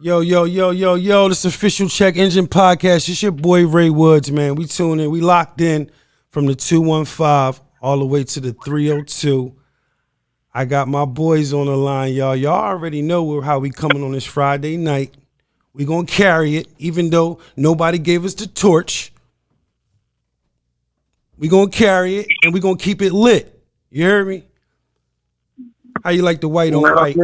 Yo, this official Check Engine Podcast. It's your boy Ray Woods, man. We tuned in. We locked in from the 215 all the way to the 302. I got my boys on the line, y'all. Y'all already know how we coming on this Friday night. We gonna carry it, even though nobody gave us the torch. We gonna carry it, and we gonna keep it lit. You heard me? How you like the white on white?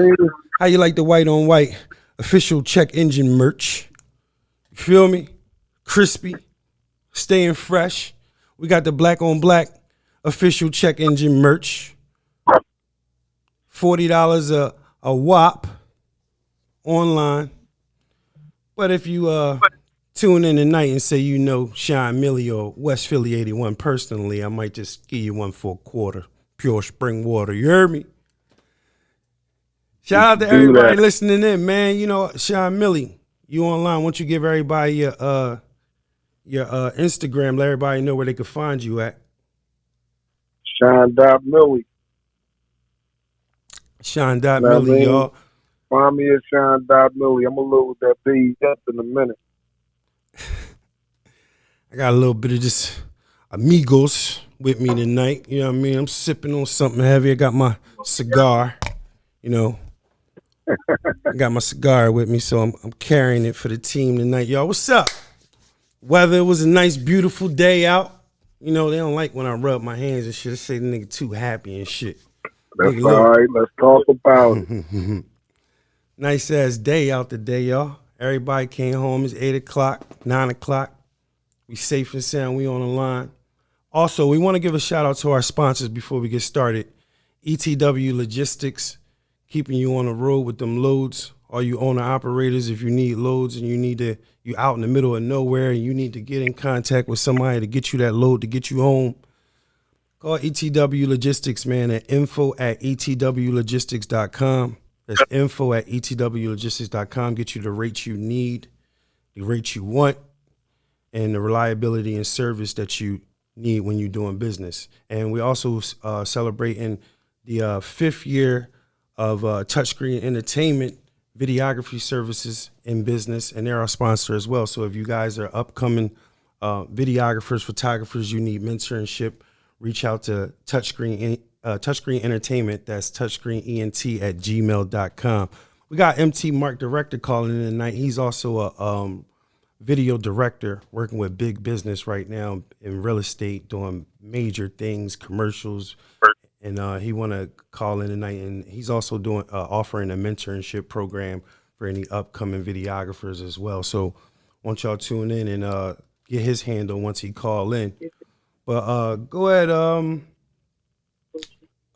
How you like the white on white official Check Engine merch? You feel me? Crispy, staying fresh. We got the black on black official Check Engine merch. $40 a whop online. But if you tune in tonight and say you know shon.milli or West Philly 81 personally, I might just give you one for a quarter. Pure spring water. You heard me? Shout out to everybody listening in, man. You know, shon.milli, you online. Why don't you give everybody your Instagram, let everybody know where they can find you at. Shon.milli. Shon.milli, y'all. Find me at Shon.milli. I'm going to load that page up in a minute. I got a little bit of just amigos with me tonight. You know what I mean? I'm sipping on something heavy. I got my cigar, you know. I got my cigar with me, so I'm carrying it for the team tonight. Y'all, what's up? Weather was a nice, beautiful day out. You know, they don't like when I rub my hands and shit. They say the nigga too happy and shit. That's nigga, all right. Let's talk about it. Nice ass day out today, y'all. Everybody came home. It's 8 o'clock, 9 o'clock. We safe and sound. We on the line. Also, we want to give a shout out to our sponsors before we get started. ETW Logistics, keeping you on the road with them loads. All you owner operators, if you need loads and you out in the middle of nowhere and you need to get in contact with somebody to get you that load to get you home, call ETW Logistics, man, at info@etwlogistics.com. That's info@etwlogistics.com. Get you the rates you need, the rates you want, and the reliability and service that you need when you're doing business. And we also celebrating the 5th year of Touchscreen Entertainment videography services in business, and they're our sponsor as well. So if you guys are upcoming videographers, photographers, you need mentorship, reach out to Touchscreen Entertainment. That's touchscreenent@gmail.com. We got MT Mark Director calling in tonight. He's also a video director working with big business right now in real estate, doing major things, commercials. And he want to call in tonight, and he's also doing offering a mentorship program for any upcoming videographers as well. So, want y'all tune in and get his handle once he call in. But go ahead.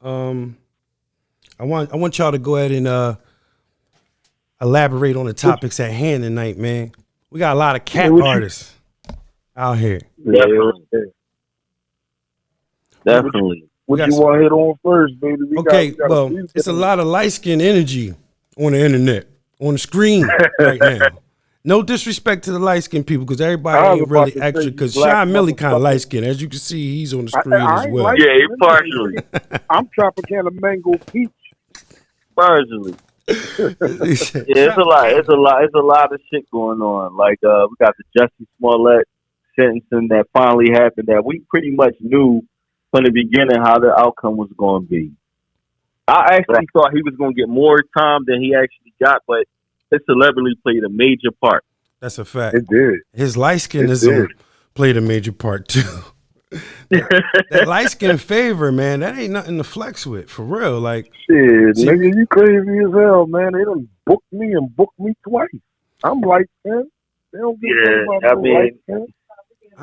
I want y'all to go ahead and elaborate on the topics at hand tonight, man. We got a lot of cat artists out here. Definitely. What you want to hit on first, baby? It's a lot of light-skinned energy on the internet, on the screen right now. No disrespect to the light-skinned people, because everybody ain't really extra, because shon.milli kind of light-skinned. As you can see, he's on the screen as well. Yeah, partially. I'm Tropicana Mango Peach. Partially. It's a lot of shit going on. Like we got the Jussie Smollett sentencing that finally happened that we pretty much knew from the beginning how the outcome was going to be. I actually thought he was going to get more time than he actually got, but his celebrity played a major part. That's a fact. It did. His light-skinism played a major part too. that light-skin favor, man, that ain't nothing to flex with, for real. Like, shit, nigga, you crazy as hell, man. They done booked me twice. I'm light-skinned. They don't get light-skinned.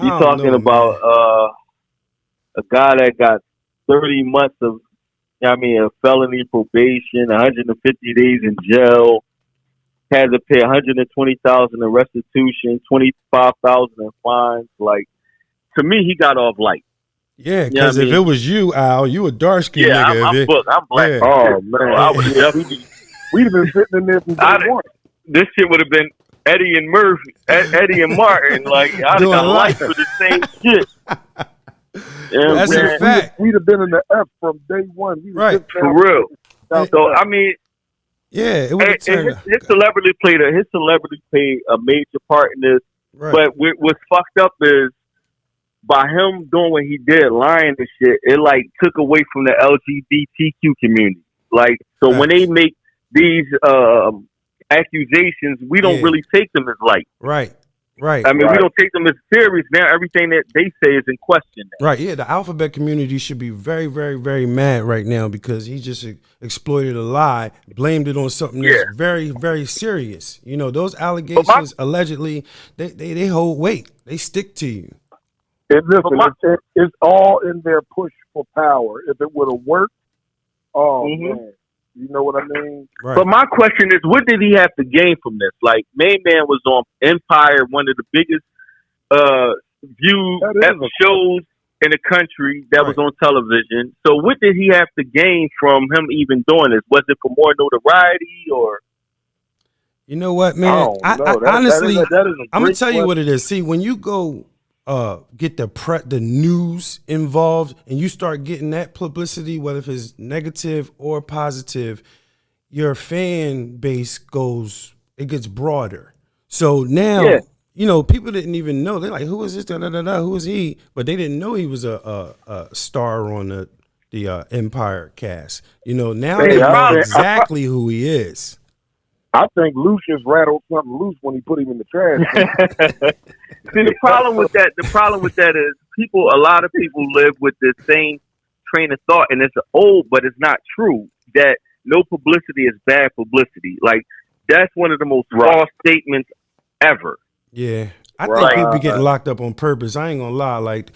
You talking about a guy that got 30 months of, a felony probation, 150 days in jail, had to pay $120,000 in restitution, $25,000 in fines. Like, to me, he got off light. Yeah, because if it was you, Al, you a dark skinned nigga. I'm black. Yeah. Oh man, we'd have been sitting in there from day one. This shit would have been Eddie and Murphy, Eddie and Martin. Like, I'd have got life for the same shit. That's a fact. We'd have been in the F from day one. Right, for real. So, Yeah, it would have And turned. his celebrity played a major part in this. Right. But what's fucked up is by him doing what he did, lying and shit, it like took away from the LGBTQ community. Like, so when they make these accusations, we don't really take them as light. Right. Right. I mean, we don't take them as serious. Now everything that they say is in question. Now. Right. Yeah. The alphabet community should be very, very, very mad right now because he just exploited a lie, blamed it on something that's very, very serious. You know, those allegations allegedly, they hold weight. They stick to you. And listen, it's all in their push for power. If it would have worked, man, you know what I mean? Right. But my question is, what did he have to gain from this? Like, Main Man was on Empire, one of the biggest viewed shows in the country that was on television. So what did he have to gain from him even doing this? Was it for more notoriety or? You know what, man? Honestly, I'm going to tell you what it is. See, when you go get the news involved and you start getting that publicity, whether if it's negative or positive, your fan base gets broader. So now, you know, people didn't even know. They're like, who is this? Who is he? But they didn't know he was a star on the Empire cast. You know, now they know exactly who he is. I think Lucius rattled something loose when he put him in the trash. See, the problem with that is a lot of people live with the same train of thought, and it's old, but it's not true that no publicity is bad publicity. Like, that's one of the most false statements ever. Yeah. I think people be getting locked up on purpose. I ain't gonna lie. Like,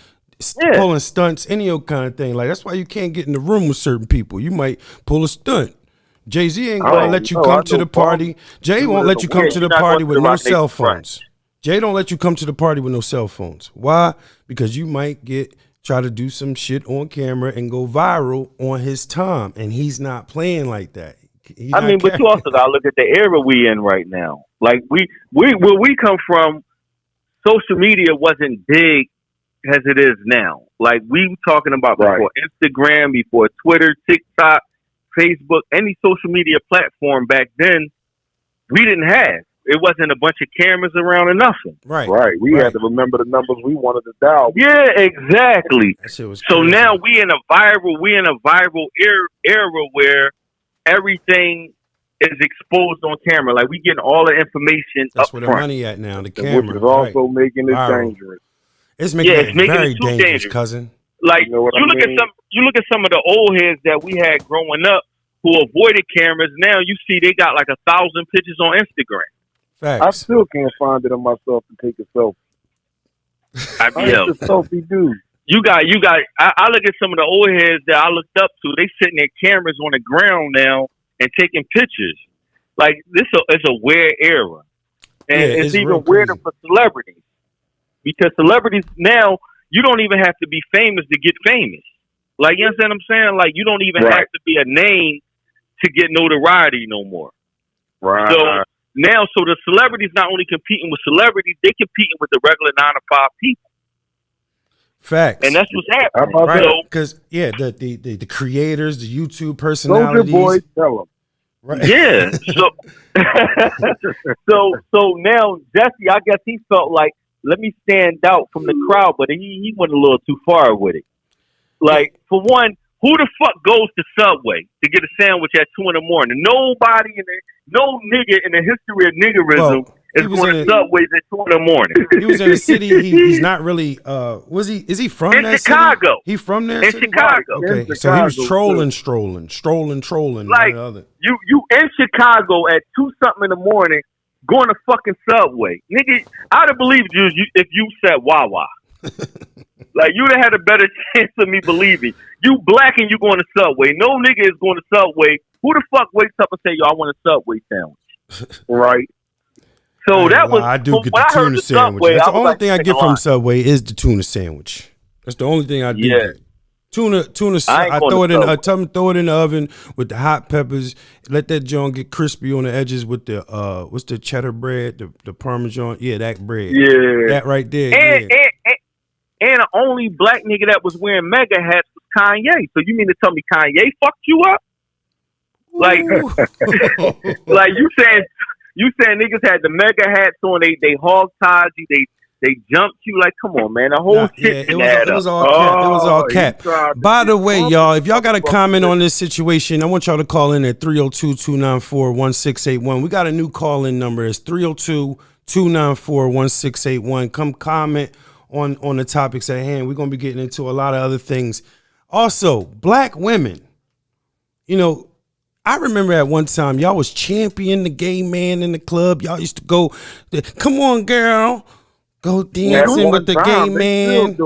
pulling stunts, any old kind of thing. Like, that's why you can't get in the room with certain people. You might pull a stunt. Jay-Z ain't gonna let you come to the party. Jay won't let you come to the party with no cell phones. Jay don't let you come to the party with no cell phones. Why? Because you might try to do some shit on camera and go viral on his time, and he's not playing like that. But you also gotta look at the era we in right now. Like where we come from, social media wasn't big as it is now. Like we talking about before Instagram, before Twitter, TikTok, Facebook, any social media platform back then, we didn't have. It wasn't a bunch of cameras around or nothing. Right. We had to remember the numbers we wanted to dial. Yeah, exactly. That shit was so crazy. now we in a viral era where everything is exposed on camera. Like we getting all the information. That's up where front. the money at now. The camera, which is also making it dangerous. It's making it very dangerous, cousin. Like you look at some of the old heads that we had growing up who avoided cameras. Now you see they got like 1,000 pictures on Instagram. Facts. I still can't find it in myself to take a selfie. I'm a selfie dude. You got. I look at some of the old heads that I looked up to. They sitting their cameras on the ground now and taking pictures. Like this is a weird era, and it's even weirder for celebrities because celebrities now you don't even have to be famous to get famous. Like you understand what I'm saying? Like you don't even have to be a name to get notoriety no more. Right. So the celebrities not only competing with celebrities, they competing with the regular 9-to-5 people. Facts. And that's what's happening. Right. Because the creators, the YouTube personalities. Soldier Boy, tell them. Right. Yeah. So now Jesse, I guess he felt like, let me stand out from the crowd, but he went a little too far with it. Like, for one, who the fuck goes to Subway to get a sandwich at 2 a.m? Nobody no nigga in the history of niggerism is going to Subways at 2 a.m. He was in a city. He's not really. Is he from that Chicago? City? He from there? In Chicago. Okay, so he was trolling. Like you in Chicago at 2 something in the morning, going to fucking Subway, nigga. I'd have believed you if you said Wawa. Like you'd have had a better chance of me believing. You black and you going to Subway. No nigga is going to Subway. Who the fuck wakes up and say, "Yo, I want a Subway sandwich"? Right. So I do get the tuna sandwich. That's the only thing I get from Subway is the tuna sandwich. That's the only thing I do get. Tuna. I throw it in. I tell them throw it in the oven with the hot peppers. Let that joint get crispy on the edges with the what's the cheddar bread, the Parmesan. Yeah, that bread. Yeah, that right there. And the only black nigga that was wearing mega hats was Kanye. So you mean to tell me Kanye fucked you up? Like, like you saying niggas had the mega hats on, they hog tied you, they jumped you. Like, come on, man, the whole shit it was all cap. It was all cap. By the way, y'all, if y'all got a comment on this situation, I want y'all to call in at 302-294-1681. We got a new call-in number. It's 302-294-1681. Come comment on the topics at hand. We're gonna be getting into a lot of other things. Also, black women. You know, I remember at one time y'all was championing the gay man in the club. Y'all used to go, come on, girl, go dancing with the gay man.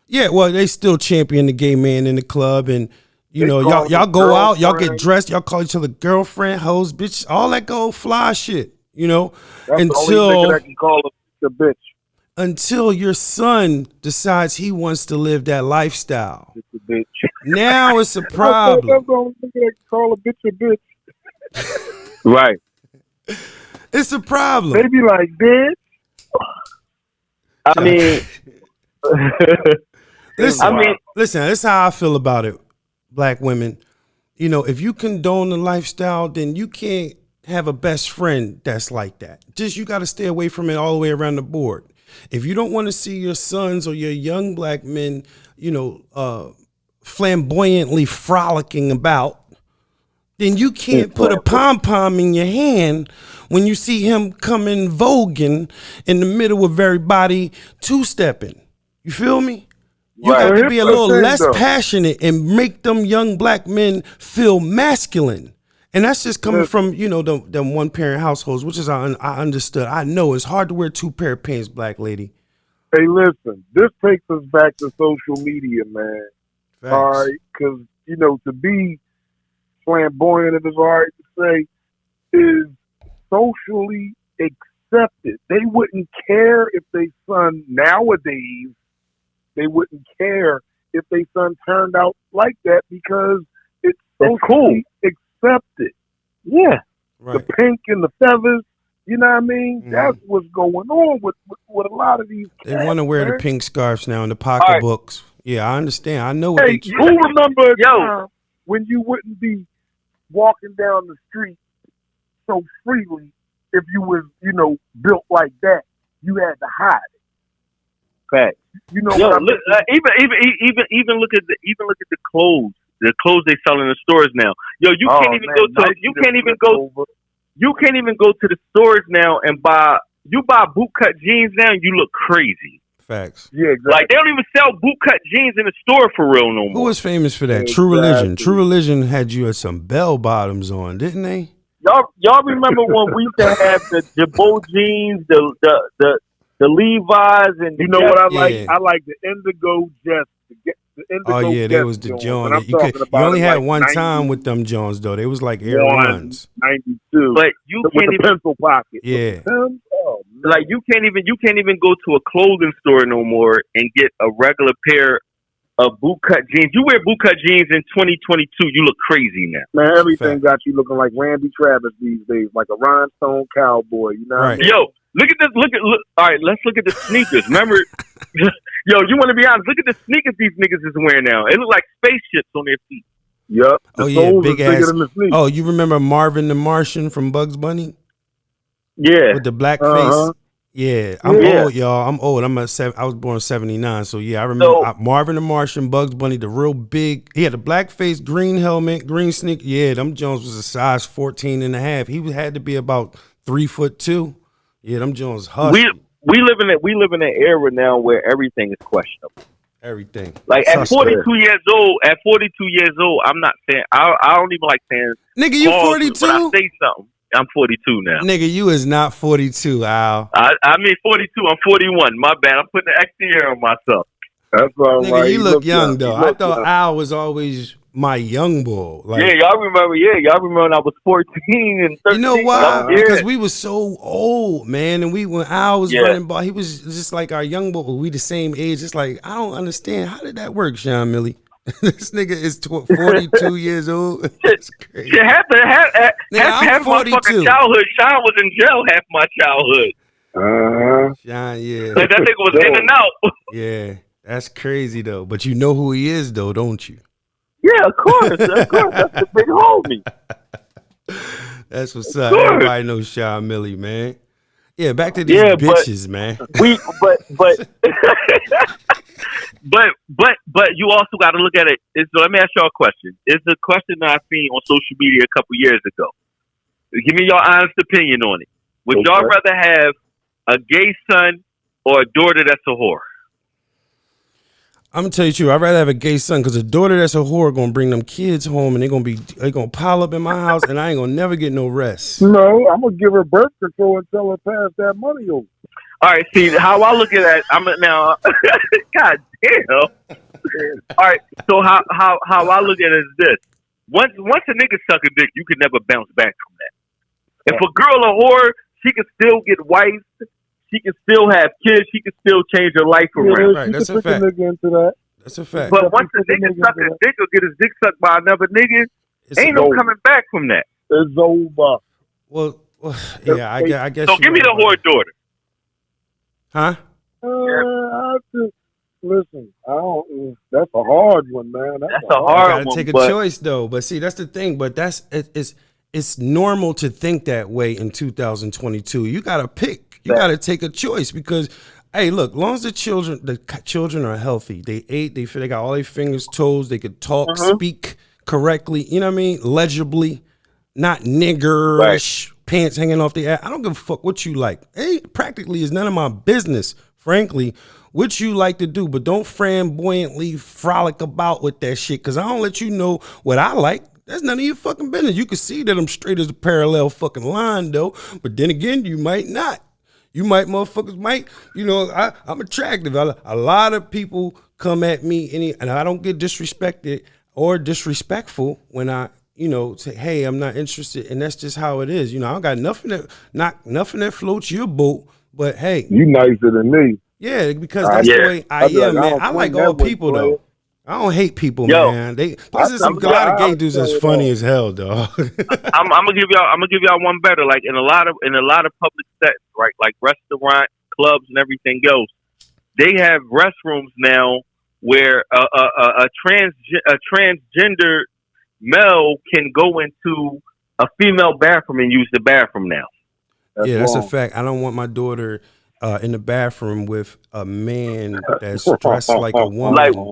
Yeah, well, they still champion the gay man in the club, and you know, y'all go out, y'all get dressed, y'all call each other girlfriend, hoes, bitch, all that go fly shit. You know, that's until the only nigga that can call a bitch. Until your son decides he wants to live that lifestyle. It's a bitch. Now it's a problem. That's the only thing that can call a bitch. Right. It's a problem. They be like, bitch. I mean, listen, this is how I feel about it, black women. You know, if you condone the lifestyle, then you can't have a best friend that's like that. Just you got to stay away from it all the way around the board. If you don't want to see your sons or your young black men, you know, flamboyantly frolicking about, then you can't put a pom-pom in your hand when you see him coming voguing in the middle of everybody two-stepping. You feel me? You got to be a little less passionate and make them young black men feel masculine. And that's just coming from, you know, them one-parent households, which is I understood. I know it's hard to wear two pair of pants, black lady. Hey, listen, this takes us back to social media, man. Facts. All right, because, you know, to be flamboyant, if it's all right to say, is socially accepted. They wouldn't care if they son nowadays, they wouldn't care if they son turned out like that because it's so cool. Accepted. Yeah. Right. The pink and the feathers, you know what I mean? Mm-hmm. That's what's going on with a lot of these cats. They want to wear the pink scarves now and the pocketbooks. Right. Yeah, I understand. I know what who remember a time when you wouldn't be walking down the street so freely if you was, you know, built like that? You had to hide it. Fact. You know what I mean? Even look at the clothes. The clothes they sell in the stores now. Yo, you can't even go to the stores now and buy bootcut jeans now and you look crazy. Facts. Yeah, exactly. Like they don't even sell bootcut jeans in the store for real no more. Who was famous for that? Exactly. True Religion. True Religion had you at some bell bottoms on, didn't they? Y'all remember when we used to have the Jabot jeans, the Levi's, and you know what I like? Yeah. I like the indigo Jets. Oh yeah, they was the Jones. You only had like one 90, time with them Jones though. They was like Air Ones. 92. But you can't even pencil pocket. Yeah. Like you can't even go to a clothing store no more and get a regular pair of bootcut jeans. You wear bootcut jeans in 2022, you look crazy now. Man, everything got you looking like Randy Travis these days, like a rhinestone cowboy. You know what I mean? Yo, look at this. Look. All right, let's look at the sneakers. Remember, yo, you want to be honest? Look at the sneakers these niggas is wearing now. It look like spaceships on their feet. Yep. Oh yeah, big ass. Oh, you remember Marvin the Martian from Bugs Bunny? Yeah. With the black face. Yeah, I'm old, y'all. I'm old. I was born in 79, so yeah, I remember Marvin the Martian, Bugs Bunny, the real big. He had a black face, green helmet, green sneaker. Yeah, them Jones was a size 14 and a half. He had to be about 3'2". Yeah, them Jones husky. We live in an era now where everything is questionable. Everything. Like at 42 years old, I'm not saying I don't even like saying. Nigga, you 42? But I say something. I'm 42 now. Nigga, you is not 42, Al. I mean 42. I'm 41. My bad. I'm putting an extra year on myself. That's all nigga, right. you look young though. I thought Al was always my young boy. Like, y'all remember when I was 14 and 13. You know why? Because we was so old, man. And when Al was running ball, he was just like our young boy. We the same age. It's like, I don't understand. How did that work, Shon.Milli? This nigga is 42 years old. That's crazy. Half my fucking childhood. Shon was in jail half my childhood. Shon, yeah. Like that nigga was in and out. Yeah, that's crazy though. But you know who he is though, don't you? Yeah, of course. That's the big homie. That's what's up. Everybody knows shon.milli, man. Yeah, back to these bitches, man. But you also got to look at it. So let me ask y'all a question. It's a question that I seen on social media a couple years ago. Give me your honest opinion on it. Would y'all rather have a gay son or a daughter that's a whore? I'm gonna tell you true. I'd rather have a gay son because a daughter that's a whore gonna bring them kids home and they gonna pile up in my house and I ain't gonna never get no rest. No, I'm gonna give her birth control and tell her pass that money over. All right, see how I look at that. I'm now. God damn. All right, so how I look at it is this: once a nigga suck a dick, you can never bounce back from that. If a girl a whore, she can still get wives. She can still have kids. She can still change her life around. Right, that's a fact. That's a fact. But once a nigga suck a dick or get his dick sucked by another nigga, ain't no coming back from that. It's over. Well, yeah, I guess. So give me the whore daughter. Huh? Listen, I don't. That's a hard one, man. That's a hard one. Gotta take a choice though. But see, that's the thing. But it's normal to think that way in 2022. You gotta pick. You gotta take a choice because, hey, look, long as the children are healthy, they ate, they got all their fingers, toes, they could talk, speak correctly. You know what I mean? Legibly, not niggerish, pants hanging off the ass. I don't give a fuck what you like. Hey, practically is none of my business, frankly, what you like to do. But don't flamboyantly frolic about with that shit because I don't let you know what I like. That's none of your fucking business. You can see that I'm straight as a parallel fucking line, though. But then again, you might not. You motherfuckers might, I'm attractive. A lot of people come at me and I don't get disrespected or disrespectful when I, say, hey, I'm not interested. And that's just how it is. I don't got nothing that floats your boat, but hey. You nicer than me. Yeah, because that's the way I am, man. I like all people, though. I don't hate people, man. Plus, there's a lot of gay dudes that's funny as hell, dog. I'm gonna give y'all one better. Like in a lot of public settings, right? Like restaurant, clubs, and everything else, they have restrooms now where a transgender male can go into a female bathroom and use the bathroom now. That's a fact. I don't want my daughter in the bathroom with a man that's dressed like a woman.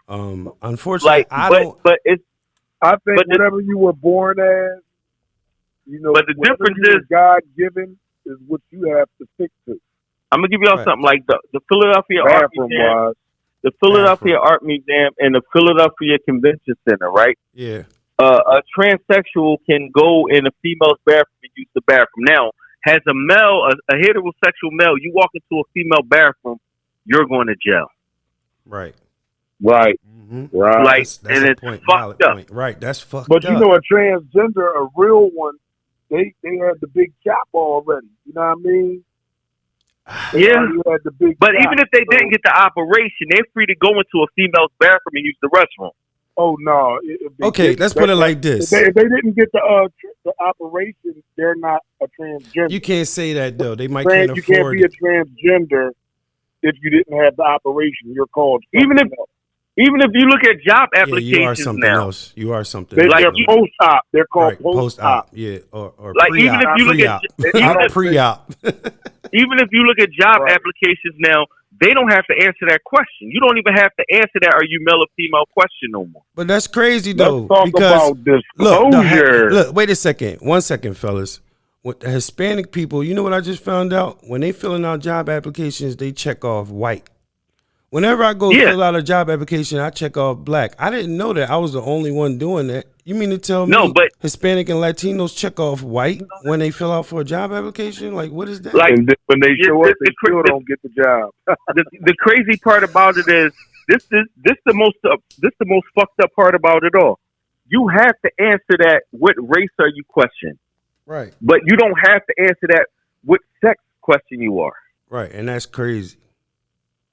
Unfortunately, I don't. But I think whatever you were born as, but the difference is God given is what you have to stick to. I'm gonna give y'all something like the Philadelphia Art Museum, the Philadelphia Art Museum, and the Philadelphia Convention Center, right? Yeah. A transsexual can go in a female's bathroom and use the bathroom. Now, as a male, a heterosexual male, you walk into a female bathroom, you're going to jail. Right. Right. Mm-hmm. Right. Like, that's and it's fucked up. Point. Right. That's fucked but up. But a transgender, a real one, they had the big cap already. You know what I mean? Yeah. But even if they didn't get the operation, they're free to go into a female's bathroom and use the restroom. Oh no! Let's put it like this: if they didn't get the operation, they're not a transgender. You can't say that though. They might can't afford. You can't be a transgender if you didn't have the operation. You're called even if you look at job applications you are something now. Else. You are something. They're post-op. They're called post-op. Yeah, or like pre-op. Even if you look at pre-op. Even if you look at job applications now. They don't have to answer that question. You don't even have to answer that "Are you male or female?" question no more. But that's crazy though. Let's talk about disclosure. Look, wait a second. 1 second, fellas. With the Hispanic people, you know what I just found out? When they filling out job applications, they check off white. Whenever I go fill out a job application, I check off black. I didn't know that I was the only one doing that. You mean to tell me Hispanic and Latinos check off white when they fill out for a job application? Like, what is that? Like, and when they show up, they still don't get the job. the crazy part about it is this the most fucked up part about it all. You have to answer that. What race are you questioning? Right. But you don't have to answer that. What sex question you are? Right, and that's crazy.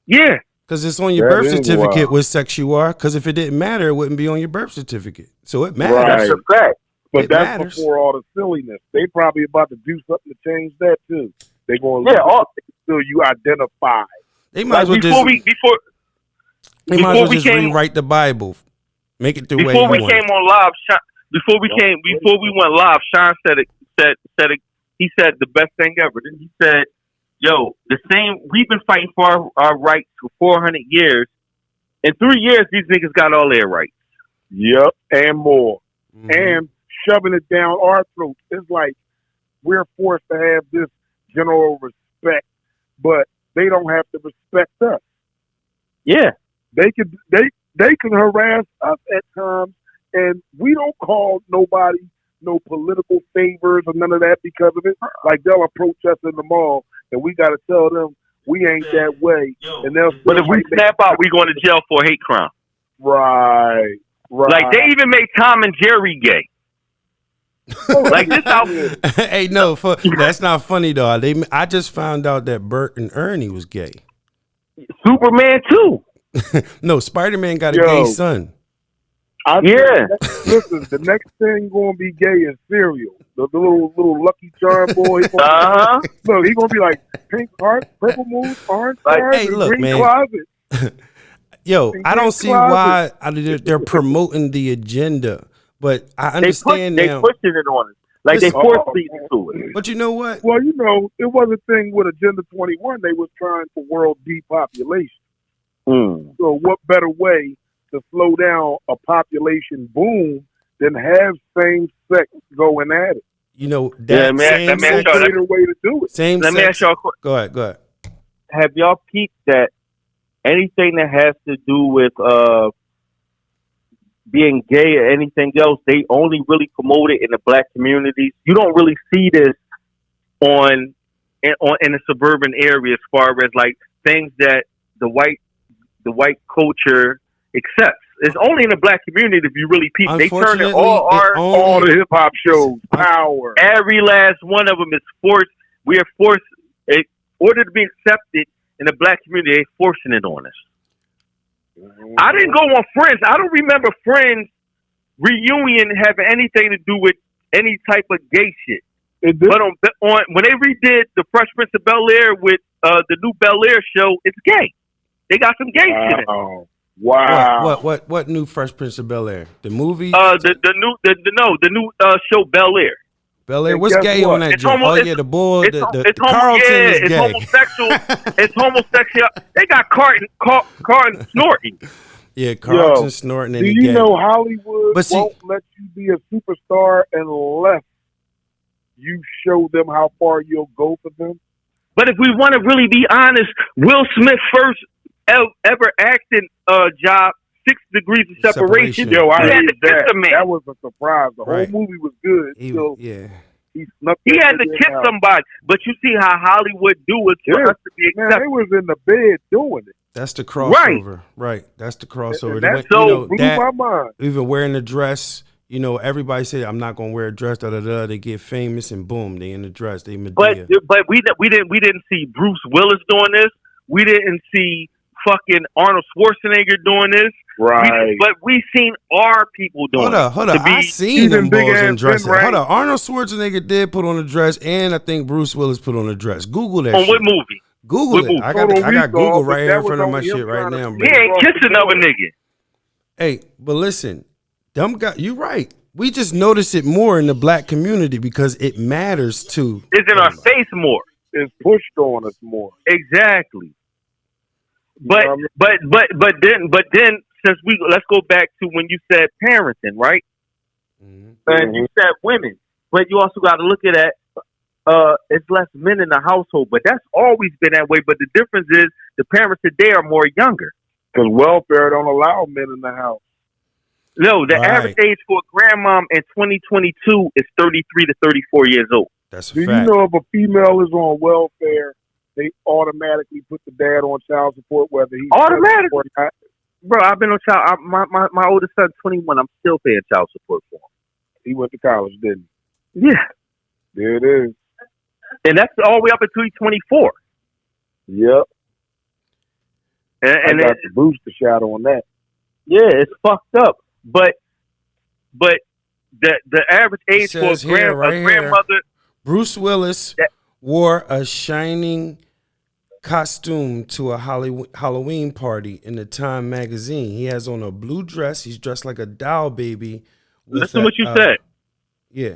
Yeah. Because it's on your birth certificate what sex you are. Because if it didn't matter, it wouldn't be on your birth certificate. So it matters. Right. That's a fact. But that's before all the silliness. They probably about to do something to change that too. They're going to until you identify. They might as well just rewrite the Bible. Make it the way you want. Before we came on live, before we went live, Sean said it. He said the best thing ever. Then he said, "Yo, we've been fighting for our rights for 400 years. In 3 years, these niggas got all their rights." Yep, and more, and shoving it down our throats. It's like we're forced to have this general respect, but they don't have to respect us. Yeah, they can harass us at times, and we don't call nobody no political favors or none of that because of it. Like they'll approach us in the mall, and we got to tell them we ain't that way. And but if we snap out, we going to jail for a hate crime. Right. Like they even made Tom and Jerry gay. Like this out. Hey, no, that's not funny though. I just found out that Bert and Ernie was gay. Superman too. No, Spider-Man got a gay son. Listen, the next thing gonna be gay is cereal. The little Lucky Charm boy. Look, he gonna be like pink heart, purple moon, orange heart, hey, look, green man. closet. Yo, I don't see why they're promoting the agenda, but I understand now. They pushing it on us. Like they force feeding to it. But you know what? Well, it was a thing with Agenda 21. They was trying for world depopulation. So what better way to slow down a population boom than have same sex going at it? You know, that same sex is a way to do it. Let me ask y'all a question. Go ahead. Have y'all peeped that anything that has to do with being gay or anything else, they only really promote it in the black communities? You don't really see this in the suburban area as far as like things that the white culture accepts. It's only in the black community if you really peep. They turn it all the hip hop shows. Power. Every last one of them is forced. We are forced in order to be accepted in the black community. They're forcing it on us. I didn't go on Friends. I don't remember Friends reunion having anything to do with any type of gay shit. But on when they redid the Fresh Prince of Bel-Air with the new Bel-Air show, it's gay. They got some gay shit in it. Wow. What new Fresh Prince of Bel-Air? The movie? The new show Bel-Air. Bel-Air, what's gay on that joint? The boy, the Carlton is gay. Homosexual. It's homosexual. They got Carlton snorting. Yeah, Carlton snorting. Do you know Hollywood won't let you be a superstar unless you show them how far you'll go for them? But if we want to really be honest, Will Smith's first ever acting job, 6 Degrees of Separation. Yo, I heard that. That was a surprise. The whole movie was good. He had to kiss somebody. But you see how Hollywood do it for us to be accepted. Man, they was in the bed doing it. That's the crossover. Right. That's the crossover. That blew my mind. Even wearing a dress, everybody say, I'm not going to wear a dress, They get famous and boom, they in the dress. They Madea. But we didn't see Bruce Willis doing this. We didn't see fucking Arnold Schwarzenegger doing this. Right. But we seen our people doing it. Hold up. I seen them boys in dresses. Right? Hold up. Arnold Schwarzenegger did put on a dress, and I think Bruce Willis put on a dress. Google that shit. On what movie? Google it. I got Google right here in front of my shit right now. He ain't kissing another nigga. Hey, but listen, you right. We just notice it more in the black community because it matters too. It's in our face more. It's pushed on us more. Exactly. But then since let's go back to when you said parenting, right? And you said women, but you also got to look at that. It's less men in the household, but that's always been that way. But the difference is the parents today are more younger because welfare don't allow men in the house. No, the average age for a grandmom in 2022 is 33 to 34 years old. That's a fact. Do you know if a female is on welfare, they automatically put the dad on child support, whether he's automatically or not? Bro, I've been on child. My oldest son's 21. I'm still paying child support for him. He went to college, didn't he? Yeah. There it is. And that's all the way up until he's 24. Yep. And I got the booster shot on that. Yeah, it's fucked up. But the average age for a grandmother. Bruce Willis wore a shining costume to a Halloween party in the Time magazine. He has on a blue dress. He's dressed like a doll baby Listen to what you said. Yeah.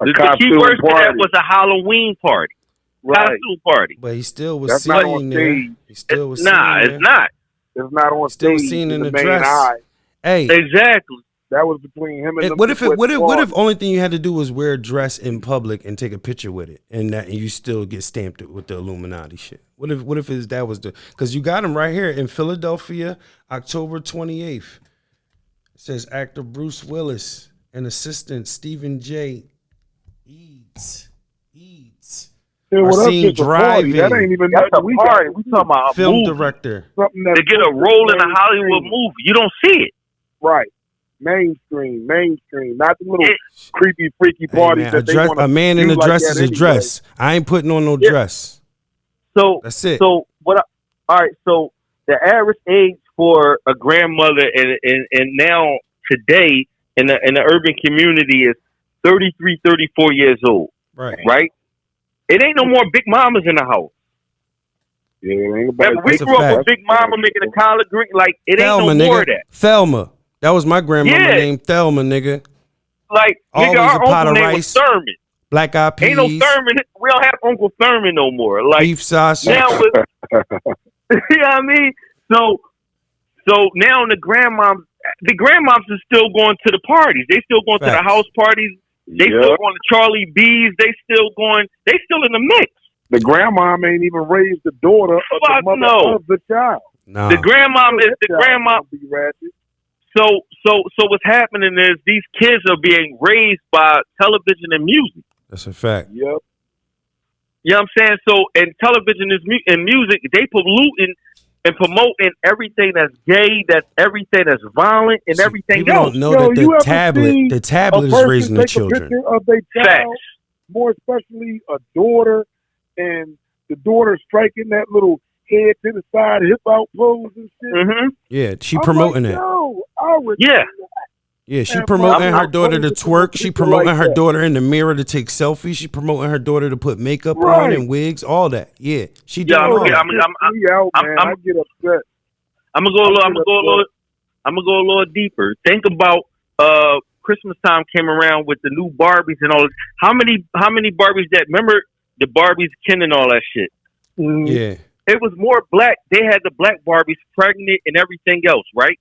The key word to that was a Halloween party. Right. Costume party. But he still was That's not seen on there. stage. He still was Nah, seen it's there. not. It's not on Still stage seen in the main dress. eye. Hey. Exactly. That was between him and And them. what if only thing you had to do was wear a dress in public and take a picture with it, and you still get stamped with the Illuminati shit? What if that was the, because you got him right here in Philadelphia, October 28th. It says actor Bruce Willis and assistant Stephen J. Eads. Yeah, are well, seen driving. That ain't even That's a nothing we party. got. We talking about a Film movie. director. Something To get a role in a Hollywood movie, you don't see it. Right. Mainstream. Not the little creepy, freaky parties Man, that they want to a man in a do like dress that is a anyway. dress. I ain't putting on no dress. So That's it. So what? All right. So the average age for a grandmother and now today in the urban community is 33, 34 years old. Right. Right. It ain't no more big mamas in the house. Yeah, it ain't about Remember, we That's a grew up fact. with Big Mama making a collard green. Like it Thelma, ain't no more nigga. of that. Thelma. That was my grandmama Yeah. named Thelma, nigga. Like Always nigga, a our pot uncle of name rice. was Thurman. Black eyed peas. Ain't no Thurman. We don't have Uncle Thurman no more. Like Beef sausage. now, with, you know what I mean? So now the grandmoms are still going to the parties. They still going to the Facts. house parties. They still going to Charlie B's. They still in the mix. The grandmom ain't even raised the daughter of the Fuck mother no. of the child. Nah. The grandmom is the That child grandma. gonna be ratchet. So what's happening is these kids are being raised by television and music. That's a fact. Yep. You know what I'm saying? So, and television and music, they polluting and promoting everything that's gay, that's everything that's violent, and See, everything people else. don't know Yo, that you ever the seen tablet a is person raising the take children. a picture of their child, Facts. more especially a daughter, and the daughter striking that little head to the side, hip out pose and shit. Mm-hmm. Yeah, she I'm promoting like, that. Yo, I would Yeah. Yeah, she Man, promoting I'm her not daughter to putting it in twerk. a She picture promoting like her that. daughter in the mirror to take selfies. She promoting her daughter to put makeup on Right. and wigs, all that. Yeah, she Yeah, doing all okay, that. I get upset. I'm gonna go a little deeper. Think about Christmas time came around with the new Barbies and all this. How many Barbies that remember the Barbies Ken and all that shit? Yeah, It was more black. They had the black Barbies pregnant and everything else, right?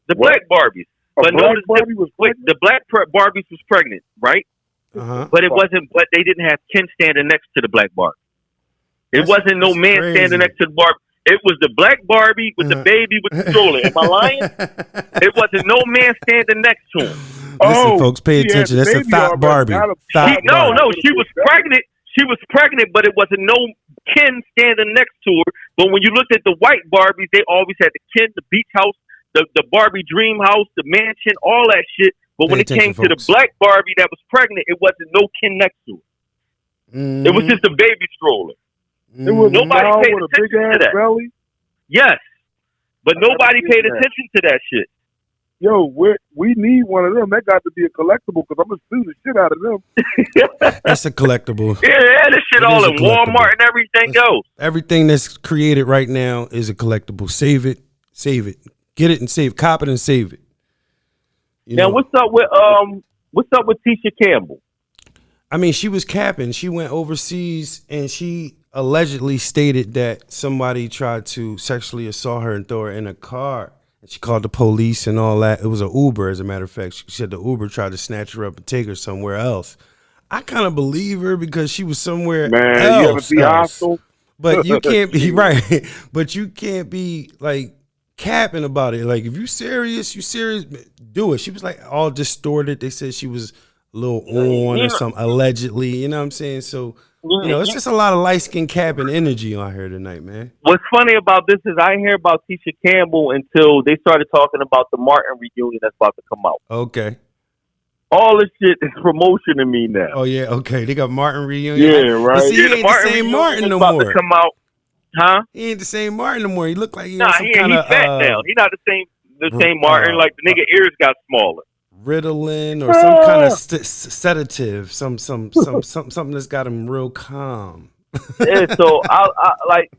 The What? black Barbies. But Black notice Barbie was pregnant? the black Barbies was pregnant, right? But it wasn't. But they didn't have Ken standing next to the black Barbie. It wasn't no man crazy. standing next to the Barbie. It was the black Barbie with the baby with the stroller. Am I lying? It wasn't no man standing next to him. Listen, folks, pay she had attention. the That's a baby thought already, Barbie. not a- Thought No, Barbie. she was pregnant. She was pregnant, but it wasn't no Ken standing next to her. But when you looked at the white Barbies, they always had the Ken, the beach house, the Barbie dream house, the mansion, all that shit. But when Pay it came attention, to the folks. black Barbie that was pregnant, it wasn't no Ken next to her. Mhm. It was just a baby stroller. It was Nobody a paid with a big attention to ass that. belly. Yes, but I never nobody seen paid that. attention to that shit. Yo, we need one of them. That got to be a collectible because I'm gonna sue the shit out of them. That's a collectible. Yeah, this shit It all is a in Walmart and everything else. Everything that's created right now is a collectible. Save it. Get it and save. Cop it and save it. You Now, know? what's up with Tisha Campbell? I mean, she was capping. She went overseas and she allegedly stated that somebody tried to sexually assault her and throw her in a car. And she called the police and all that. It was an Uber, as a matter of fact. She said the Uber tried to snatch her up and take her somewhere else. I kind of believe her because she was somewhere Man, else. you ever see Hostel? But you can't be right. But you can't be like capping about it. Like if you serious, do it. She was like all distorted. They said she was a little on or something, allegedly. You know what I'm saying? So, you know, it's just a lot of light skin capping energy on here tonight, man. What's funny about this is I didn't hear about Tisha Campbell until they started talking about the Martin reunion that's about to come out. Okay. All this shit is promotion to me now. Oh yeah, okay. They got Martin reunion. Yeah, right. But see, Yeah, he ain't the same reunion Martin is no about more. to come out. Huh? He ain't the same Martin no more. He looked like he Nah, on some he kind of fat now. He not the same Martin. Like the nigga ears got smaller. Ritalin or some kind of sedative, something that's got him real calm. Yeah, so I like.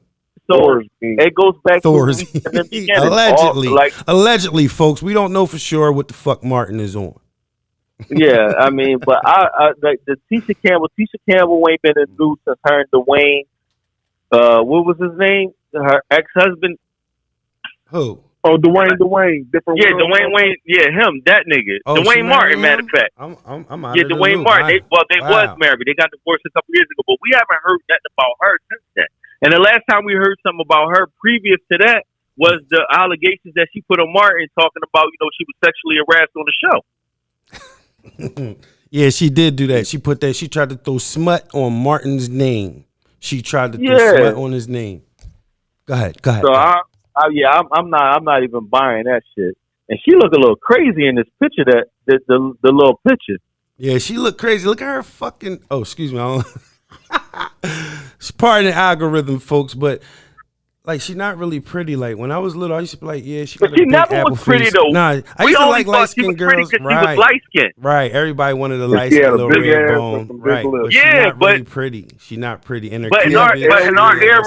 So it goes back Thor's to in the beginning. allegedly, All, like allegedly, folks. We don't know for sure what the fuck Martin is on. Yeah, I mean, but I like the Tisha Campbell. Tisha Campbell ain't been in the news since her and Dwayne. What was his name? Her ex-husband. Who? Oh, Dwayne, different. Yeah, world. Dwayne Wayne. Yeah, him, that nigga. Oh, she Dwayne Martin, married matter him? of fact. I'm out Yeah, of the Dwayne loop. Martin. They was Wow. married. They got divorced a couple years ago, but we haven't heard nothing about her since then. And the last time we heard something about her previous to that was the allegations that she put on Martin talking about, she was sexually harassed on the show. Yeah, she did do that. She put that. She tried to throw smut on Martin's name. She tried to throw Yeah. smut on his name. Go ahead. So I'm not even buying that shit. And she look a little crazy in this picture, that the little picture. Yeah, she looked crazy. Look at her fucking. Oh, excuse me. It's part of the algorithm, folks, but like she's not really pretty. Like when I was little, I used to be like, yeah, she got But a she big never apple was pretty face. though. Nah, I We used to only like thought light she was skinned pretty girls. because Right. she was light skinned. Right. Everybody wanted a light She had skinned a little big red ass bone. with some big Right. lips. But she's Yeah, not but- really pretty. She's not pretty. And her But in our era,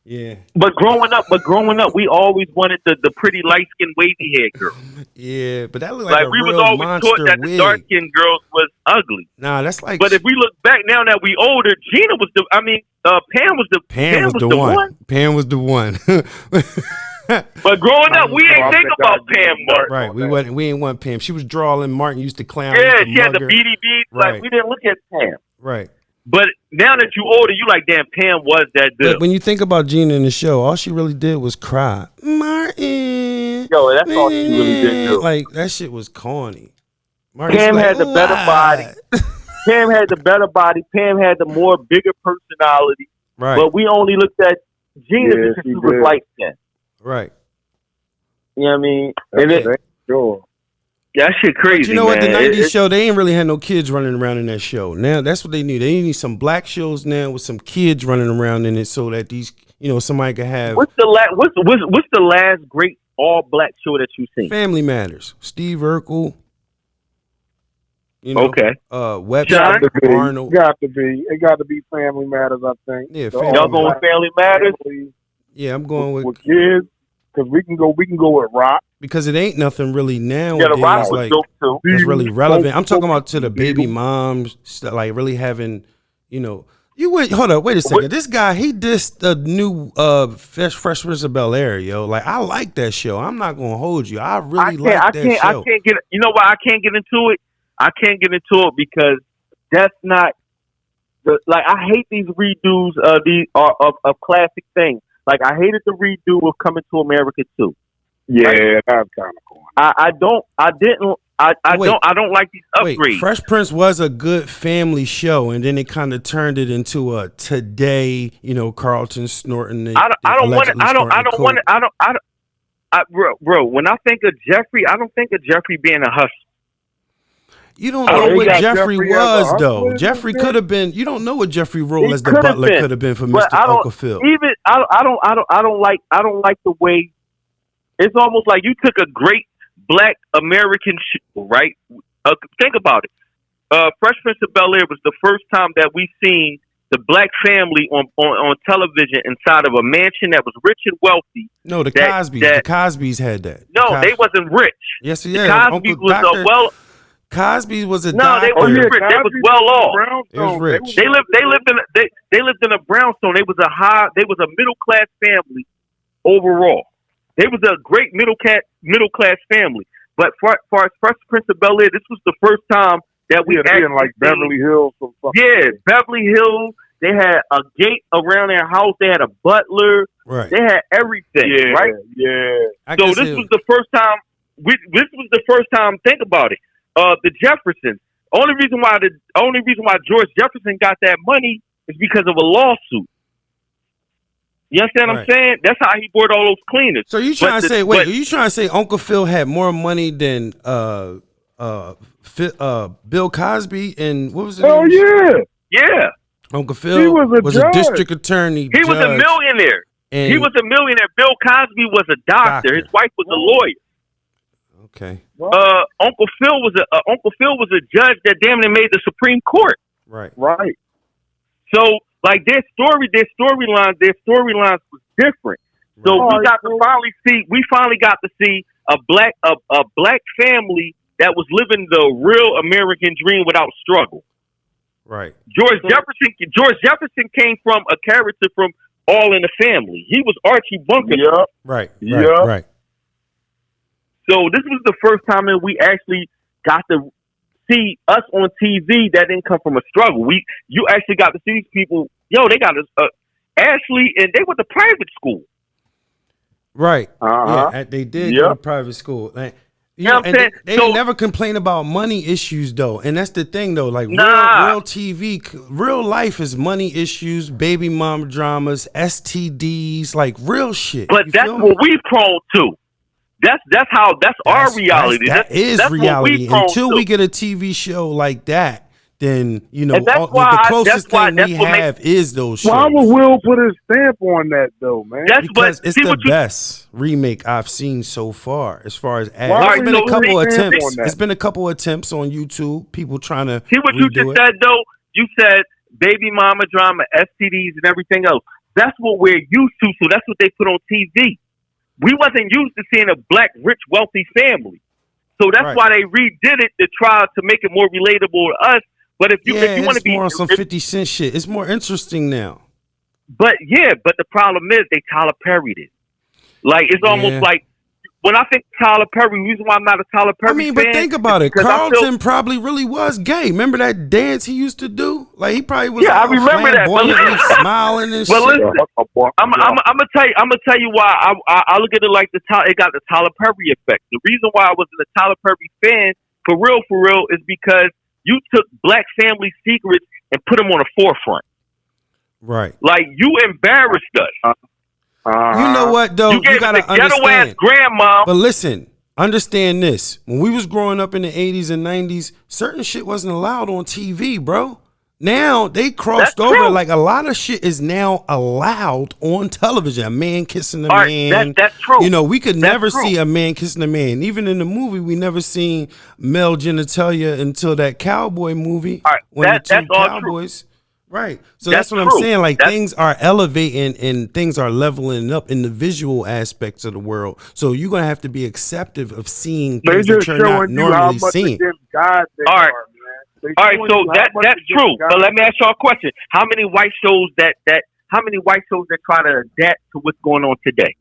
yeah. But growing up, we always wanted the pretty light skinned wavy haired girl. Yeah, but that looked like a we was real always monster taught that the wig. dark skinned girls was ugly. Nah, that's like. But if we look back now that we older, Gina was Pam was the one. Pam was the one. But growing up, we ain't think about Pam much. Right, we ain't want Pam. She was drawing. Martin used to clown. Yeah, used to she had the mug her. BDBs. Right. Like we didn't look at Pam. Right. But now that you older, you like, damn, Pam was that But good. when you think about Gina in the show, all she really did was cry. Martin. Yo, that's all she really did do. Like that shit was corny. Martin Pam was like, had the better body. "What?" Pam had the better body. Pam had the more bigger personality. Right. But we only looked at Gina Yeah, because she she was did. light skinned. Right. You know what I mean? That's And sure. that shit crazy. But you know what? The man. 90s show, they ain't really had no kids running around in that show. Now that's what they need. They need some black shows now with some kids running around in it so that these, somebody could have What's the last great all black show that you've seen? Family Matters. Steve Urkel. Okay. Webster, John? Arnold. It got to be Family Matters, I think. Yeah, So, Family Y'all going with Family Matters? Yeah, I'm going with kids, because we can go with rock. because it ain't nothing really now. Yeah, the Rock was like dope too. that's really relevant. I'm talking about to the baby moms, like really having, You wait, hold up, wait a second. This guy, he dissed the new Fresh Prince of Bel-Air, yo. Like I like that show. I'm not gonna hold you. I really like that show. I can't get. You know why I can't get into it? I can't get into it because that's not like I hate these redos of classic things. Like I hated the redo of Coming to America too. Yeah, that's kind of cool. I don't like these upgrades. Wait, Fresh Prince was a good family show, and then it kind of turned it into a today, Carlton snorting. Bro, when I think of Jeffrey, I don't think of Jeffrey being a hustler. You don't know what Jeffrey was, though. Jeffrey could have been. You don't know what Jeffrey role as the butler could have been for Mr. Uncle Phil. Even I don't like the way. It's almost like you took a great Black American show, right? Think about it. Fresh Prince of Bel-Air was the first time that we seen the black family on television inside of a mansion that was rich and wealthy. No, the Cosbys. The Cosbys had that. No, they wasn't rich. Yes, yeah. The Cosbys was Cosby was a no, doctor. they wasn't rich. They was well off. It was rich. They lived in a brownstone. They was a middle class family overall. They was a great middle class family. But for Fresh Prince of Bel-Air, this was the first time that we in like Beverly Hills. Beverly Hills. They had a gate around their house. They had a butler. Right. They had everything. Right. Yeah. So this was the first time. This was the first time. Think about it. The Jeffersons. Only reason why George Jefferson got that money is because of a lawsuit. You understand what I'm saying? That's how he bought all those cleaners. So you trying to say? Wait, are you trying to say Uncle Phil had more money than Bill Cosby and what was it? Oh yeah. Uncle Phil was a district attorney. He was a millionaire. He was a millionaire. Bill Cosby was a doctor. His wife was a lawyer. Okay. Uncle Phil was a judge that damn near made the Supreme Court. Right. So like their storylines was different. So we finally got to see a black family that was living the real American dream without struggle. Right. George Jefferson came from a character from All in the Family. He was Archie Bunker. Yep. Right. Yep. Right. So this was the first time that we actually got to see us on TV that didn't come from a struggle. You actually got to see these people. Yo, they got Ashley, and they went to private school. Right. Uh-huh. Yeah, they did go to private school. Like, you know, what I'm saying? They never complain about money issues though, and that's the thing though. Like real TV, real life is money issues, baby mama dramas, STDs, like real shit. But that's what we prone to. That's our reality. That's reality. Until we get a TV show like that, then the closest thing we have is those shows. Why would Will put his stamp on that though, man? Because it's the best remake I've seen so far. As far as there's been a couple attempts. It's been a couple attempts on YouTube. People trying to see what you just said though. You said baby mama drama, STDs, and everything else. That's what we're used to. So that's what they put on TV. We wasn't used to seeing a black, rich, wealthy family. So that's why they redid it to try to make it more relatable to us. But if you want to be more on some 50 Cent shit, it's more interesting now. But the problem is they Tyler Perry'd it. Like it's almost like when I think Tyler Perry, the reason why I'm not a Tyler Perry fan. But think about it. Carlton probably really was gay. Remember that dance he used to do? Like he probably was. Yeah, I remember that. Smiling and shit. Listen, I'm gonna tell you why I look at it like it got the Tyler Perry effect. The reason why I wasn't a Tyler Perry fan for real is because you took black family secrets and put them on the forefront. Right. Like you embarrassed us. You know what though? You gotta understand. Grandma. But listen, understand this. When we was growing up in the 80s and 90s, certain shit wasn't allowed on TV, bro. Now they crossed over. True. Like a lot of shit is now allowed on television. A man kissing a man. That's true. You know, we could never see a man kissing a man. Even in the movie, we never seen male genitalia until that cowboy movie. All right, that's all cowboys. True. Right. So that's what I'm saying. Like things are elevating and things are leveling up in the visual aspects of the world. So you're going to have to be acceptive of seeing things that you're not normally seeing. All right. All right, so that's true. But let me ask y'all a question. How many white shows that try to adapt to what's going on today?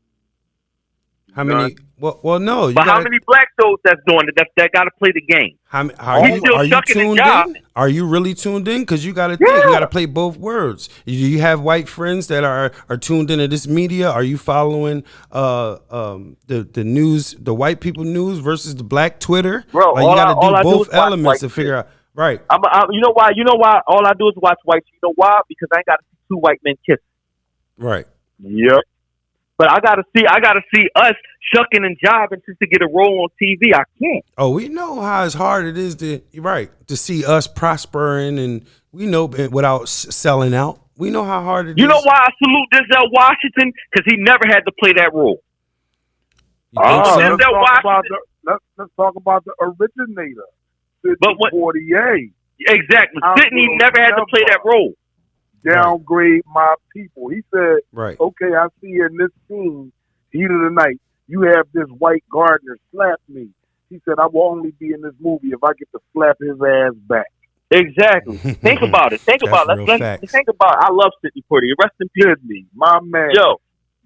How many? Well, no. But how many black shows that's doing it that got to play the game? Are you tuned in? Are you really tuned in? Because you got to think. You got to play both words. You have white friends that are tuned into this media. Are you following the news, the white people news versus the black Twitter? Bro, like you got to do both elements to figure out. Right. You know why? All I do is watch white. You know why? Because I ain't got to see two white men kiss. Right. Yep. But I gotta see us shucking and jiving just to get a role on TV. I can't. Oh, we know how hard it is to see us prospering, and we know without selling out. We know how hard it is. You know why I salute Denzel Washington? Because he never had to play that role. Let's talk about the originator. But what? 48. Exactly. Sidney never had to play that role. Downgrade my people. He said, right. Okay, I see in this scene, heat of the night, you have this white gardener slap me. He said, I will only be in this movie if I get to slap his ass back. Exactly. Think about it. Think about it. Think about it. I love Sidney Poitier. Rest in peace. Sidney, my man. Yo,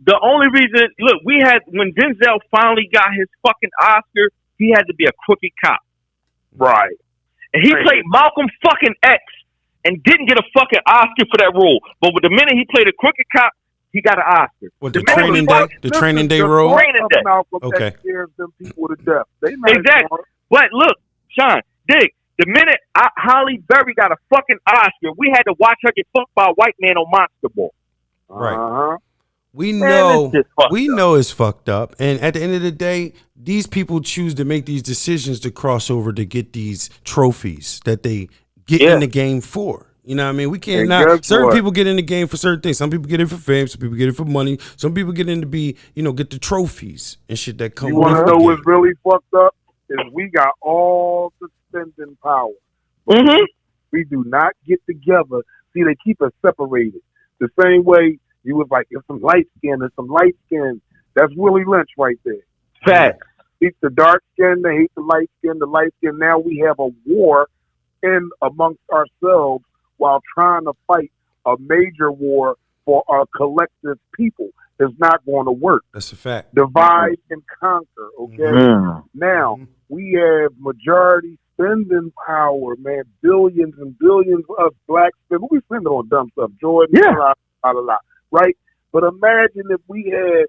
the only reason, look, when Denzel finally got his fucking Oscar, he had to be a crooked cop. Right. And he played Malcolm fucking X and didn't get a fucking Oscar for that role. But with the minute he played a crooked cop, he got an Oscar. What, the training day role? Malcolm okay. X scares them people to death. Exactly. But look, Sean, dig, the minute Halle Berry got a fucking Oscar, we had to watch her get fucked by a white man on Monster Ball. Right. Uh-huh. We know it's fucked up. And at the end of the day, these people choose to make these decisions to cross over to get these trophies that they get in the game for. You know what I mean? We can't certain people get in the game for certain things. Some people get in for fame, some people get in for money, some people get in to be, get the trophies and shit that come with it. You want to know what's really fucked up? Is we got all the spending power. Mm-hmm. We do not get together. See, they keep us separated. The same way you was like, there's some light skin, there's some light skin. That's Willie Lynch right there. Facts. hate the dark skin, they hate the light skin, the light skin. Now we have a war in amongst ourselves while trying to fight a major war for our collective people. It's not going to work. That's a fact. Divide and conquer, okay? Now, we have majority spending power, man. Billions and billions of black spending. We spend it on dumb stuff, Jordan, right? But imagine if we had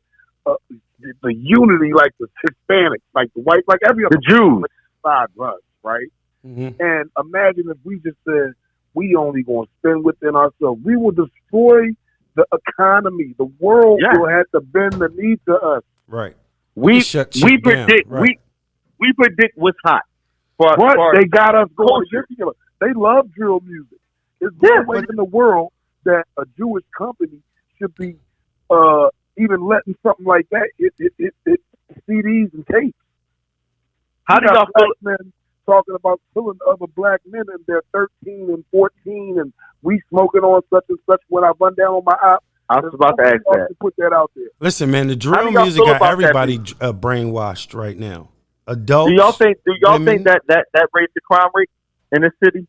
the unity like the Hispanics, like the white, like every other the Jews side us, right? And imagine if we just said we only going to spend within ourselves. We will destroy the economy. The world will have to bend the knee to us. Right. We predict we predict what's hot. They got us going. They love drill music. There's no way in the world that a Jewish company should be even letting something like that it CDs and tapes. How do y'all feel? Men talking about killing other black men and they're 13 and 14 and we smoking on such and such when I run down on my op. I was about to ask that. Put that out there. Listen, man, the drill music got everybody brainwashed right now. Adults. Do y'all think that raised the crime rate in the city?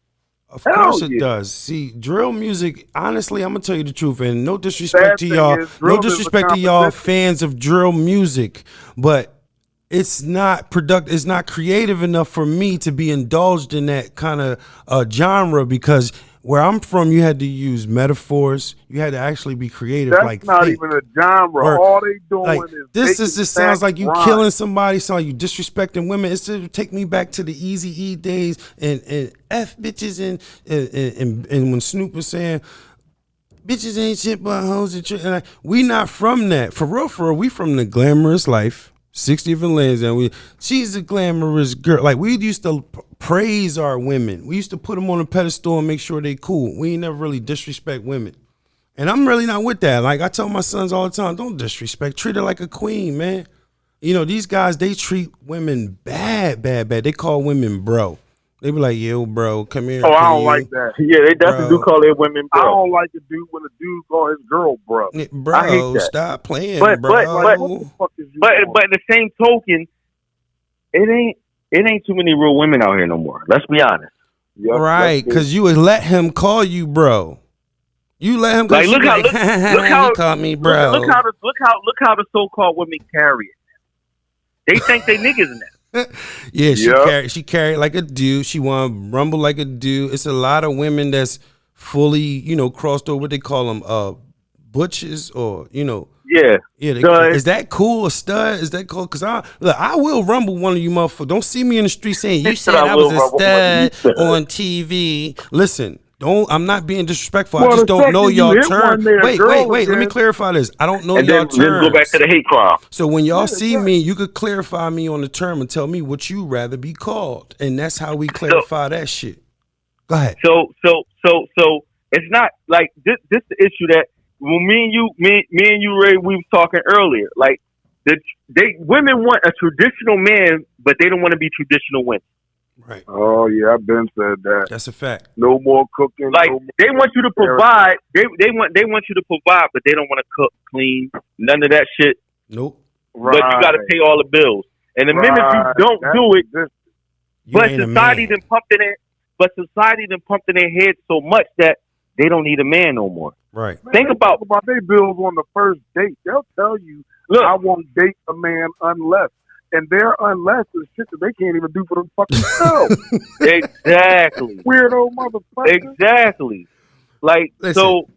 Of course it does. See, drill music, honestly, I'm going to tell you the truth, and no disrespect to y'all. No disrespect to y'all fans of drill music, but it's not productive. It's not creative enough for me to be indulged in that kind of genre, because where I'm from, you had to use metaphors. You had to actually be creative. That's not even a genre. All they doing is this sounds like you killing somebody. Sounds like you disrespecting women. It's to take me back to the Easy E days and F bitches and when Snoop was saying bitches ain't shit but hoes and we not from that. For real, we from the glamorous life. 60 different lanes, and she's a glamorous girl. Like, we used to praise our women. We used to put them on a pedestal and make sure they cool. We ain't never really disrespect women. And I'm really not with that. Like, I tell my sons all the time, don't disrespect. Treat her like a queen, man. You know, these guys, they treat women bad. They call women bro. They be like, yo, bro, come here. Oh, I don't like that. Yeah, they definitely do call their women bro. I don't like a dude when a dude call his girl bro. Bro, I hate that. Stop playing, but, bro. But in the same token, it ain't too many real women out here no more. Let's be honest. Yep, right, because you would let him call you bro. You let him like look how you call me bro. Look how the so-called women carry it. They think they niggas in that. Yeah, she carried like a dude. She want to rumble like a dude. It's a lot of women that's fully, crossed over. What they call them, butches, or Yeah. Is that cool? A stud? Is that cool? Because I will rumble one of you motherfuckers. Don't see me in the street saying you said I was a stud on TV. Listen. I'm not being disrespectful. I just don't know y'all terms. Wait. Let me clarify this. I don't know y'all terms. Then go back to the hate crime. So when y'all see me, you could clarify me on the term and tell me what you rather be called, and that's how we clarify that shit. Go ahead. So it's not like this. The issue that when me and you, Ray, we was talking earlier. Like women want a traditional man, but they don't want to be traditional women. Right. Oh yeah, I've been said that. That's a fact. No more cooking. Like they want you to provide. They want you to provide, but they don't want to cook, clean, none of that shit. Nope. But you got to pay all the bills. And the minute you don't do it, but society then pumped in it. But society then pumped in their head so much that they don't need a man no more. Right. Man, Think about their bills on the first date. They'll tell you, "Look, I won't date a man unless." And their unless is shit that they can't even do for themselves. Exactly. Weirdo motherfucker. Exactly. Like, listen, so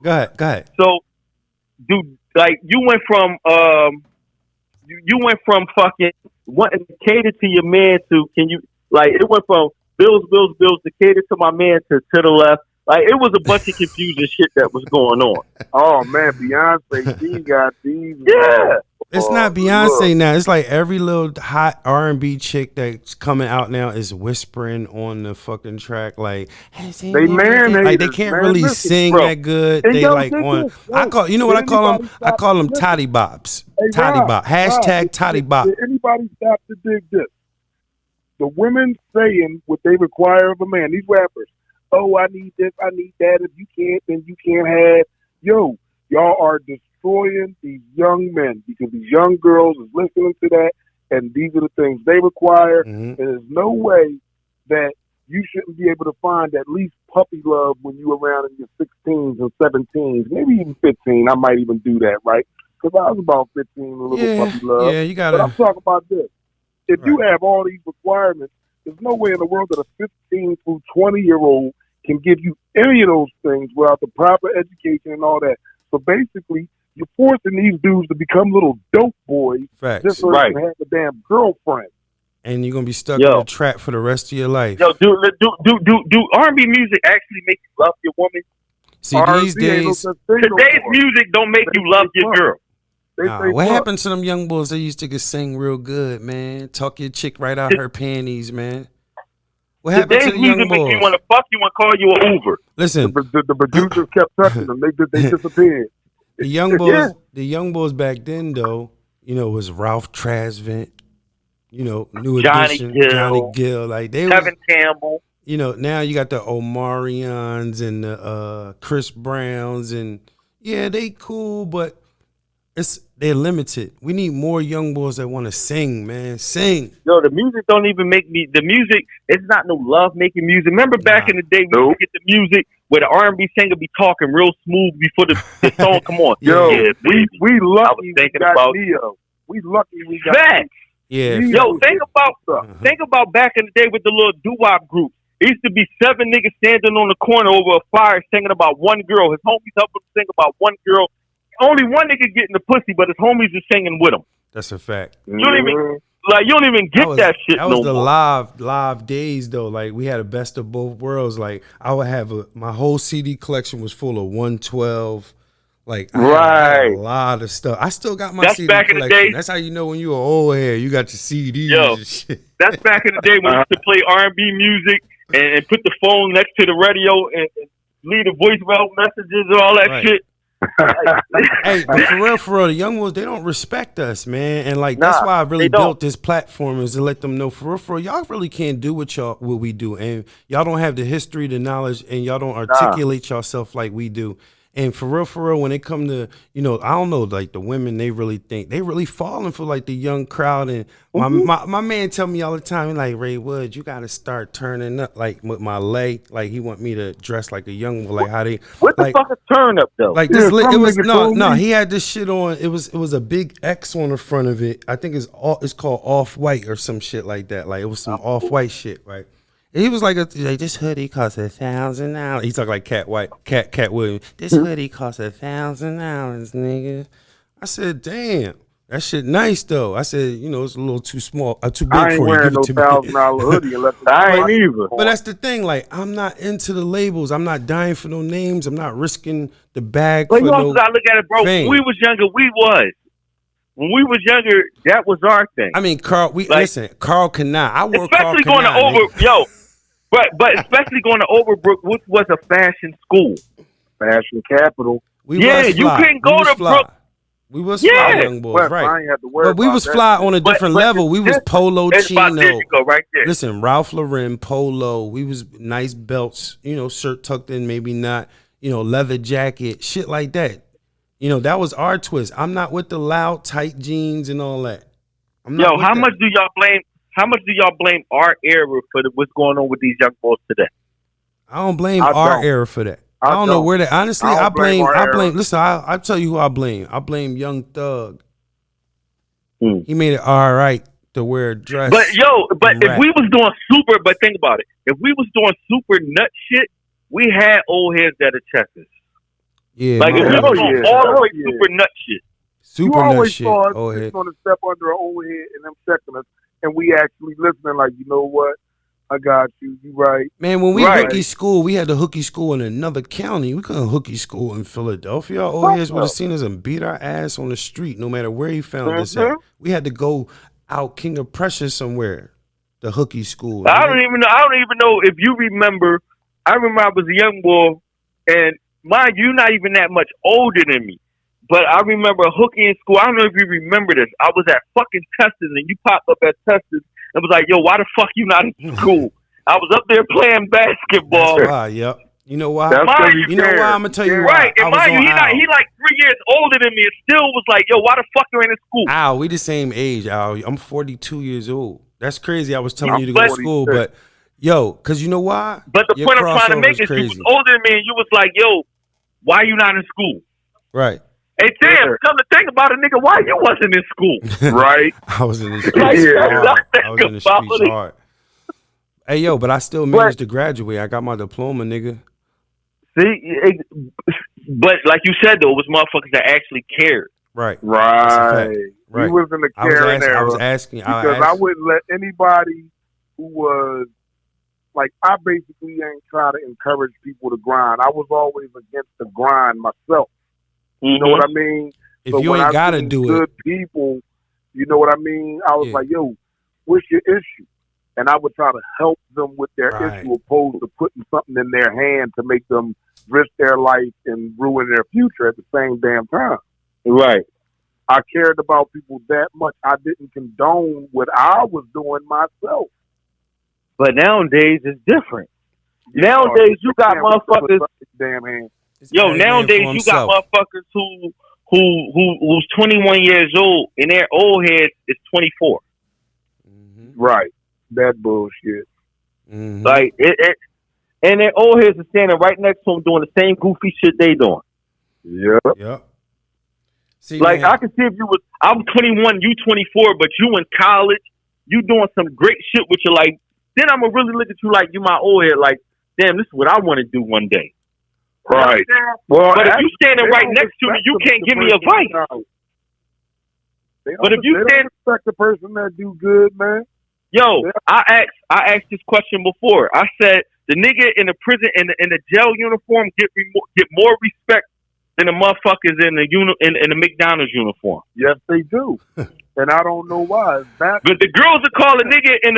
go ahead. So, dude, like you went from fucking wanting to cater to your man to it went from bills to cater to my man to the left. Like, it was a bunch of confusing shit that was going on. Oh man, Beyonce, she got these. Yeah. It's not Beyonce now. It's like every little hot R&B chick that's coming out now is whispering on the fucking track. Like, they man, like they can't really sing that good. They like on. I call them. I call them toddy bops. Toddy bop. Hashtag toddy bop. Did anybody stop to dig this? The women saying what they require of a man. These rappers. Oh, I need this. I need that. If you can't, then you can't have. Y'all are destroying these young men because these young girls is listening to that and these are the things they require. Mhm. And there's no way that you shouldn't be able to find at least puppy love when you're around in your 16s and 17s, maybe even 15. I might even do that, right? Because I was about 15, a little Yeah, puppy love. yeah, you But I'm gotta. talking about this. If you Right. have all these requirements, there's no way in the world that a 15 through 20-year-old can give you any of those things without the proper education and all that. So basically, you're forcing these dudes to become little dope boys just Facts. so they can have a damn girlfriend. And you're gonna be stuck in Yo. a trap for the rest of your life. Yo, do R&B music actually make you love your woman? See, R&B these ain't no days, such thing no Today's more. music don't make you love your girl. They nah, say what fuck. happened to them young boys? They used to get sing real good, man. Talk your chick right out her panties, man. What happened to Today's the music young makes you boys? want to fuck you and call you an Uber. Listen, The producers kept touching them. They disappeared. the young boys, the young boys back then, though, was Ralph Tresvant, New Johnny Edition, Gill, Johnny Gill, like they was, Kevin Campbell. now you got the Omarions and the Chris Browns, and yeah, they cool, but they're limited. We need more young boys that want to sing, man, sing. Yo, the music don't even make me. The music, it's not no love making music. Remember back in the day, we used to get the music where the R&B singer be talking real smooth before the song come on. Yo, Yeah, baby. we I was lucky we thinking got about Neo. We lucky we got facts. Yeah, Yo, think about back in the day with the little doo-wop group. It used to be 7 niggas standing on the corner over a fire singing about one girl. His homies help him sing about one girl. Only one nigga getting the pussy, but his homies are singing with him. that's a fact. You don't even get that shit That was no the more. live days though. Like we had a best of both worlds. Like I would have my whole CD collection was full of 112. Like I had a lot of stuff. I still got my That's CD back in the collection. day. That's how you know when you were old head. You got your CDs Yo. and shit. That's back in the day when we used to play R&B music and put the phone next to the radio and leave the voicemail messages and all that Right. shit. Hey, but for real, the young ones, they don't respect us, man. And like that's why I really they don't. built this platform is to let them know for real, y'all really can't do what we do. And y'all don't have the history, the knowledge, and y'all don't articulate yourself like we do. And for real, when it come to, I don't know, like the women, they really falling for like the young crowd. And my man tell me all the time, he like, Ray Woods, you got to start turning up like with my leg. Like he want me to dress like a young one, like how they. What the like, fuck a turn up though? Like Yeah, this, some it was nigga no, told me. he had this shit on. It was a big X on the front of it. I think it's called off white or some shit like that. Like it was some off white shit, right? And he was like, this hoodie costs $1,000. He talk like Cat Williams. This hoodie costs $1,000, nigga. I said, damn, that shit nice though. I said, it's a little too small, too big I ain't for you. wearing Give no it to me. $1,000 hoodie unless it's I ain't either. But that's the thing. Like, I'm not into the labels. I'm not dying for no names. I'm not risking the bag But for you also no gotta look at it, bro. fame. When we was younger, When we was younger, that was our thing. I mean, Carl. Carl cannot. I wore Carl Especially going to Kanai, but especially going to Overbrook, which was a fashion school. fashion capital. We Yeah, was you fly. couldn't We go was to fly. Brook. We was Yeah. fly, young boys, But I right? ain't have to worry But we about was that. fly on a different but level. We was Polo It's about there Chino. you go, right there. Listen, Ralph Lauren, Polo. We was nice belts, shirt tucked in, maybe not, leather jacket, shit like that. That was our twist. I'm not with the loud, tight jeans and all that. I'm not Yo, with how that. much do y'all blame? How much do y'all blame our era for what's going on with these young boys today? I don't blame I our don't. era for that. I I don't know don't. where that. Honestly, I don't I blame. blame our I blame. era. Listen, I'll tell you who I blame. I blame Young Thug. Hmm. He made it all right to wear a dress. But and if rap. we was doing super, but think about it. If we was doing super nut shit, we had old heads that are checkers. Yeah, Like if we man. was doing yeah. all the way Yeah. super nut shit. Super You nut always shit. saw us Oh, sitting head. on the step under an old head and them checking us, and we actually listening like, you know what? I got you. You right. Man, when we Right. hooky school, we had the hooky school in another county. We couldn't hooky school in Philadelphia. Our old Fuck heads would no. have seen us and beat our ass on the street, no matter where he found us Mhm. at. We had to go out King of Prussia somewhere. The hooky school. I don't even know if you remember. I remember I was a young boy, and mind you, you're not even that much older than me. But I remember hooking in school. I don't know if you remember this. I was at fucking Tested, and you popped up at Tested and was like, "Yo, why the fuck you not in school?" I was up there playing basketball. That's why. Yep. You know why? That's Mind you You know care. why? I'm gonna tell you care. why. Right, and I was mind you, on he Al. like 3 years older than me, and still was like, "Yo, why the fuck you ain't in school?" Al, we the same age, Al. I'm 42 years old. That's crazy. I was telling I'm you to go to 46. school, but yo, cause you know why? But the Your point I'm trying to crossover make is, you was crazy. older than me, and you was like, "Yo, why you not in school?" Right. Hey, damn, Yeah. come to think about it, nigga, why you wasn't in school? Right? I was in the Like, streets Yeah. hard. that's I was in the about streets it. hard. Hey, yo, but I still managed to graduate. I got my diploma, nigga. See, but like you said, though, it was motherfuckers that actually cared. Right. Right. Right. We was in the I was caring asking. I era was asking. because I wouldn't let anybody who was like, I basically ain't trying to encourage people to grind. I was always against the grind myself. You know what I mean? If So you when ain't I gotta seen do good it, people, you know what I mean? I was Yeah. like, yo, what's your issue? And I would try to help them with their Right. issue opposed to putting something in their hand to make them risk their life and ruin their future at the same damn time. Right. I cared about people that much. I didn't condone what I was doing myself. But nowadays, it's different. Nowadays, you got motherfuckers. Damn hand. it's Yo, every man nowadays for you got himself. motherfuckers who's 21 years old and their old head is 24. Mhm. Right. That bullshit. Mhm. Like and their old heads are standing right next to them doing the same goofy shit they doing. Yep. Yep. See, Like man, I can see if you was, I'm 21, you 24, but you in college, you doing some great shit with your life. Then I'm gonna really look at you like you my old head. Like, damn, this is what I want to do one day. Right. You know Well, but if you standing they right don't next to me, respect you the can't give me person advice. that- They But if you don't stand- respect the person that do good, man. Yo, Yeah. I asked this question before. I said the nigga in the prison in the jail uniform get more respect than the motherfuckers in the McDonald's uniform. Yes, they do. And I don't know why. That But the girls are calling nigga in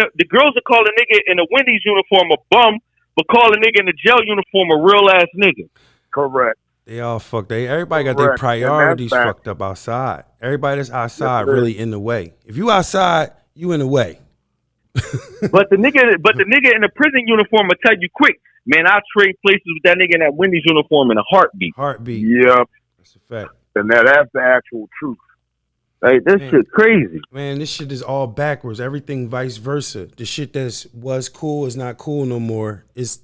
the Wendy's uniform a bum, but call a nigga in the jail uniform a real ass nigga. correct. they all fucked. Everybody got their Correct. And that's priorities fact. fucked up outside. Everybody that's outside Yes, it really in the way. If you outside, you in the way. But the nigga in the prison uniform will tell you quick, man, I trade places with that nigga in that Wendy's uniform in a heartbeat. Heartbeat. Yep. That's a fact. And that's the actual truth. Like this Man. shit crazy. Man, this shit is all backwards. Everything vice versa. The shit that was cool is not cool no more. It's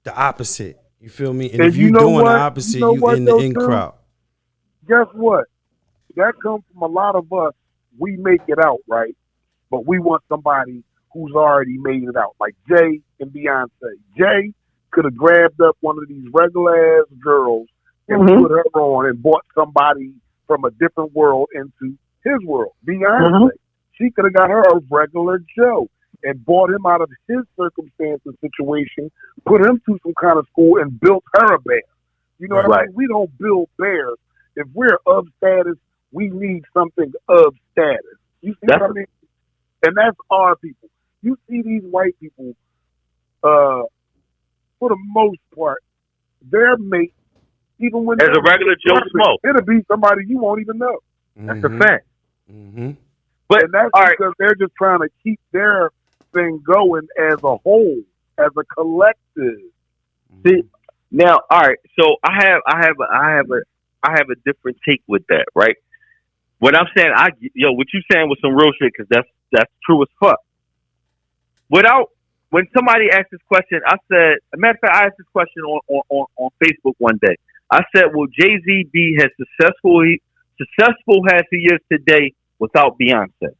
the opposite. You feel me? And if you you know doing what? the opposite, You know you what, in the though, in too? crowd. Guess what? That comes from a lot of us. We make it out, right? But we want somebody who's already made it out, like Jay and Beyonce. Jay could have grabbed up one of these regular ass girls and put her on and brought somebody from a different world into his world. Beyonce, she could have got her a regular Joe and brought him out of his circumstance and situation, put him through some kind of school and built her a bear. You know what I mean? We don't build bears. If we're of status, we need something of status. You see what I mean? And that's our people. You see these white people, for the most part, their mate, even when As a regular Joe Smoke. it'll be somebody you won't even know. That's a fact. Mm-hmm. But And that's all right, because they're just trying to keep their thing going as a whole, as a collective. see now, all right. So I have a different take with that, right? What I'm saying, what you saying was some real shit because that's true as fuck. When somebody asked this question, I said, a matter of fact, I asked this question on Facebook one day. I said, will Jay-Z be as successful as he is today without Beyonce?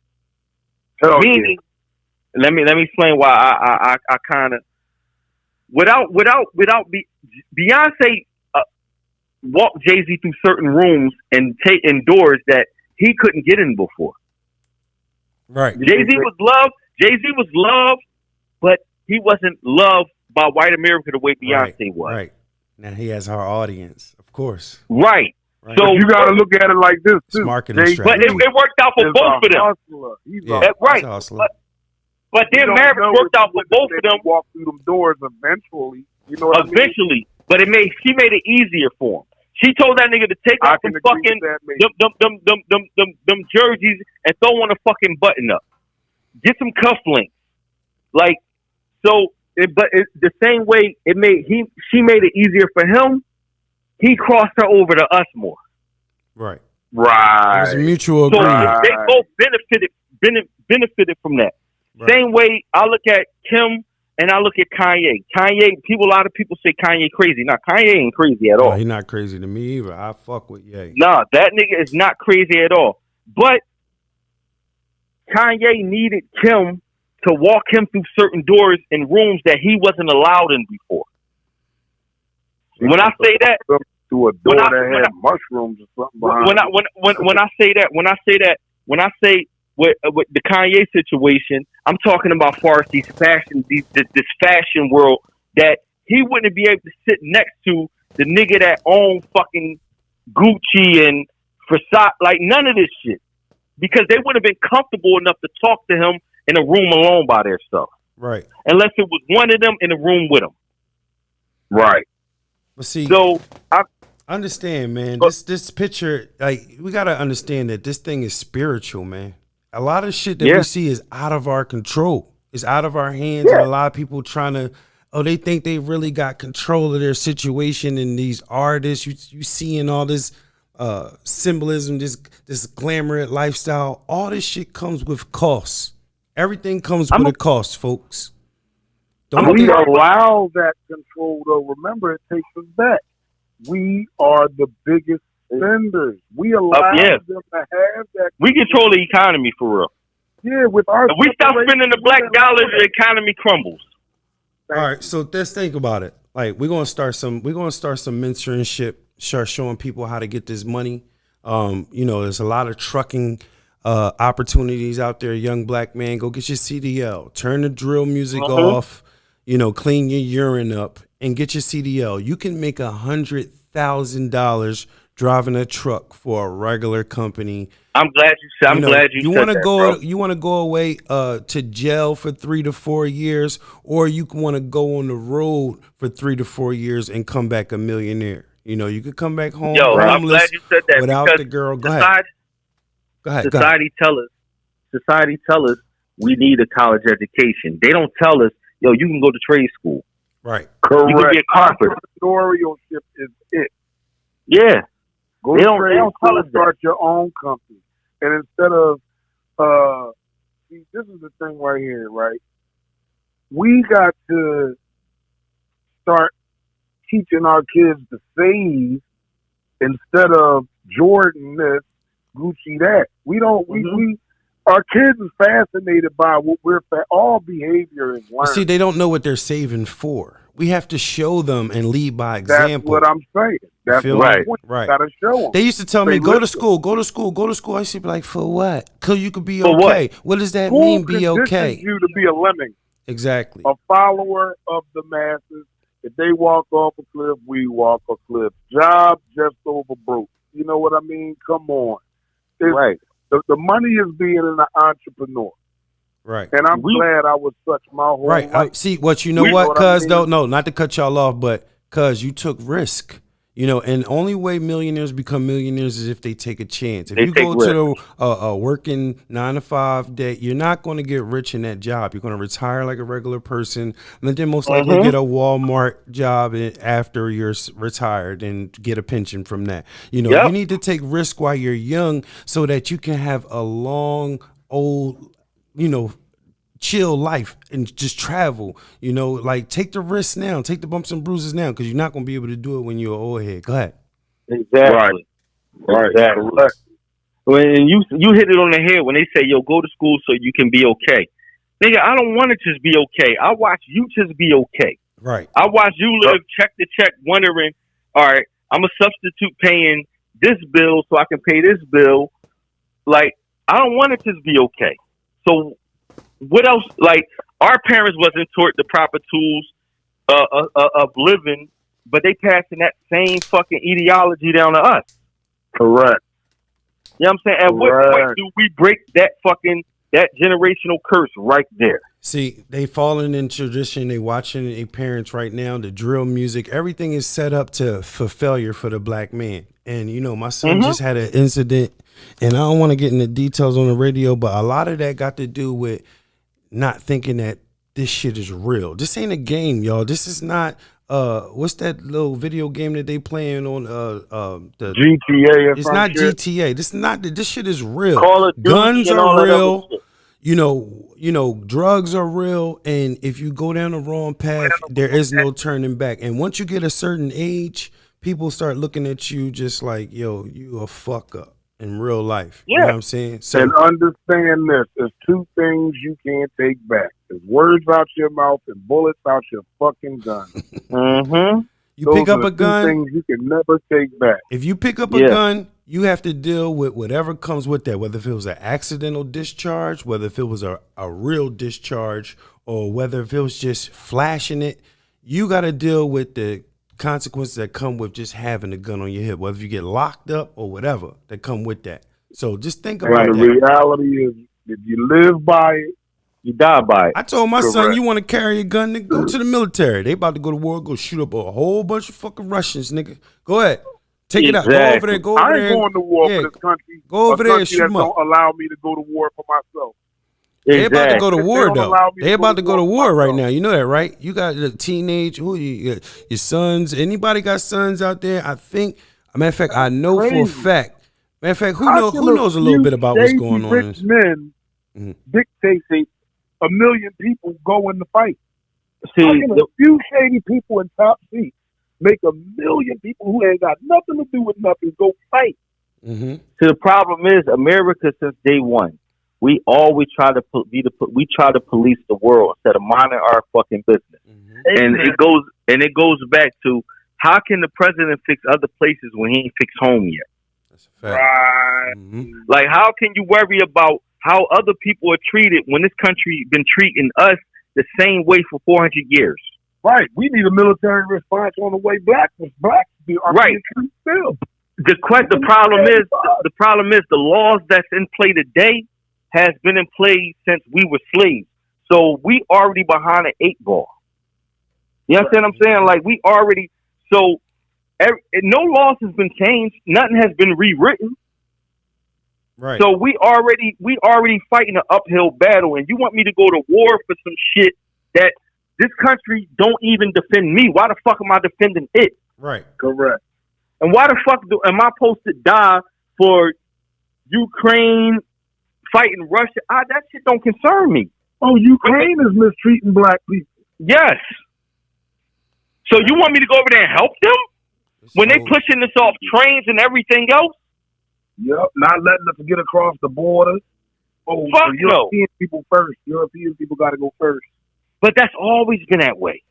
Meaning, let me explain why I kind of without Beyonce walked Jay-Z through certain rooms and in doors that he couldn't get in before. Right. Jay-Z was loved, but he wasn't loved by white America the way Beyonce was. Right. Now he has our audience, of course. Right. Right. So you got to look at it like this It's too. marketing Jay-Z strategy. But it worked out for is both a of them. hustler. He's Yeah. a Right. He's a hustler. But their You don't marriage know worked if out for you both wouldn't of them walk through them doors eventually. You know what I mean? eventually. But she made it easier for him. She told that nigga to take I off can them agree fucking with that, mate. them jerseys and throw on a fucking button up. Get some cufflinks. Like, so the same way she made it easier for him. He crossed her over to us more. Right. It Right. was a mutual So agreement. they both benefited from that. Right. Same way I look at Kim and I look at Kanye. A lot of people say Kanye crazy. Nah, Kanye ain't crazy at No, all. he's not crazy to me either. I fuck with Ye. Nah, that nigga is not crazy at all. But Kanye needed Kim to walk him through certain doors in rooms that he wasn't allowed in before. When I say that, To a door that had mushrooms or something behind when I say with the Kanye situation, I'm talking about far as this fashion world that he wouldn't be able to sit next to the nigga that owned fucking Gucci and Versace, like none of this shit, because they wouldn't have been comfortable enough to talk to him in a room alone by themselves, Right. unless it was one of them in a room with him. Right. But see, So I understand, man. This picture, like, we gotta understand that this thing is spiritual, man. A lot of shit that we see is out of our control. It's out of our hands, and a lot of people trying to. Oh, they think they really got control of their situation, and these artists, you seeing all this symbolism, this glamorous lifestyle. All this shit comes with costs. Everything comes with a cost, folks. Don't We think, allow that control, though. Remember, it takes us back. We are the biggest spenders. We allow them to have that. we control the economy for real. Yeah, with our. If we stop spending the black dollar, the economy crumbles. all right, so let's think about it. Like, we're gonna start some mentorship, start showing people how to get this money. There's a lot of trucking opportunities out there. Young black man, go get your CDL, turn the drill music off, clean your urine up, and get your CDL. You can make $100,000 driving a truck for a regular company. I'm glad you said. You want to go. You want to go away to jail for 3 to 4 years, or you want to go on the road for 3 to 4 years and come back a millionaire. You could come back home I'm homeless glad you said that without because the girl. Go society, ahead. Society tell us we need a college education. They don't tell us, you can go to trade school. Right. Correct. You can be a carpenter. Entrepreneurship is it. Yeah. Go They to don't trade tell school, us start your own company. And instead of, see, this is the thing right here, right? We got to start teaching our kids to save instead of Jordan this, Gucci that. We don't, our kids is fascinated by what all behavior is learned. See, they don't know what they're saving for. We have to show them and lead by example. That's what I'm saying. That's right. Right. Gotta show them. They used to tell me, go to school. I used to be like, for what? Cause you could be okay. What does that mean? Be okay. You to be a lemming. Exactly. A follower of the masses. If they walk off a cliff, we walk a cliff. Job just over broke. You know what I mean? Come on. Right. The money is being an entrepreneur. Right. And I'm glad I was such my whole life. See, what you know what, cuz, though? No, not to cut y'all off, but cuz you took risk. And only way millionaires become millionaires is if they take a chance. If you go to a working 9 to 5 day, you're not going to get rich in that job. You're going to retire like a regular person, and then most likely get a Walmart job after you're retired and get a pension from that. You need to take risk while you're young so that you can have a long, old, chill life and just travel, like take the risks now, take the bumps and bruises now, because you're not going to be able to do it when you're an old head. Go ahead. Exactly. Right. Exactly. When you hit it on the head when they say, go to school so you can be okay. Nigga, I don't want to just be okay. I watch you just be okay. Right. I watch you live check to check wondering, all right, I'm a substitute paying this bill so I can pay this bill. Like, I don't want to just be okay. So what else? Like, our parents wasn't taught the proper tools of living, but they passing that same fucking ideology down to us. Correct. You know what I'm saying? At what point do we break that generational curse right there? See, they falling in tradition. They watching their parents right now. The drill music, everything is set up for failure for the black man. And my son just had an incident, and I don't want to get into details on the radio, but a lot of that got to do with not thinking that this shit is real. This ain't a game, y'all. This is not what's that little video game that they playing on the GTA or it's some not shit. GTA. This shit is real. Call of Duty Guns and all are that other real. shit. You know, drugs are real, and if you go down the wrong path, there is no turning back. And once you get a certain age, people start looking at you just like, yo, you a fuck up in real life. You know what I'm saying? So And understand this: there's two things you can't take back: there's words out your mouth and bullets out your fucking gun. Mm-hmm. you Those pick are up the a two gun. things you can never take back. If you pick up a gun, you have to deal with whatever comes with that, whether if it was an accidental discharge, whether if it was a real discharge, or whether if it was just flashing it. You got to deal with the consequences that come with just having a gun on your hip, whether you get locked up or whatever that come with that. So just think about And the that. reality is, if you live by it, You die by it. I told my son, Correct. you want to carry a gun, nigga, go to the military. They about to go to war, go shoot up a whole bunch of fucking Russians, nigga. Go ahead. Take it out. Go over there. Go over I there. ain't going to war yeah, for this country. go over a there and country shoot that 'em up. don't allow me to go to war for myself. They about to go to If they war don't though. allow me to They go about to to go to war war right myself. now. You know that, right? You got the teenage. Who your sons? Anybody got sons out there? I think. A matter of fact, I know for a Crazy. fact. Matter of fact, How who can knows a little few bit about what's shady going on? Rich men Mhm. dictate a million people go in the fight. See, How can a few shady people in top seats make a million people who ain't got nothing to do with nothing go fight? Mm-hmm. see, the problem is America since day one. We always try to we try to police the world instead of minding our fucking business. Mm-hmm. And it goes back to how can the president fix other places when he ain't fixed home yet? That's a fact. Right. Mm-hmm. Like, how can you worry about how other people are treated when this country been treating us the same way for 400 years? Right. We need a military response on the way blacks are being treated still. The problem is the laws that's in play today has been in play since we were slaves. So we already behind an 8 ball. You understand what I'm saying? Like we already no laws has been changed. Nothing has been rewritten. Right. So we already fighting an uphill battle, and you want me to go to war for some shit that this country don't even defend me? Why the fuck am I defending it? Right. Correct. And why the fuck am I supposed to die for Ukraine fighting Russia? That shit don't concern me. Oh, Ukraine is mistreating black people. Yes. So you want me to go over there and help them when they pushing this off trains and everything else? Yep, not letting us get across the border. Oh, Fuck so European people first. European people got to go first. But that's always been that way.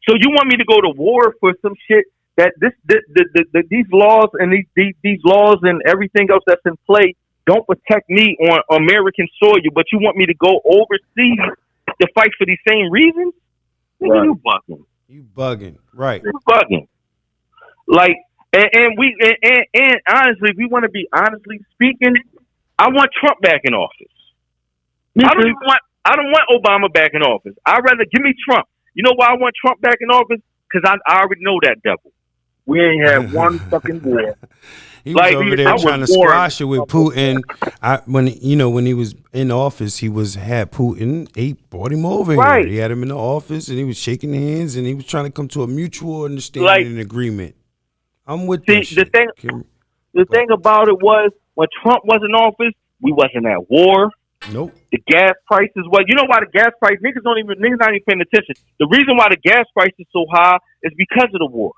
So you want me to go to war for some shit that these laws and these laws and everything else that's in play don't protect me on American soil, but you want me to go overseas to fight for these same reasons? Right. You bugging. You bugging. Right. You bugging. Like, and honestly, we want to be honestly speaking. I want Trump back in office. I don't want Obama back in office. I'd rather give me Trump. You know why I want Trump back in office? Because I already know that devil. We ain't had one fucking war. He was over there trying to squash it with Putin. When he was in office, he had Putin. Brought him over here. He had him in the office, and he was shaking hands, and he was trying to come to a mutual understanding and agreement. I'm with this. The thing about it was when Trump was in office, we wasn't at war. Nope. The gas prices was. You know why the gas price? Niggas not even paying attention. The reason why the gas price is so high is because of the war.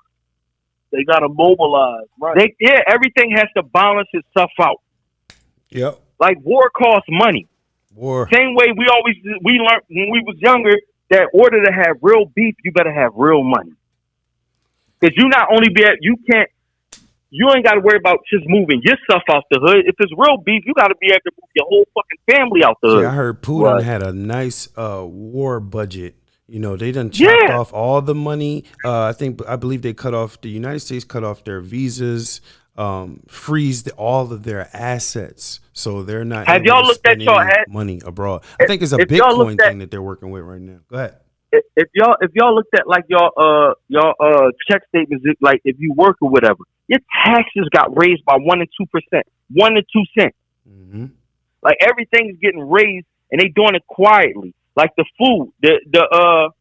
They got to mobilize, right? Everything has to balance itself out. Yep. Like war costs money. War. Same way we learned when we was younger that in order to have real beef, you better have real money. Because you ain't got to worry about just moving yourself out the hood. If it's real beef, you got to be able to move your whole fucking family out the hood. I heard Putin had a nice war budget. You know, they done chopped off all the money. I believe the United States cut off their visas, freeze all of their assets, so they're not. Have y'all looked at your money abroad? I think it's a Bitcoin thing that they're working with right now. Go ahead. If y'all looked at like y'all check statements, like if you work or whatever, your taxes got raised by 1 and 2%, 1 to 2 cents. Mm-hmm. Like everything's getting raised, and they doing it quietly. Like the food, the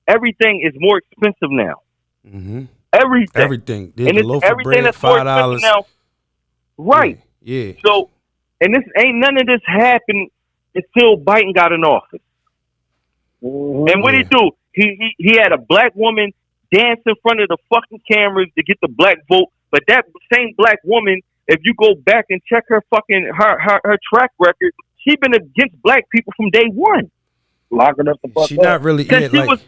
everything is more expensive now. Mm-hmm. Everything. There's And a it's loaf of everything bread, that's more $5. expensive now. Right. Yeah. So, and this ain't none of this happened until Biden got in office. Mm-hmm. And what he do? He had a black woman dance in front of the fucking cameras to get the black vote. But that same black woman, if you go back and check her fucking her track record, she been against black people from day one. Locking up the fuck She up. not really. Since she was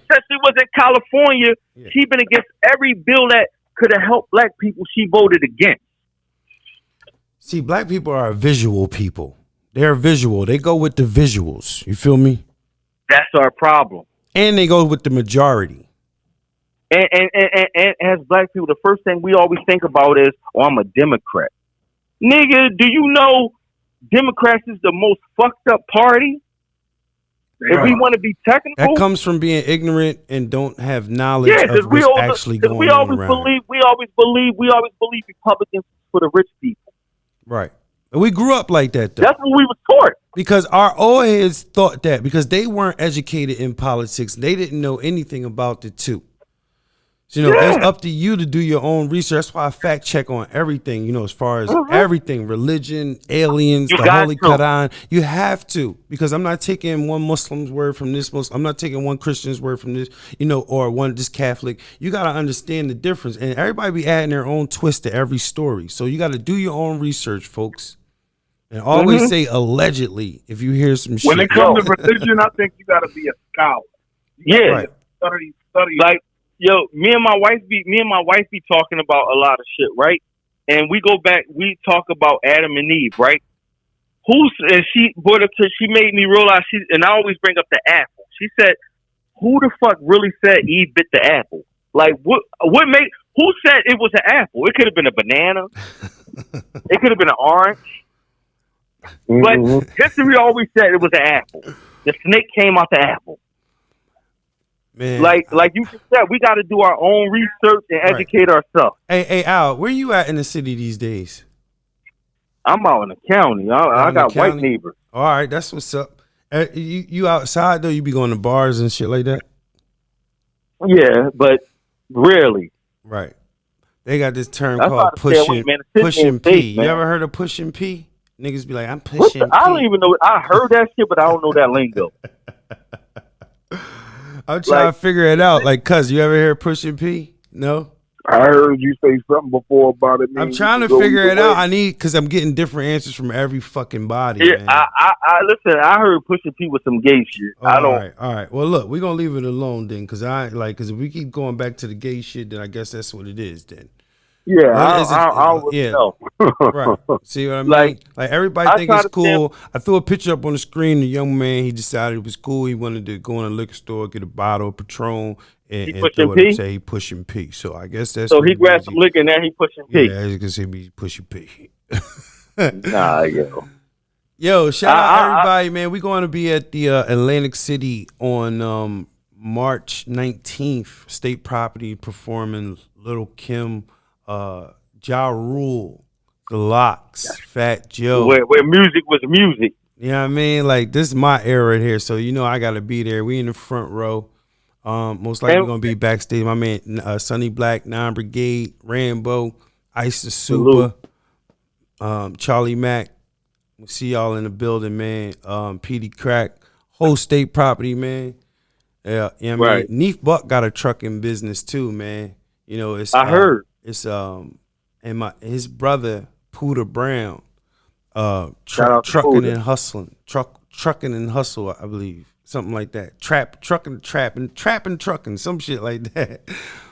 in California, she been against every bill that could have helped black people. She voted against. See, black people are visual people. They're visual. They go with the visuals. You feel me? That's our problem. And they go with the majority. And as black people, the first thing we always think about is, oh, I'm a Democrat. Nigga, do you know Democrats is the most fucked up party? If we want to be technical, that comes from being ignorant and don't have knowledge of what's actually going we on always around. we always believe Republicans for the rich people. Right. And we grew up like that, though. That's what we were taught. Because our old heads thought that because they weren't educated in politics. They didn't know anything about the two. So, it's up to you to do your own research. That's why I fact check on everything, as far as everything, religion, aliens, the Holy Quran. You have to, because I'm not taking one Muslim's word from this Muslim. I'm not taking one Christian's word from this, or one just Catholic. You got to understand the difference. And everybody be adding their own twist to every story. So you got to do your own research, folks. And always say allegedly if you hear some shit. When it comes to religion, I think you got to be a scholar. Yeah. Study. Like, yo, me and my wife be talking about a lot of shit, right? And we go back, we talk about Adam and Eve, right? And she brought up she made me realize and I always bring up the apple. She said, who the fuck really said Eve bit the apple? Like, who said it was an apple? It could have been a banana. It could have been an orange. But history always said it was an apple. The snake came out the apple. Man, like you just said, we got to do our own research and educate ourselves. Hey, Al, where you at in the city these days? I'm out in the county. I got white neighbors. All right, that's what's up. You outside though? You be going to bars and shit like that? Yeah, but rarely. Right. They got this term called pushing P. You ever heard of pushing P? Niggas be like, I'm pushing P. I don't even know. I heard that shit, but I don't know that lingo. I'm trying to figure it out. Like, cuz, you ever hear pushing P? No? I heard you say something before about it. I'm trying to figure it out. Because I'm getting different answers from every fucking body. Yeah, man. I listen, I heard pushing P with some gay shit. All right. Well, look, we're going to leave it alone then. Because if we keep going back to the gay shit, then I guess that's what it is then. Yeah, I don't know. Right. See what I mean? Like everybody think it's cool. I threw a picture up on the screen. The young man, he decided it was cool. He wanted to go in a liquor store, get a bottle of Patron, and throw it up, say he pushing P. So I guess that's so he grabbed some liquor and now he pushing P. Yeah, as you can see me pushing P. Nah, yo, shout out everybody, man. We're going to be at the Atlantic City on March 19th. State Property performing Little Kim, Ja Rule, The Locks, Fat Joe. Where music was music. You know what I mean? Like, this is my era right here, so I got to be there. We in the front row. Most likely going to be backstage. My man, Sonny Black, 9 Brigade, Rambo, Ice the Super, Charlie Mack. We'll see y'all in the building, man. PD Crack, whole State Property, man. Yeah, you know what I mean? Neef Buck got a trucking business too, man. It's I heard. It's and his brother Pooter Brown, trucking and hustling, trucking and hustle, I believe, something like that. Trucking, some shit like that.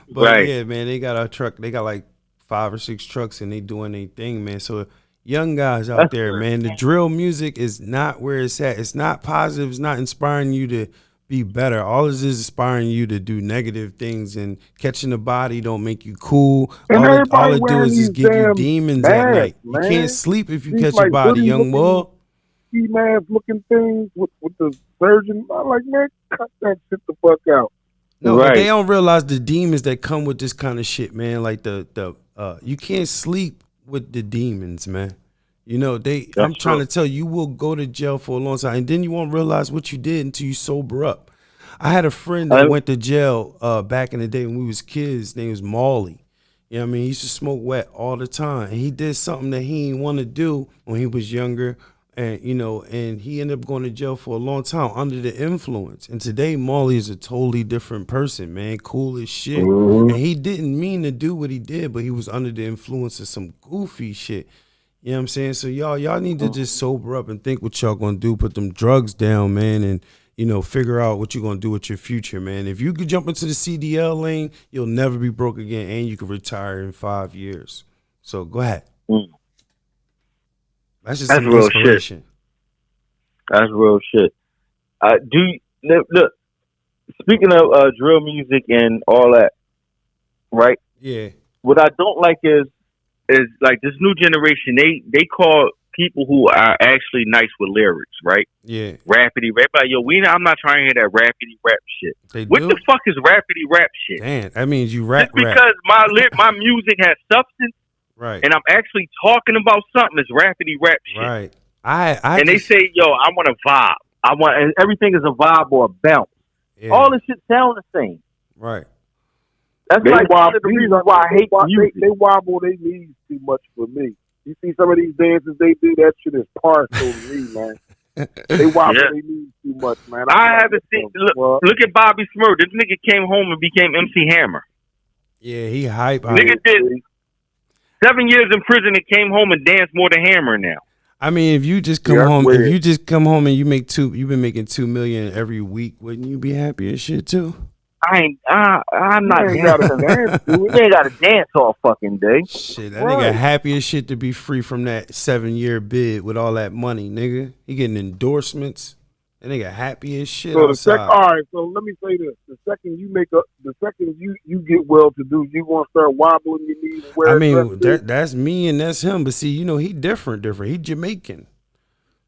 But yeah, man, they got a truck. They got like 5 or 6 trucks, and they doing their thing, man. So young guys out there, man, the drill music is not where it's at. It's not positive. It's not inspiring you to be better. All it is inspiring you to do negative things, and catching the body don't make you cool. All it do is just give you demons at night. Man. You can't sleep if you catch a body, young boy. Mask looking things with the surgeon. I'm like, man, cut that shit the fuck out. No, but they don't realize the demons that come with this kind of shit, man. Like you can't sleep with the demons, man. You know, I'm trying to tell you, you will go to jail for a long time, and then you won't realize what you did until you sober up. I had a friend that went to jail back in the day when we was kids. His name was Molly. You know what I mean? He used to smoke wet all the time. And he did something that he didn't want to do when he was younger. And, you know, and he ended up going to jail for a long time under the influence. And today, Molly is a totally different person, man. Cool as shit. Mm-hmm. And he didn't mean to do what he did, but he was under the influence of some goofy shit. You know what I'm saying? So y'all need to just sober up and think what y'all gonna do. Put them drugs down, man, and you know, figure out what you're gonna do with your future, man. If you could jump into the CDL lane, you'll never be broke again, and you can retire in 5 years. So go ahead. That's just some real inspiration. Shit. That's real shit. Look, speaking of drill music and all that, right? Yeah. What I don't like is like this new generation. They call people who are actually nice with lyrics, right? Yeah. Rappity rap. Like, yo, I'm not trying to hear that rappity rap shit. What the fuck is rappity rap shit? Damn, that means you rap. Just because my music has substance, right? And I'm actually talking about something, is rappity rap shit, right? They say, yo, I want a vibe. And everything is a vibe or a bounce. Yeah. All this shit sounds the same, right? That's like one of the reasons why I hate music. They wobble their knees too much for me. You see some of these dances they do, that shit is partial to me, man. They wobble their knees too much, man. I haven't seen. Look at Bobby Smurf. This nigga came home and became MC Hammer. Yeah, he hype. Nigga did 7 years in prison and came home and danced more than Hammer now. I mean, if you just come home, and you make you've been making $2 million every week, wouldn't you be happy as shit too? I'm not dancing. You ain't got to dance all fucking day. Shit, that nigga happy as shit to be free from that 7-year bid with all that money, nigga. He getting endorsements. That nigga happy as shit. So all right. So let me say this: the second you get well to do, you gonna start wobbling your knees. I mean, that's me and that's him. But see, you know, he different. He Jamaican.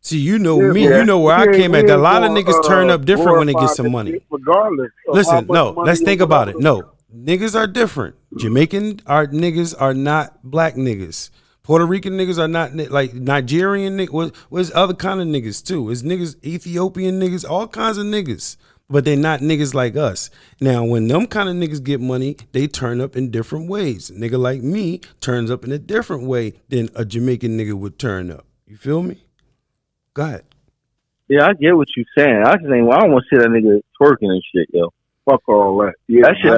See, you know me. You know where I came at. A lot of niggas turn up different when they get some money. Regardless. Listen, no. Let's think about it. No, niggas are different. Jamaican niggas are not black niggas. Puerto Rican niggas are not like Nigerian niggas. What's other kind of niggas too? It's niggas, Ethiopian niggas, all kinds of niggas. But they're not niggas like us. Now, when them kind of niggas get money, they turn up in different ways. A nigga like me turns up in a different way than a Jamaican nigga would turn up. You feel me? Go ahead. Yeah, I get what you're saying. I just ain't. I don't want to see that nigga twerking and shit, yo. Fuck all that. Yeah, that shit.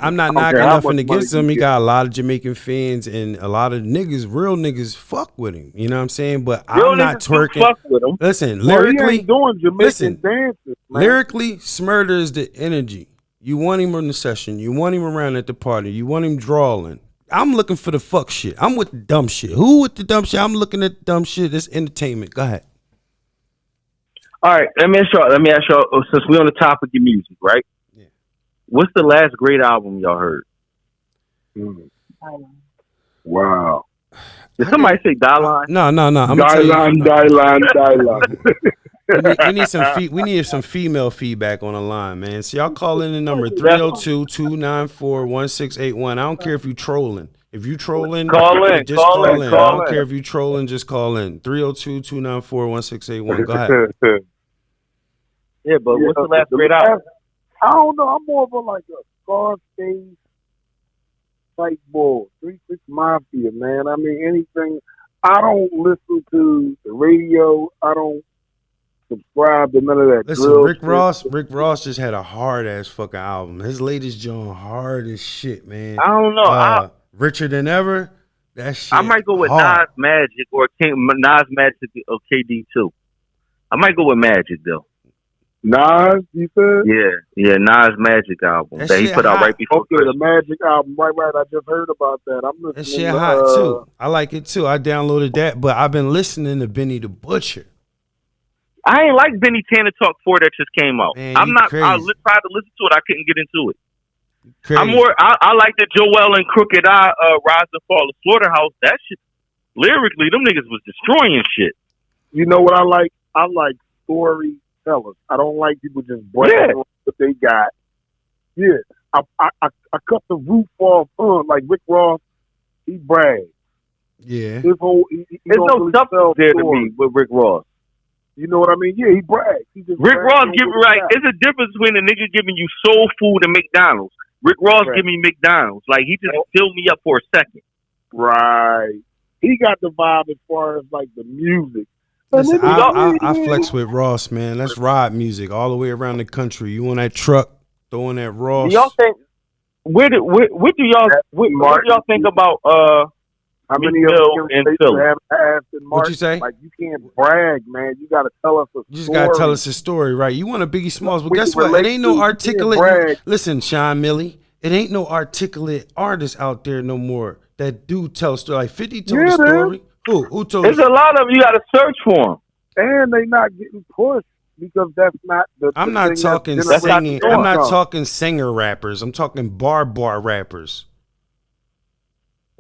I'm not knocking nothing against him. He got a lot of Jamaican fans and a lot of niggas, real niggas, fuck with him. You know what I'm saying? But real I'm not twerking. Fuck with him. Listen, lyrically, dances, man. Lyrically, Smurder is the energy. You want him in the session. You want him around at the party. You want him drawling. I'm looking for the fuck shit. I'm with the dumb shit. Who with the dumb shit? I'm looking at the dumb shit. It's entertainment. Go ahead. All right, let me ask y'all, since we're on the topic of music, right? Yeah. What's the last great album y'all heard? Wow. Did somebody say Dylan? No. Dylan. We need some female feedback on the line, man. So y'all call in the number 302-294-1681. I don't care if you trolling. If you trolling, call in. I don't care if you trolling, just call in. 302-294-1681. Go ahead. Yeah, but what's the last great album? I don't know. I'm more of a Scarface type boy. 3 6 Mafia, man. I mean, anything. I don't listen to the radio. I don't subscribe to none of that. Listen, Rick Ross just had a hard ass fucking album. His latest joint hard as shit, man. I don't know. Richer Than Ever. That shit. I might go with hard. Nas Magic or Nas Magic or KD too. I might go with Magic though. Nas, you said? Yeah, Nas Magic album that he put out right before. Okay, the Magic album, right. I just heard about that. I'm listening. That shit hot too. I like it too. I downloaded that, but I've been listening to Benny the Butcher. I ain't like Benny Tanner Talk 4 that just came out. Man, I'm not. Crazy. I tried to listen to it. I couldn't get into it. Crazy. I like the Joel and Crooked Eye Rise and Fall of Slaughterhouse. That shit, lyrically, them niggas was destroying shit. You know what I like? I like storytellers. I don't like people just bragging what they got. Yeah, I cut the roof off like Rick Ross. He brags. Yeah. His whole he There's don't no really substance tell there to stories. me with Rick Ross. You know what I mean? Yeah, he brags. He just Rick brags Ross over giving the right. top. There's a difference between a nigga giving you soul food and McDonald's. Rick Ross Right. give me McDonald's. Like he just filled me up for a second. Right. He got the vibe as far as like the music. Listen, And I flex with Ross, man. That's ride music all the way around the country. You on that truck, throwing that Ross. Do y'all think? What do y'all think about how many Meek of Mill them and states Philly? have Aston Martin? What you say? Like you can't brag, man. You got to tell us a story. You just gotta tell us a story, right? You want a Biggie Smalls, but We guess can what? It relate ain't to. no You can't articulate. brag. Listen, Shon.Milli, it ain't no articulate artist out there no more that do tell a story. Like 50 told Yeah, a story. Who told? There's a lot of you got to search for them. And they not getting pushed because that's not the. I'm the not thing talking that's not singing. the I'm not income. talking singer rappers. I'm talking bar rappers.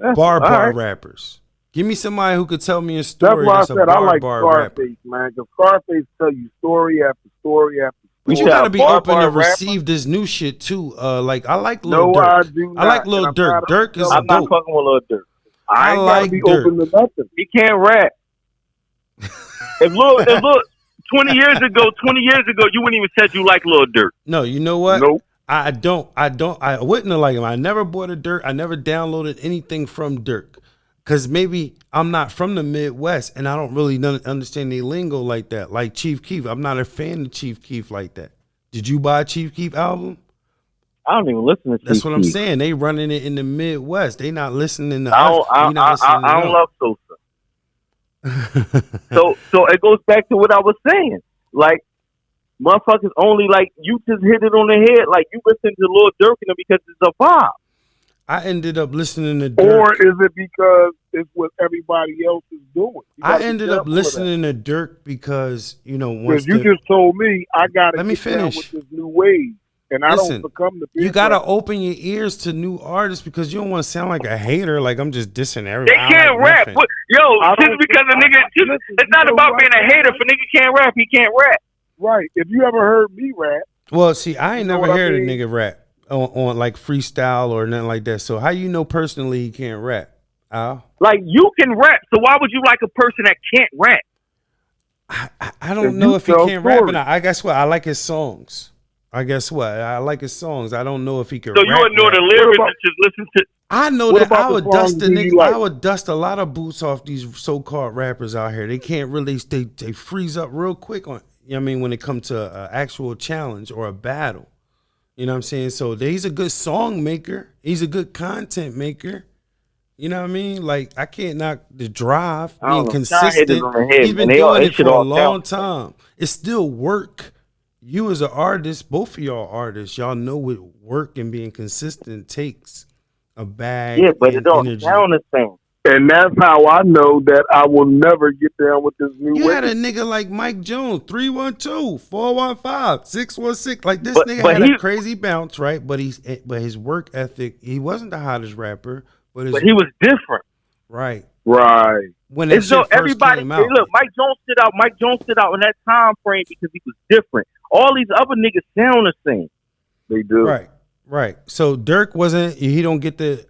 All Bar right. rappers. Give me somebody who could tell me a That's story why I that's a said I like bar rapper. Scarface, man. Because Scarface tell you story after story after But story. you Yeah, gotta be bar open to rapper. receive this new shit too. Like I like Lil No, I Durk. do I like not. Lil And I'm Durk. not Dirk is upset I'm not dope. fucking with Lil Durk. I ain't like gotta be Dirk. open to nothing. He can't rap. if Lil 20 years ago, you wouldn't even said you like Lil Durk. No, you know what? Nope. I wouldn't have liked him. I never bought a Dirk. I never downloaded anything from Dirk. Cause maybe I'm not from the Midwest and I don't really understand the lingo like that. Like Chief Keef. I'm not a fan of Chief Keef like that. Did you buy a Chief Keef album? I don't even listen to That's Chief what I'm Keef. saying. They running it in the Midwest. They not listening to I us. don't, We not listening to I don't them. love Sosa. So it goes back to what I was saying. Like, motherfuckers only, like, you just hit it on the head. Like, you listen to Lil Durk and them because it's a vibe. I ended up listening to Dirk. Or is it because it's what everybody else is doing? You I gotta be ended up careful of that. listening to Dirk because, once Because you just told me I got to Let me get down finish. with this new wave, and I Listen, don't succumb to peer you got to pressure. open your ears to new artists because you don't want to sound like a hater. Like I'm just dissing They everybody. I can't like rap. nothing. What, yo, I just don't because a think- nigga, listen, it's you not know about what? being a hater. If a nigga can't rap, he can't rap. Right. If you ever heard me rap, Well, see, I ain't You know never what I heard mean? a nigga rap on like freestyle or nothing like that. So how you know personally he can't rap? Al? Like, you can rap, so why would you like a person that can't rap? I don't If know you if he tell can't rap. stories. And I guess what? I like his songs. I guess what? I like his songs. I don't know if he can So rap. you ignore the rap. lyrics about- and just listen to. I know What that about I the would songs dust the do you nigga. like? I would dust a lot of boots off these so-called rappers out here. They can't really. They freeze up real quick on. You know what I mean, when it comes to an actual challenge or a battle. You know what I'm saying? So he's a good song maker. He's a good content maker. You know what I mean? Like I can't knock the drive, I don't being know. Shine hit it consistent. on the head, He's been man. They all- doing that it shit for a all long count. time. It's still work. You as an artist, both of y'all artists, y'all know what work and being consistent takes. A bag, Yeah, but it and don't energy. sound the same. and that's how I know that I will never get down with this new You wave. had a nigga like Mike Jones, 312, 415, 616. Like this But- nigga but had he- a crazy bounce, right? But his work ethic, he wasn't the hottest rapper, but But he was different. right. Right. When that It's so shit first everybody. came Hey, out. look, Mike Jones stood out. Mike Jones stood out in that time frame because he was different. All these other niggas sound the same. They do. Right. So Dirk he don't get the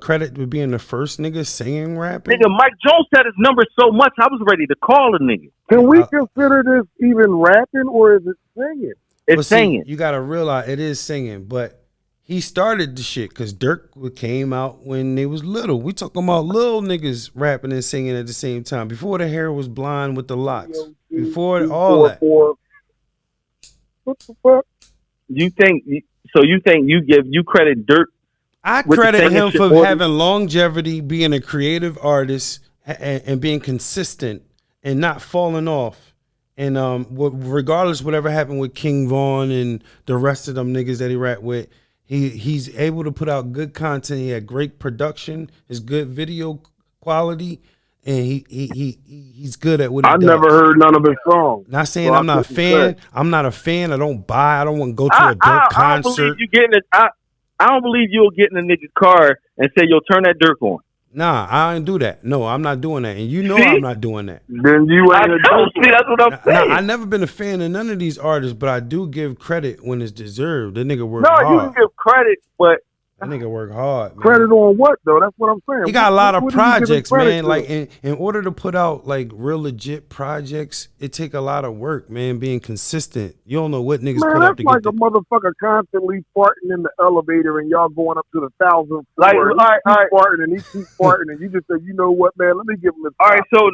credit for being the first nigga singing rapping. Nigga, Mike Jones said his numbers so much, I was ready to call a nigga. Can we consider this even rapping or is it singing? It's But see, singing. you gotta realize it is singing, but he started the shit because Dirk came out when they was little. We talking about little niggas rapping and singing at the same time. Before the hair was blonde with the locks. Before all that. What the fuck? You think you credit Dirk? I with the credit singing him shit for more than- having longevity, being a creative artist, and being consistent and not falling off. And regardless whatever happened with King Von and the rest of them niggas that he rap with, he's able to put out good content. He had great production, his good video quality, and he's good at what he I does. never heard none of his songs. Not saying So I I'm not a couldn't fan. say. I'm not a fan. I don't buy. I don't want to go to I a Dirk don't concert. believe you getting it. I don't believe you'll get in a nigga's car and say, "Yo, turn that Dirk on." Nah, I ain't do that. No, I'm not doing that. And you know See? I'm not doing that. Then you I ain't a don't dope. see. That's what I'm Nah, saying. I never been a fan of none of these artists, but I do give credit when it's deserved. The nigga worked No, you can hard. give credit, but That nigga work hard, man. Credit on what though? That's what I'm saying. He got a lot of What are you giving projects, credit man. to? Like in order to put out like real legit projects, it take a lot of work, man. Being consistent. You don't know what niggas Man, put up that's to like get a motherfucker constantly farting in the elevator and y'all going up to the 1,000th floor. Like, and all he right, keep farting and he keep farting and you just say, you know what, man? Let me give him a All right, so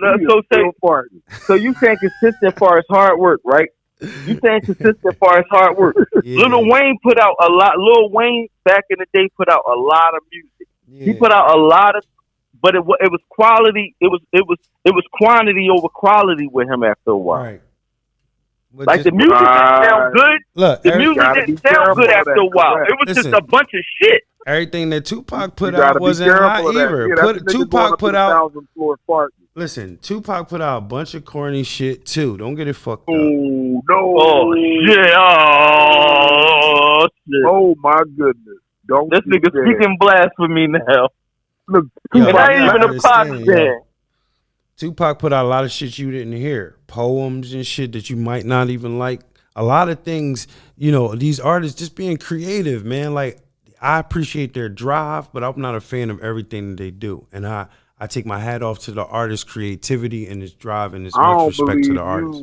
farting. so you saying consistent far as hard work, right? You saying consistent far as hard work. Yeah. Lil Wayne put out a lot. Lil Wayne back in the day put out a lot of music. Yeah. He put out a lot of, but it was quality. It was quantity over quality with him after a while. Right. But Like the music didn't sound good. Look, The music didn't sound good after a while. It was Listen. just a bunch of shit. everything that Tupac put You gotta out be wasn't careful hot of that. either. Yeah, that's the nigga going Tupac up put to the out. 1,000th floor farting. Listen, Tupac put out a bunch of corny shit too. Don't get it fucked up. Oh no! Oh shit! Oh shit! Oh my goodness! Don't This you nigga dare. speaking blasphemy now. Look, Yo, And you I ain't gotta even a pop understand, yo. fan. Tupac put out a lot of shit you didn't hear, poems and shit that you might not even like. A lot of things, these artists just being creative, man. Like, I appreciate their drive, but I'm not a fan of everything that they do. And I take my hat off to the artist's creativity and his drive and his I much don't respect believe to the artist.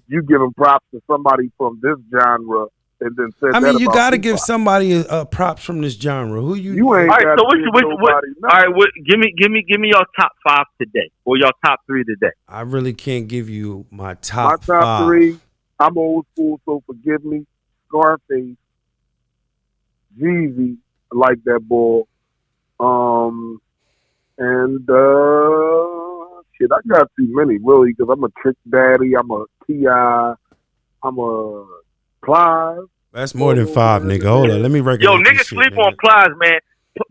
you giving props to somebody from this genre and then said I mean, that you about got to Tupac. give somebody a props from this genre. Who you You ain't All right, got so to give nobody all nothing. right, give me your top 5 today, or your top 3 today. I really can't give you my My top top 5. 3, I'm old school, so forgive me. Scarface, Jeezy, I like that boy. And shit, I got too many really because I'm a Trick Daddy, I'm a T.I., I'm a Plies. That's more than 5, nigga. Hold on, let me regulate Yo, this niggas shit, sleep man. on Plies, man.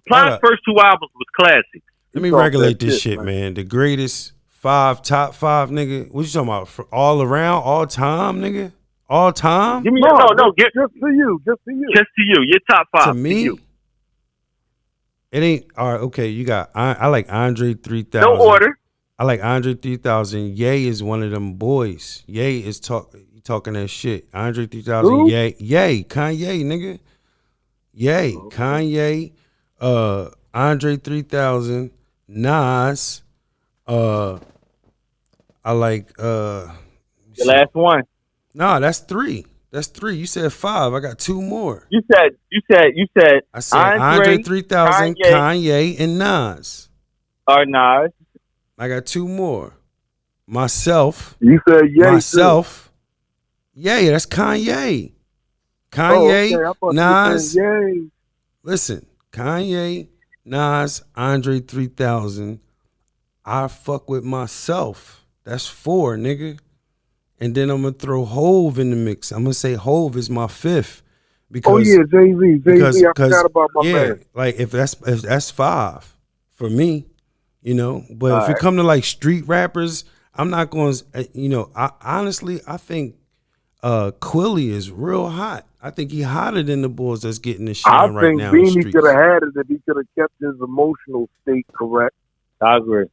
Plies' up. first 2 albums was classic. Let me You talk regulate that this shit, shit, man. man. The greatest top 5, nigga. What you talking about? For all around, all time, nigga? All time? Give me No, just just to you. to you. Your top 5 To me? you. It ain't all right. Okay, you got. I like Andre 3000. No order. I like Andre 3000. Ye is one of them boys. Ye is talking that shit. Andre 3000. Who? Ye, Kanye, nigga. Ye, Kanye. Andre 3000. Nas. I like. The last one. Nah, that's 3. That's 3. You said 5. I got 2 more. You said. I said Andre 3000, Kanye, and Nas. Or Nas. I got 2 more. Myself. You said yay. Myself. Yeah, that's Kanye. Kanye, Too. Oh, okay. I thought you were Nas. saying yay. Listen, Kanye, Nas, Andre 3000. I fuck with myself. That's 4, nigga. And then I'm gonna throw Hove in the mix. I'm gonna say Hove is my 5th. Because, Oh yeah, Jay-Z. Jay-Z, I forgot about my man. like if that's 5 for me, But All if you right. come to like street rappers, I'm not going to, I think Quilly is real hot. I think he hotter than the boys that's getting the shine I right think now in the Beanie streets. could have had it if he could have kept his emotional state correct. I agree.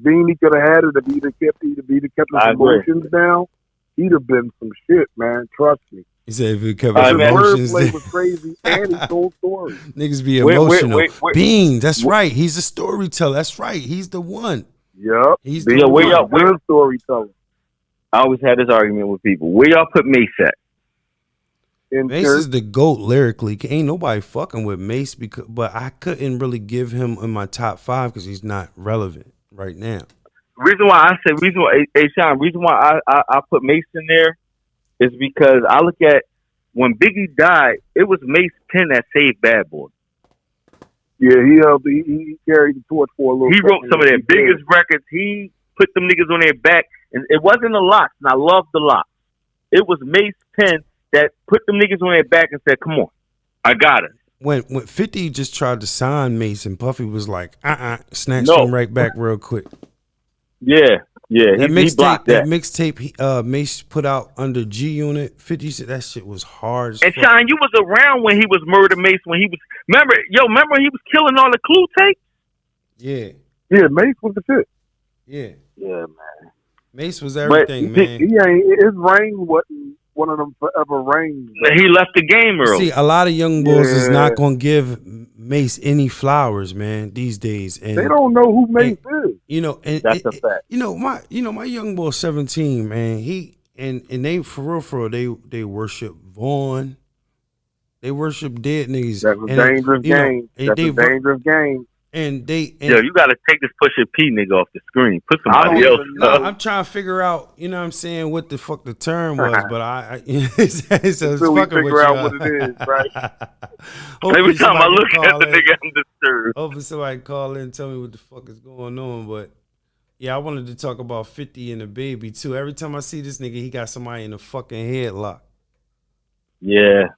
Beanie could have had it if he'd have kept his I agree. emotions down. He'd have been some shit, man. Trust me. He said if he kept All his right, man. emotions, Wordplay was crazy, and he told stories. niggas be Wait, emotional. wait. Beans, that's right. He's a storyteller. That's right. He's the one. Yep. He's Beanie the where one. y'all- was a good storyteller. I always had this argument with people. Where y'all put Mace at? In Mace church, is the GOAT lyrically. Ain't nobody fucking with Mace but I couldn't really give him in my top 5 because he's not relevant right now. Reason why I put Mace in there is because I look at when Biggie died, it was Mace pen that saved Bad Boy. yeah, he carried the torch for a little. He wrote second. some of their He did. biggest records. He put them niggas on their back, and it wasn't the Lox, and I love the Lox. It was Mace pen that put them niggas on their back and said, "Come on, I got it." When 50 just tried to sign Mace and Puffy was like, snatched No. him right back real quick. Yeah. That He blocked mixtape Mace put out under G Unit, 50 said that shit was hard as And fuck. Sean, you was around when he was Murder Mace. When he was remember when he was killing all the Clue tapes. Yeah. Yeah, Mace was the shit. Yeah. Yeah, man. Mace was everything, man. He ain't. His reign one of them forever reigns. He left the game early. See, a lot of young boys is not gonna give Mace any flowers, man, these days. And they don't know who Mace is. You know, and That's a fact. My young boy 17, man. He and they for real, they worship Vaughn. They worship dead niggas. That's a dangerous game. That's a dangerous game. And you got to take this Pusha P nigga off the screen. Put somebody else. No, I'm trying to figure out, you know what I'm saying, what the fuck the term was, but I it's until we figure out what it is, right? Every time I look at the nigga, I'm disturbed. Hopefully somebody call in and tell me what the fuck is going on, but yeah, I wanted to talk about 50 and the baby too. Every time I see this nigga, he got somebody in a fucking headlock. Yeah.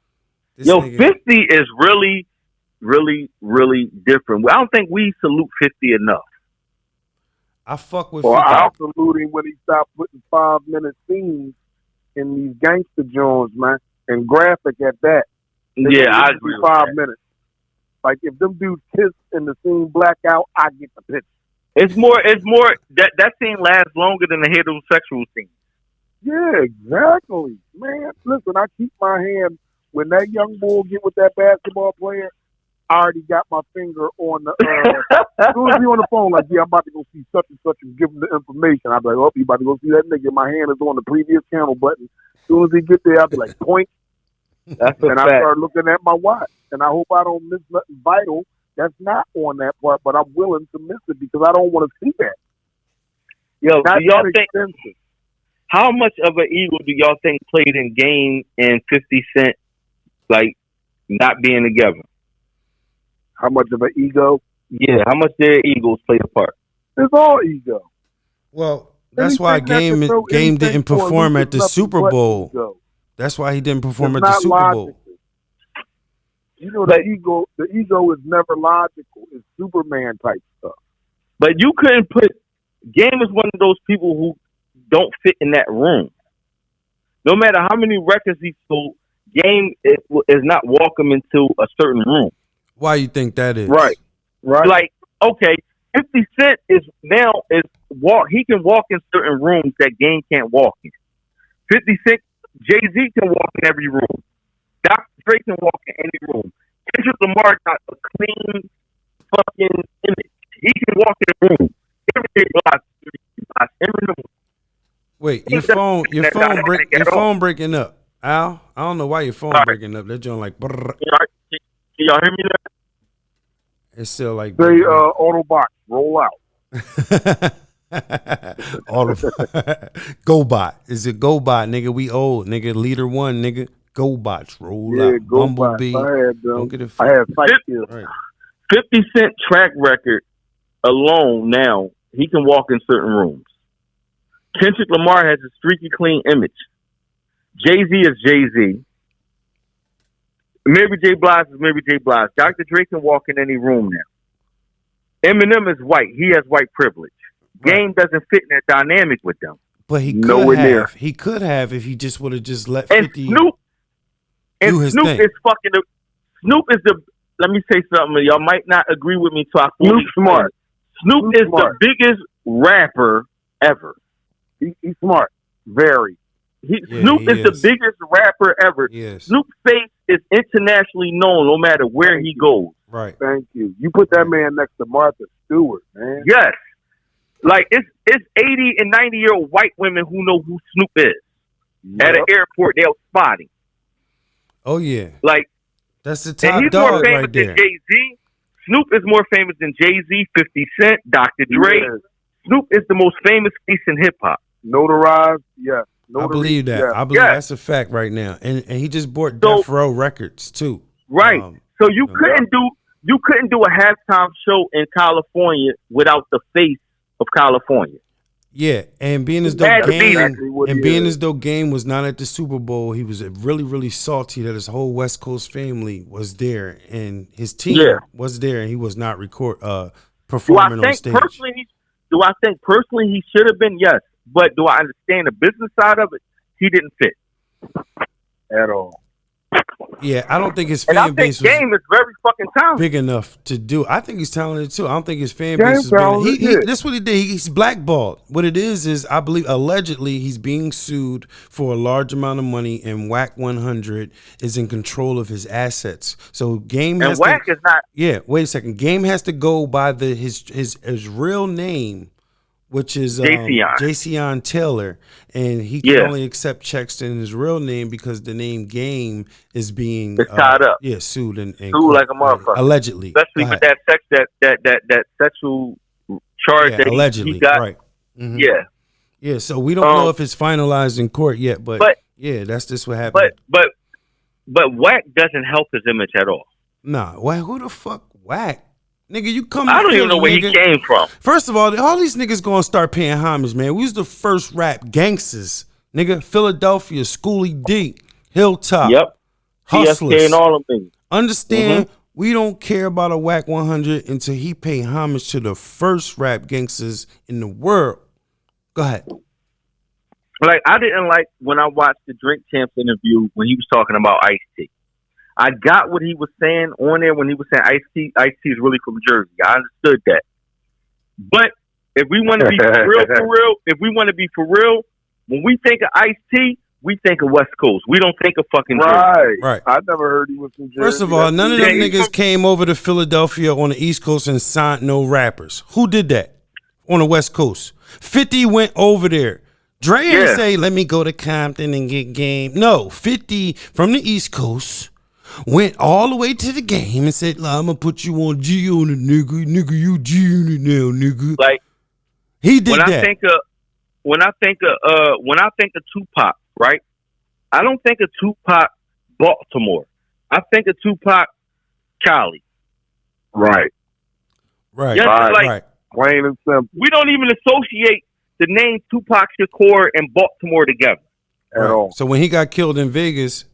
Yo, 50 is really, really, really different. I don't think we salute 50 enough. I fuck with 50. Well, I'll salute him when he stopped putting 5-minute scenes in these gangster joints, man, and graphic at that. Yeah, I agree with 5 minutes. Like, if them dudes kiss and the scene black out, I get the picture. It's more that scene lasts longer than the heterosexual scene. Yeah, exactly. Man, listen, I keep my hand. When that young boy get with that basketball player, I already got my finger on the. As soon as he on the phone, like, yeah, I'm about to go see such and such and give him the information. I'll be like, oh, you about to go see that nigga? My hand is on the previous channel button. As soon as he get there, I'll be like, point. And I start looking at my watch, and I hope I don't miss nothing vital that's not on that part, but I'm willing to miss it because I don't want to see that. Yo, do y'all think? How much of an ego do y'all think played in Game and 50 Cent? Like, not being together. How much of an ego? Yeah, how much their egos play a part? It's all ego. Well, that's why Game didn't perform at the Super Bowl. Ego. That's why he didn't perform at the Super Bowl. You know, the ego is never logical. It's Superman type stuff. But you couldn't put Game is one of those people who don't fit in that room. No matter how many records he sold, Game is not welcome into a certain room. Why you think that is? Right. Like, okay, 50 Cent he can walk in certain rooms that Game can't walk in. 50 Cent, Jay-Z can walk in every room. Dr. Dre can walk in any room. Kendrick Lamar got a clean fucking image. He can walk in a room. Wait, your phone breaking up. Al, I don't know why your phone breaking up. That joint like. Brrr. Can y'all hear me now? It's still like. Say, Autobots, roll out. GoBot. Is it GoBot, nigga? We old, nigga. Leader one, nigga. GoBots, roll out. Bumblebee. Don't get it. I had fight skills. Right. 50 Cent track record alone now, he can walk in certain rooms. Kendrick Lamar has a streaky clean image. Jay-Z is Jay-Z. Mary J. Blige is Mary J. Blige. Dr. Dre can walk in any room now. Eminem is white. He has white privilege. Right. Game doesn't fit in that dynamic with them. But he could have. He could have if he just would have just let 50 do his Snoop thing. Is fucking. Snoop is the. Let me say something. Y'all might not agree with me. Snoop smart. Snoop is the biggest rapper ever. He's smart. Very. Snoop is the biggest rapper ever. Yes. Snoop's face is internationally known no matter where he goes. Right. Thank you. You put that man next to Martha Stewart, man. Yes. Like, it's 80 and 90-year-old white women who know who Snoop is. Yep. At an airport, they'll spot him. Oh, yeah. Like, that's the top and he's dog more famous right there. than Jay-Z. Snoop is more famous than Jay-Z, 50 Cent, Dr. Dre. Yes. Snoop is the most famous face in hip-hop. Notarized, yes. I believe that. Yes. I believe that's a fact right now. And he just bought Death Row Records, too. Right. So you couldn't do a halftime show in California without the face of California. Yeah, and being as though Game was not at the Super Bowl, he was really, really salty that his whole West Coast family was there and his team was there, and he was not performing on stage. Do I think personally he should have been? Yes, but do I understand the business side of it? He didn't fit at all. Yeah, I don't think his And I fan think base was Game is very fucking talented. big enough to do. I think he's talented too. I don't think his fan Game base is big enough. talented, He yeah. that's what he did. He's blackballed. What it is I believe allegedly he's being sued for a large amount of money, and Whack 100 is in control of his assets. So Game And has Wack to, is not. yeah. Wait a second. Game has to go by his real name, which is Jason Taylor, and he can Yeah. only accept checks in his real name because the name Game is being It's tied up. Yeah, sued and Sued like a motherfucker. allegedly, Especially with that that sexual charge that allegedly, he got. right? Mhm. Yeah. So we don't know if it's finalized in court yet, but yeah, that's just what happened. But Wack doesn't help his image at all. Nah, who the fuck Whack? Nigga, you come. I don't even know where nigga. he came from. First of all these niggas gonna start paying homage, man. We was the first rap gangsters, nigga. Philadelphia, Schoolie D, Hilltop, Yep. Hustlers. TSK and all of them. Understand? We don't care about a Whack 100 until he pay homage to the first rap gangsters in the world. Go ahead. Like, I didn't like when I watched the Drink Champs interview when he was talking about Ice-T. I got what he was saying on there when he was saying Ice-T is really from Jersey. I understood that. But if we want to be for real, when we think of Ice-T, we think of West Coast. We don't think of fucking Jersey. Right. I never heard he was from Jersey. First of all, none of them niggas came over to Philadelphia on the East Coast and signed no rappers. Who did that on the West Coast? 50 went over there. Dre ain't say, let me go to Compton and get Game. No, 50 from the East Coast went all the way to the Game and said, I'm going to put you on G on it, nigga. Nigga, you G on it now, nigga. Like, he did when that. When I think of Tupac, right? I don't think of Tupac Baltimore. I think of Tupac Cali. Right. Right. Yes, Right. Plain and simple. We don't even associate the name Tupac Shakur and Baltimore together at all. So when he got killed in Vegas,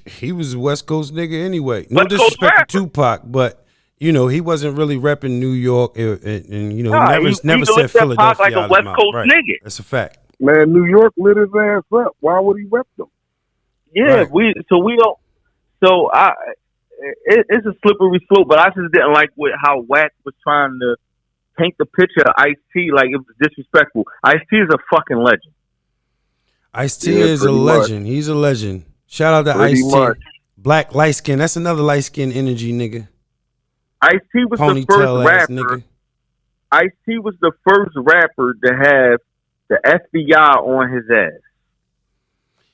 he was a West Coast nigga anyway. No West Coast disrespect to Tupac, but you know he wasn't really repping New York, and you know never said Philadelphia like a West Coast right. nigga. That's a fact. Man, New York lit his ass up. Why would he rep them? Yeah, Right. It's a slippery slope, but I just didn't like how Wack was trying to paint the picture of Ice-T like it was disrespectful. Ice-T is a fucking legend. Ice-T is a legend. Much. He's a legend. Shout out to Ice-T. Black light skin. That's another light skin energy, nigga. Ice-T was the first rapper. Nigga. Ice-T was the first rapper to have the FBI on his ass.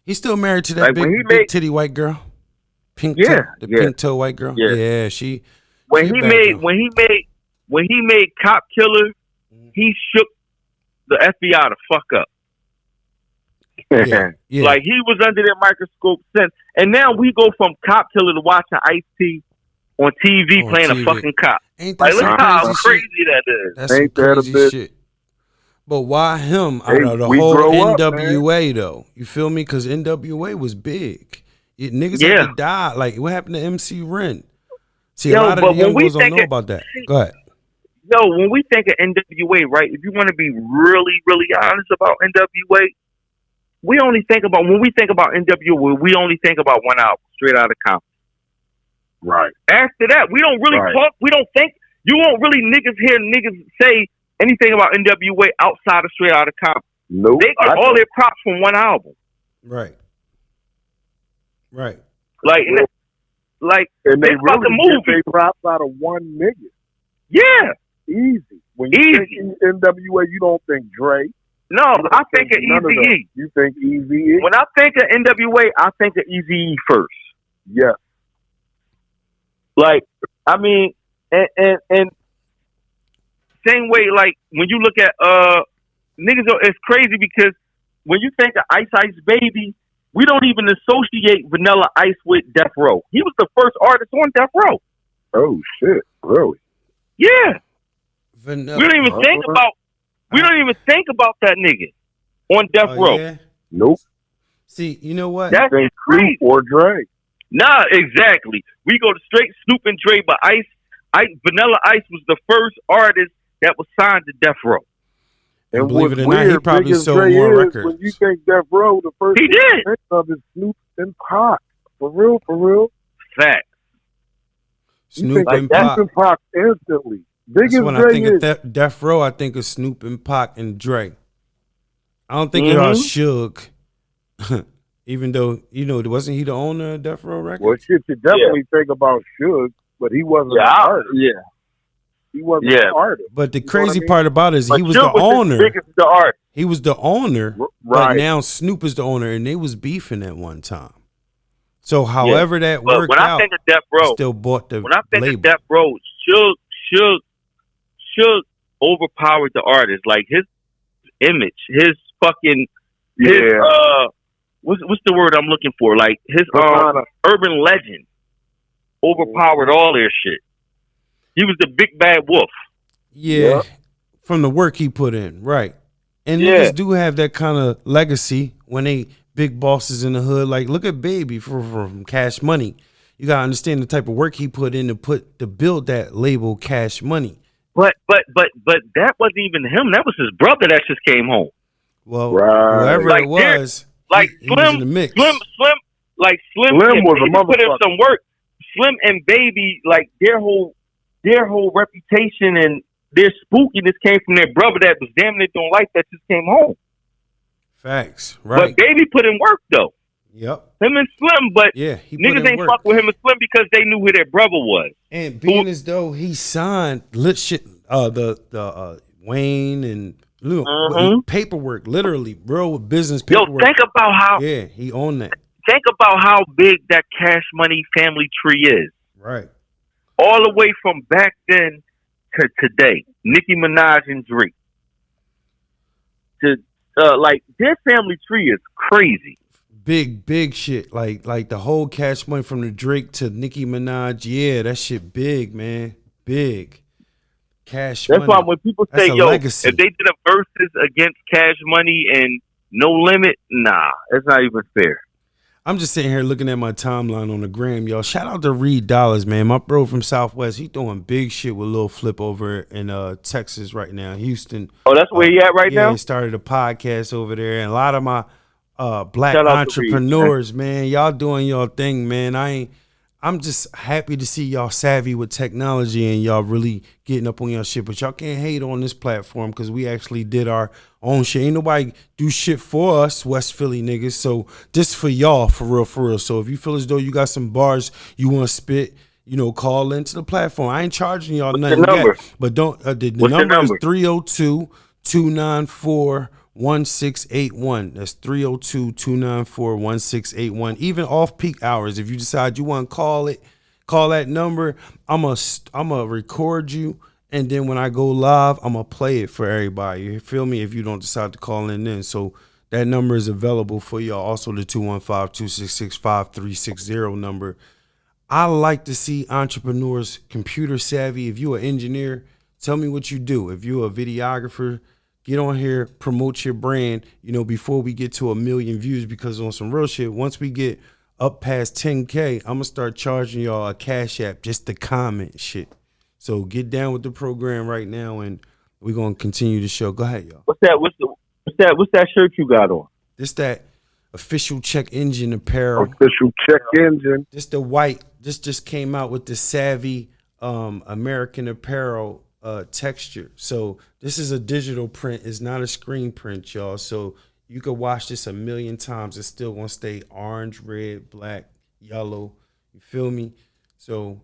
He's still married to that big titty white girl. Pink toe white girl. Yeah, she. When he made Cop Killer, he shook the FBI the fuck up. Yeah. Like he was under their microscope since, and now we go from Cop Killer to watching Ice-T on TV playing a fucking cop. Ain't that like, look how crazy that is. That's some crazy shit. But why him out of the whole NWA though? You feel me? Because NWA was big. Niggas had to die. Like what happened to MC Ren? See, a lot of the young boys don't know about that. Go ahead. Yo, when we think of NWA, right? If you want to be really, really honest about NWA, when we think about NWA, we only think about one album, Straight Outta Compton. Right. After that, we don't really talk. We don't think. You won't really hear niggas say anything about NWA outside of Straight Outta Compton. Nope. They get all their props from one album. Right. And they really get their props out of one nigga. Yeah. Easy. When you think NWA, you don't think Dre. No, I think of Eazy-E. You think Eazy-E? When I think of NWA, I think of Eazy-E first. Yeah. Like, I mean, and same way, like, when you look at, niggas, it's crazy because when you think of Ice Ice Baby, we don't even associate Vanilla Ice with Death Row. He was the first artist on Death Row. Oh, shit. Really? Yeah. Vanilla. We don't even think about... We don't even think about that nigga on Death Row. Yeah? Nope. See, you know what? That's crazy. Or Dre. Nah, exactly. We go to straight Snoop and Dre, but Vanilla Ice was the first artist that was signed to Death Row. And believe it or not, he probably sold more records. When you think Death Row, the first he did of is Snoop and Pac. For real. Fact. You Snoop think and of Pac. Snoop and Pac instantly. That's Biggest when I Dre think is. of Death Row. I think of Snoop and Pac and Dre. I don't think Mm-hmm. y'all Suge. Even though, wasn't he the owner of Death Row Records? Well, shit, you definitely think about Suge, but he wasn't an artist. Yeah. He wasn't an artist. But the You know crazy what I mean? part about it is But he was Suge the owner. the biggest the art. He was the owner, but Right. now Snoop is the owner, and they was beefing at one time. So however that But worked when I out, think of Death he Row, still bought the when I think label. of Death Row, Suge overpowered the artist. Like his image, his fucking, what's the word I'm looking for? Like his urban legend overpowered all their shit. He was the big bad wolf. Yeah, from the work he put in, right. And niggas do have that kind of legacy when they big bosses in the hood. Like, look at Baby from Cash Money. You gotta understand the type of work he put in to build that label Cash Money. But that wasn't even him. That was his brother that just came home. Well, Right. whoever Like, it was, Like he was in the mix. Slim Slim and was a Baby put in motherfucker. some work. Slim and Baby, like their whole reputation and their spookiness came from their brother that was damn near doing life that just came home. Facts, right? But Baby put in work though. Yep. Him and Slim, but Yeah, he put niggas in ain't work. fuck with him and Slim because they knew who their brother was. And being as though he signed lit shit, the Wayne and paperwork, literally, bro, with business Yo, paperwork. think about how he owned that. think about how big that Cash Money family tree is. Right. All the way from back then to today. Nicki Minaj and Drake. Like their family tree is crazy. Big shit. Like the whole Cash Money from the Drake to Nicki Minaj. Yeah, that shit big, man. Big. Cash That's Money. why when people That's say, a yo, legacy. if they did a versus against Cash Money and No Limit, nah, it's not even fair. I'm just sitting here looking at my timeline on the gram, y'all. Shout out to Reed Dollars, man. My bro from Southwest. He doing big shit with Lil Flip over in Texas right now, Houston. Oh, that's where he at right Yeah, now? he started a podcast over there. And a lot of my black Shout out to entrepreneurs, man. Y'all doing your thing, man. I'm just happy to see y'all savvy with technology and y'all really getting up on your shit. But y'all can't hate on this platform because we actually did our own shit. Ain't nobody do shit for us, West Philly niggas. So this for y'all, for real. So if you feel as though you got some bars you want to spit, call into the platform. I ain't charging y'all nothing yet. But don't the number is 302-294-1681. That's 302-294-1681. Even off peak hours, if you decide you want to call that number. I'ma record you, and then when I go live, I'ma play it for everybody. You feel me? If you don't decide to call in then. So that number is available for y'all. Also the 215-266-5360 number. I like to see entrepreneurs computer savvy. If you're an engineer, tell me what you do. If you're a videographer, get on here, promote your brand, before we get to 1 million views, because on some real shit, once we get up past 10K, I'm going to start charging y'all a Cash App just to comment shit. So get down with the program right now, and we're going to continue the show. Go ahead, y'all. What's that? What's that shirt you got on? This that official check engine apparel. Official check engine. This the white. This just came out with the savvy American Apparel texture. So this is a digital print. It's not a screen print, y'all. So you could watch this 1 million times. It's still gonna stay orange, red, black, yellow. You feel me? So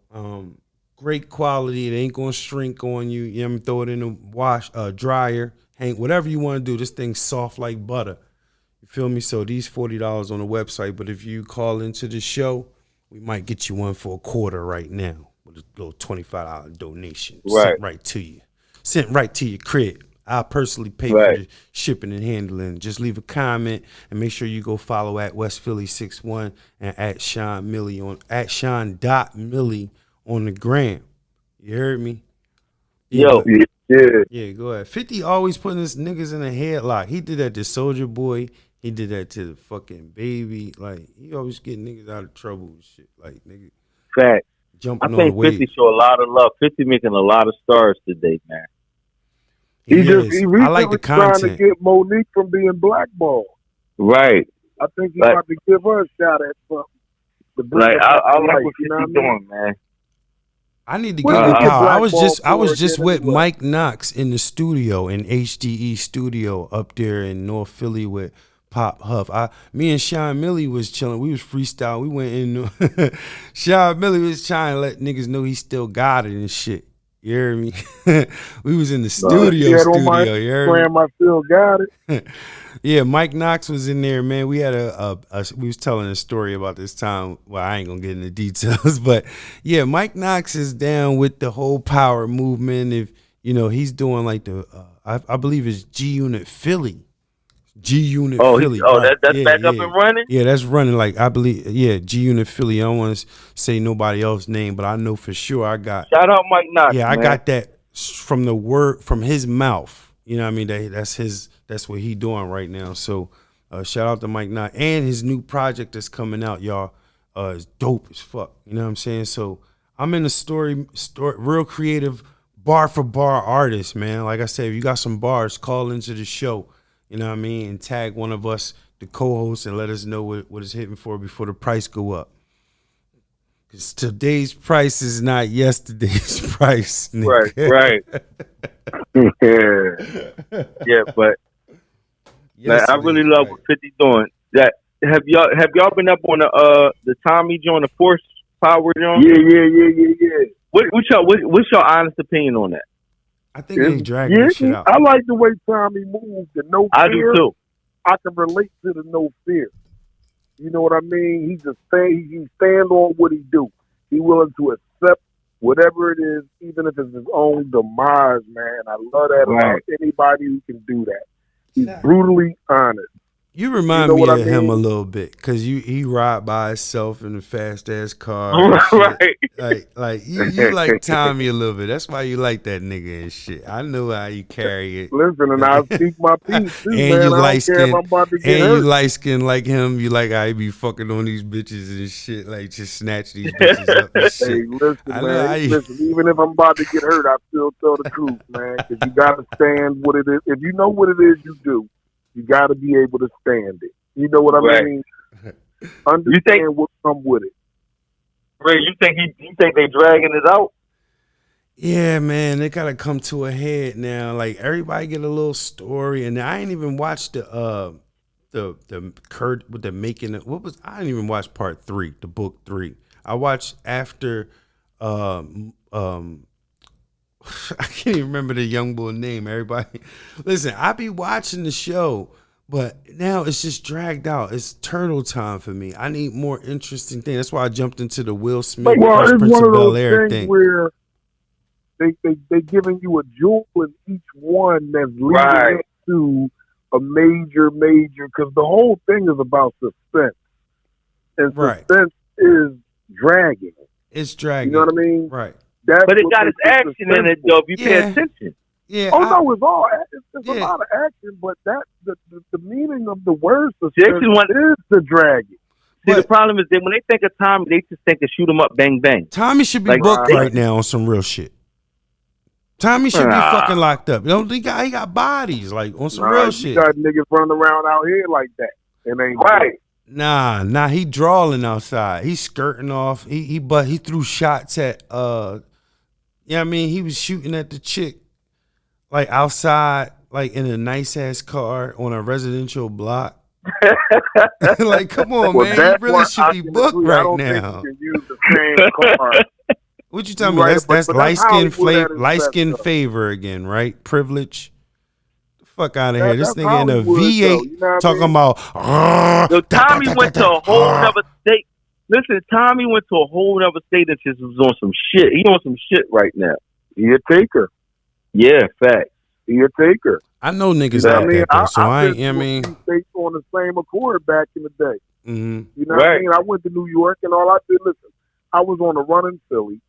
great quality. It ain't gonna shrink on you. You know, throw it in a wash, dryer, hang, whatever you want to do. This thing's soft like butter. You feel me? So these $40 on the website. But if you call into the show, we might get you one for a quarter right now with a little $25 donation. Sent right to you. Sent right to your crib. I personally pay for the shipping and handling. Just leave a comment and make sure you go follow at West Philly 61 and at shon.milli shon.milli on the gram. You heard me? Yo. Yeah, go ahead. 50 always putting his niggas in a headlock. He did that to Soulja Boy. He did that to the fucking Baby. Like, he always get niggas out of trouble and shit. Like, nigga. Fact. Jumping I think on the 50 show a lot of love. 50 making a lot of stars today, man. He I like the trying to content. get Monique from being blackballed. Right. I think he's about to give her a shot at something. Like I like what you know you're doing, man. I need to What get did with you get power. I was blackballed for just again with anyway? Mike Knox in the studio in HDE studio up there in North Philly with Pop Huff. Me and Shon.Milli was chilling. We was freestyle. We went in. Shon.Milli was trying to let niggas know he still got it and shit. You hear me? We was in the studio. On my You heard me? Instagram, I still got it. Yeah, Mike Knox was in there, man. We had we was telling a story about this time. Well, I ain't gonna get into details, but yeah, Mike Knox is down with the whole power movement. If you know, he's doing like I believe it's G Unit Philly. G Unit Philly. Right. That's back up and running. Yeah, that's running. Like I believe, yeah, G Unit Philly. I don't want to say nobody else's name, but I know for sure I got. Shout out Mike Knox. Yeah, man. I got that from the word from his mouth. You know what I mean? That's what he doing right now. So shout out to Mike Knox and his new project that's coming out, y'all. Is dope as fuck. You know what I'm saying? So I'm in the story real creative bar for bar artist, man. Like I said, if you got some bars, call into the show. You know what I mean? And tag one of us, the co-hosts, and let us know what it's hitting for before the price go up. Because today's price is not yesterday's price, nigga. Right. Yeah, but I really love what 50 doing. That have y'all been up on the Tommy joint, the Force Power joint? Yeah. What's your honest opinion on that? I think they dragging this shit out. I like the way Tommy moves. The no fear. I do too. I can relate to the no fear. You know what I mean? He stand on what he do. He willing to accept whatever it is, even if it's his own demise, man. I love that about anybody who can do that. He's brutally honest. You remind me of him a little bit because he ride by himself in a fast ass car. Right. Like you like Tommy a little bit. That's why you like that nigga and shit. I know how you carry it. Listen, and I speak my piece too, and man. You light skin, you light skin like him. You like how he be fucking on these bitches and shit. Like just snatch these bitches up and shit. Hey, listen, even if I'm about to get hurt, I still tell the truth, man. Because you gotta stand what it is. If you know what it is you do, you got to be able to stand it. You know what I mean? Understand what comes with it. Ray, you think they dragging it out? Yeah, man, they gotta come to a head now. Like everybody get a little story, and I ain't even watched the Kurt with the making. I didn't even watch part 3, the book 3. I watched after. I can't even remember the young boy name. Everybody, listen, I be watching the show, but now it's just dragged out. It's turtle time for me. I need more interesting things. That's why I jumped into the Will Smith Fresh Prince of Bel-Air thing. Where they giving you a jewel in each one that's leading to a major, because the whole thing is about suspense, and suspense is dragging. It's dragging. You know what I mean? Right. But it got its action in it, though. If you pay attention. Yeah. No, it's all. It's a lot of action, but the meaning of the word suspense is the dragging. See, the problem is that when they think of Tommy, they just think of shoot 'em up, bang bang. Tommy should be booked right now on some real shit. Tommy should be fucking locked up. You know, he got bodies like on some real shit. You got niggas running around out here like that, and ain't right. Nah, he drawling outside. He's skirting off. He threw shots at I mean, he was shooting at the chick like outside, like in a nice ass car on a residential block. Like, come on, man. You really should be booked right now. Think you can use the same car. What you talking about? That's light skin favor again, right? Privilege. Fuck out of here. This nigga in a V8 talking about. Tommy went to a whole other state. Listen, Tommy went to a whole other state and just was on some shit. He on some shit right now. He a taker. Yeah, fact. He a taker. I know niggas like that though, so I mean. States on the same accord back in the day. Mm-hmm. You know what I mean? I went to New York and all I did, listen, I was on a run in Philly.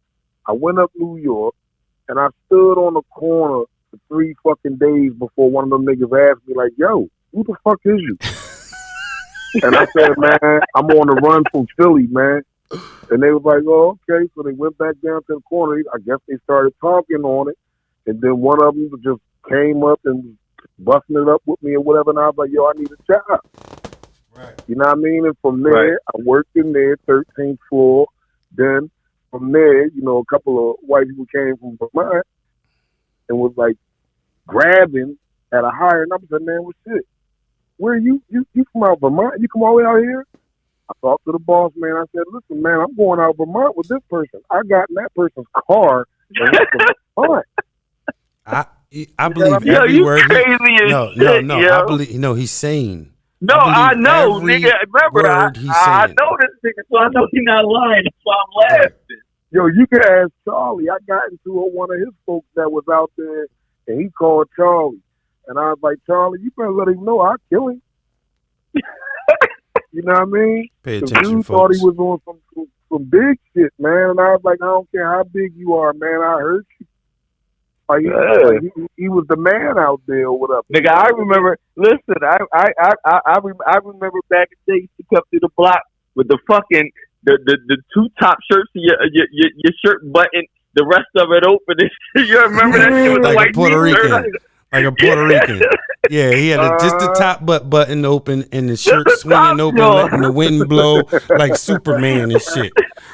I went up New York and I stood on the corner for 3 fucking days before one of them niggas asked me, like, yo, who the fuck is you? And I said, man, I'm on the run from Philly, man. And they was like, oh, okay. So they went back down to the corner. I guess they started talking on it. And then one of them just came up and busting it up with me or whatever. And I was like, yo, I need a job. You know what I mean? And from there, I worked in there, 13th floor. Then from there, you know, a couple of white people came from Vermont and was like grabbing at a higher number. I said, man, what's shit? Where you from out Vermont? You come all the way out here? I talked to the boss man. I said, listen, man, I'm going out Vermont with this person. I got in that person's car and went to Vermont. I believe yo, every you word. crazy as shit, No. yo. I believe he's sane. No, I know, nigga. Remember, I saying. know this nigga, so I know he's not lying. That's why I'm laughing. Yo, you can ask Charlie. I got into one of his folks that was out there, and he called Charlie. And I was like, Charlie, you better let him know I'll kill him. You know what I mean? Pay The attention, dude folks. thought he was on some big shit, man. And I was like, I don't care how big you are, man. I hurt you. Like, he was the man out there or whatever. Nigga, I remember. Listen, I remember back in the day, you used to come through the block with the fucking the two top shirts, your shirt button, the rest of it open. You remember that shit with the like white a Puerto Rican. Like a Puerto Rican. Yeah, he had just the top button open and the shirt swinging open, letting the wind blow like Superman and shit.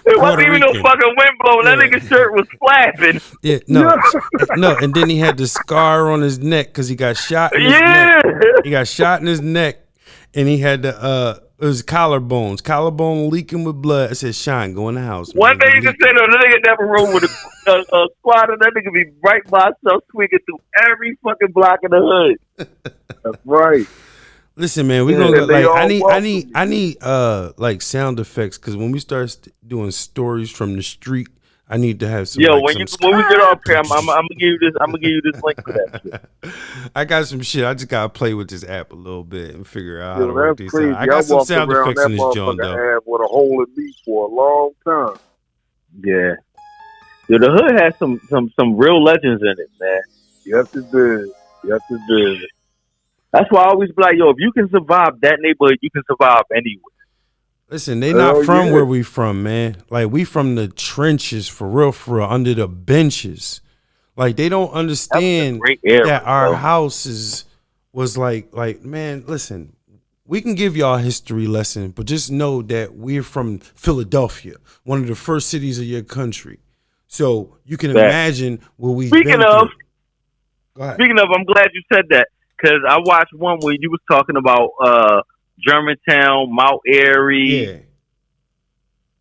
It wasn't even no fucking wind blowing. That nigga's shirt was flapping. Yeah, no, and then he had the scar on his neck because he got shot in his neck. He got shot in his neck, and he had it was collarbone leaking with blood. I said, Shine, go in the house. One day you can say, no, that nigga never room with a squad, and that nigga be right by himself swinging through every fucking block in the hood. That's right. Listen, man, we gonna go, like I need like sound effects because when we start doing stories from the street, I need to have some. Yo, like, when we get off here, I'm gonna give you this. I'm gonna give you this link for that shit. I got some shit. I just gotta play with this app a little bit and figure out how Yo, to work these out. I got some sound effects in this joint though. With a hole in me for a long time. Yeah. Yo, the hood has some real legends in it, man. Yes, it did. Yes, it did. That's why I always be like, yo, if you can survive that neighborhood, you can survive anywhere. Listen, they not from where we from, man. Like, we from the trenches, for real, under the benches. Like, they don't understand that our houses was like, man, listen, we can give y'all a history lesson, but just know that we're from Philadelphia, one of the first cities of your country. So you can imagine where we've been through. Speaking of, I'm glad you said that, because I watched one where you was talking about Germantown, Mount Airy. Yeah.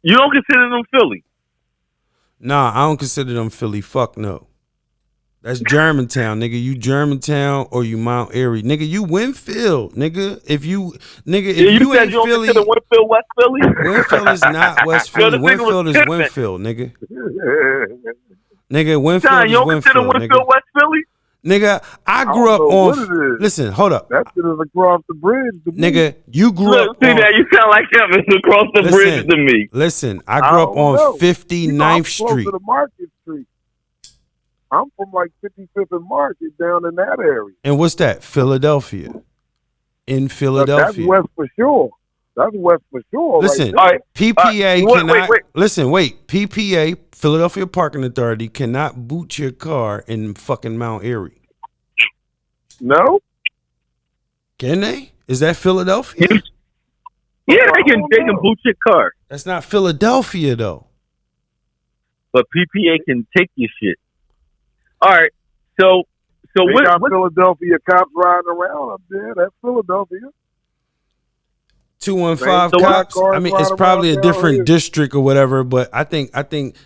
You don't consider them Philly? Nah, I don't consider them Philly. Fuck no. That's Germantown, nigga. You Germantown or you Mount Airy. Nigga, you Winfield, nigga. If you ain't Philly. Consider Winfield West Philly? Winfield is not West Philly. Winfield is Winfield, nigga. Nigga, Winfield is Winfield, nigga. You don't consider Winfield West Philly? Nigga, I grew up on. Listen, hold up. That shit is across the bridge to me. Nigga, you grew up. See that? You sound like him. It's across the bridge to me. Listen, I grew up on 59th Street. To the Market Street. I'm from like 55th and Market down in that area. And what's that? Philadelphia. In Philadelphia. That's west for sure. That's west for sure. Listen, right PPA cannot. Wait. Listen, wait. PPA, Philadelphia Parking Authority, cannot boot your car in fucking Mount Airy. No. Can they? Is that Philadelphia? Yeah, they can boot your car. That's not Philadelphia though. But PPA can take your shit. All right. So we got Philadelphia cops riding around up there. That's Philadelphia. 215 cops. I mean, it's probably a different district or whatever, but I think.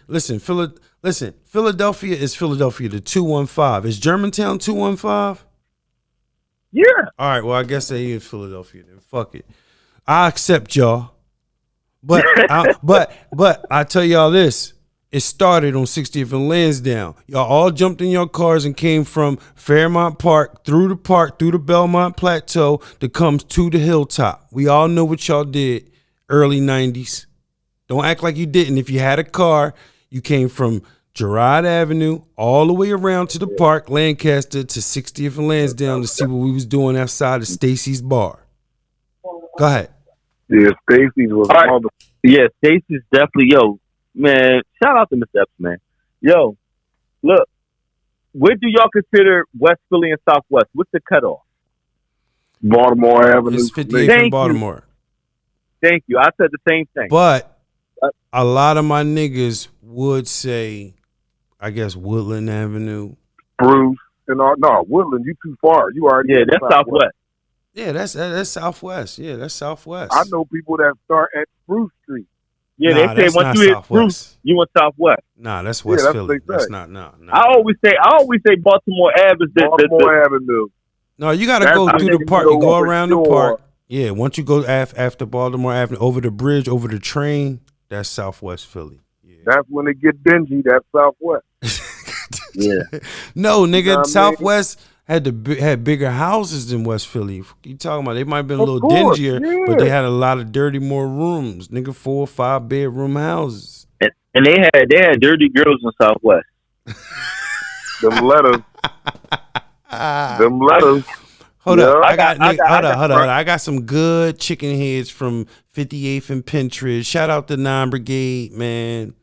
Listen, Philadelphia is Philadelphia. The 215 is Germantown 215. Yeah. All right. Well, I guess they is Philadelphia. Then fuck it. I accept y'all, but I tell y'all this. It started on 60th and Lansdowne. Y'all all jumped in your cars and came from Fairmount Park, through the Belmont Plateau that comes to the hilltop. We all know what y'all did early 90s. Don't act like you didn't. If you had a car, you came from Girard Avenue all the way around to the park, Lancaster, to 60th and Lansdowne to see what we was doing outside of Stacy's bar. Go ahead. Yeah, Stacy's was mother. Yeah, Stacy's definitely, yo. Man, shout out to Mr. Epps, man. Yo, look, where do y'all consider West Philly and Southwest? What's the cutoff? Baltimore Avenue. It's 58th in Baltimore. Thank you. I said the same thing. But a lot of my niggas would say, I guess, Woodland Avenue. Bruce and all. No, Woodland, you too far. You already. Yeah, that's Southwest. Yeah, that's Southwest. Yeah, that's Southwest. I know people that start at Bruce Street. Yeah, Nah, they say once you hit Southwest. Bruce, you in Southwest. Nah, that's West that's Philly. what they That's say. not. No. I always say Baltimore Ave is Baltimore Avenue. No, you got to That's go the through the nigga park. you You go go for around the sure. park. Yeah, once you go after Baltimore Avenue, over the bridge, over the train, that's Southwest Philly. Yeah. That's when it get dingy. That's Southwest. Yeah. No, nigga, You know what I mean? Southwest had bigger houses than West Philly. What you talking about? They might have been a Of little course, dingier, yeah. but they had a lot of dirty more rooms. Nigga, 4 or 5 bedroom houses. And they had dirty girls in Southwest. Them letters. Them letters. Hold Yeah. up, I hold on. I got some good chicken heads from 58th and Pinterest. Shout out to 9 Brigade, man.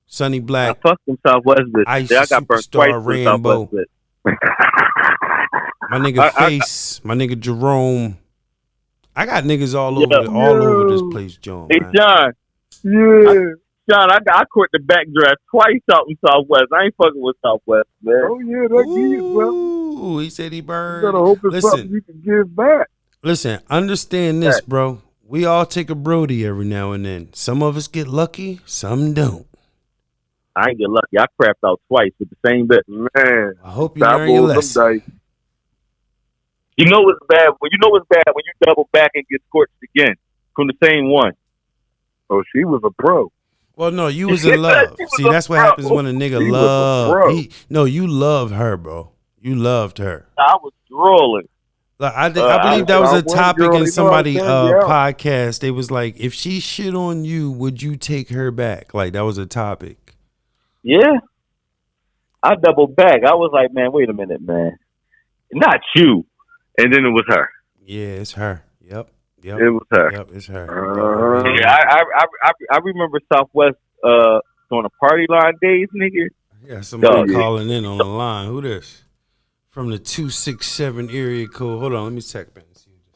Sonny I Black, fucked them Southwest bitches. Ice I got burnt Superstar twice for Rainbow. Southwest my nigga Face, my nigga Jerome. I got niggas all over this place, John. Hey, Man. John. Yeah. John, I caught the backdraft twice out in Southwest. I ain't fucking with Southwest, man. Oh yeah, that gives something. Ooh, he said he You burned. better hope it's something Listen, you can give back. listen, understand this, bro. We all take a Brody every now and then. Some of us get lucky, some don't. I ain't get lucky. I crapped out twice with the same bit. Man, I hope you stop learn your rolling them lesson. dice. You know it's bad when you double back and get scorched again from the same one. Oh, she was a pro. Well, no, you was in love. She was See, a that's what pro. happens when a nigga He was a pro. love. No, you loved her, bro. You loved her. I was drooling. Like, I believe that was a Southwest topic girl, in they know somebody how to turn you out. podcast. They was like, if she shit on you, would you take her back? Like, that was a topic. Yeah. I doubled back. I was like, man, wait a minute, man. Not you. And then it was her. Yeah, it's her. Yep. It was her. Yep, it's her. Yeah, I remember Southwest on a party line days, nigga. Yeah, somebody Dog. calling in on the line. Who this? From the 267 area code. Hold on, let me check back.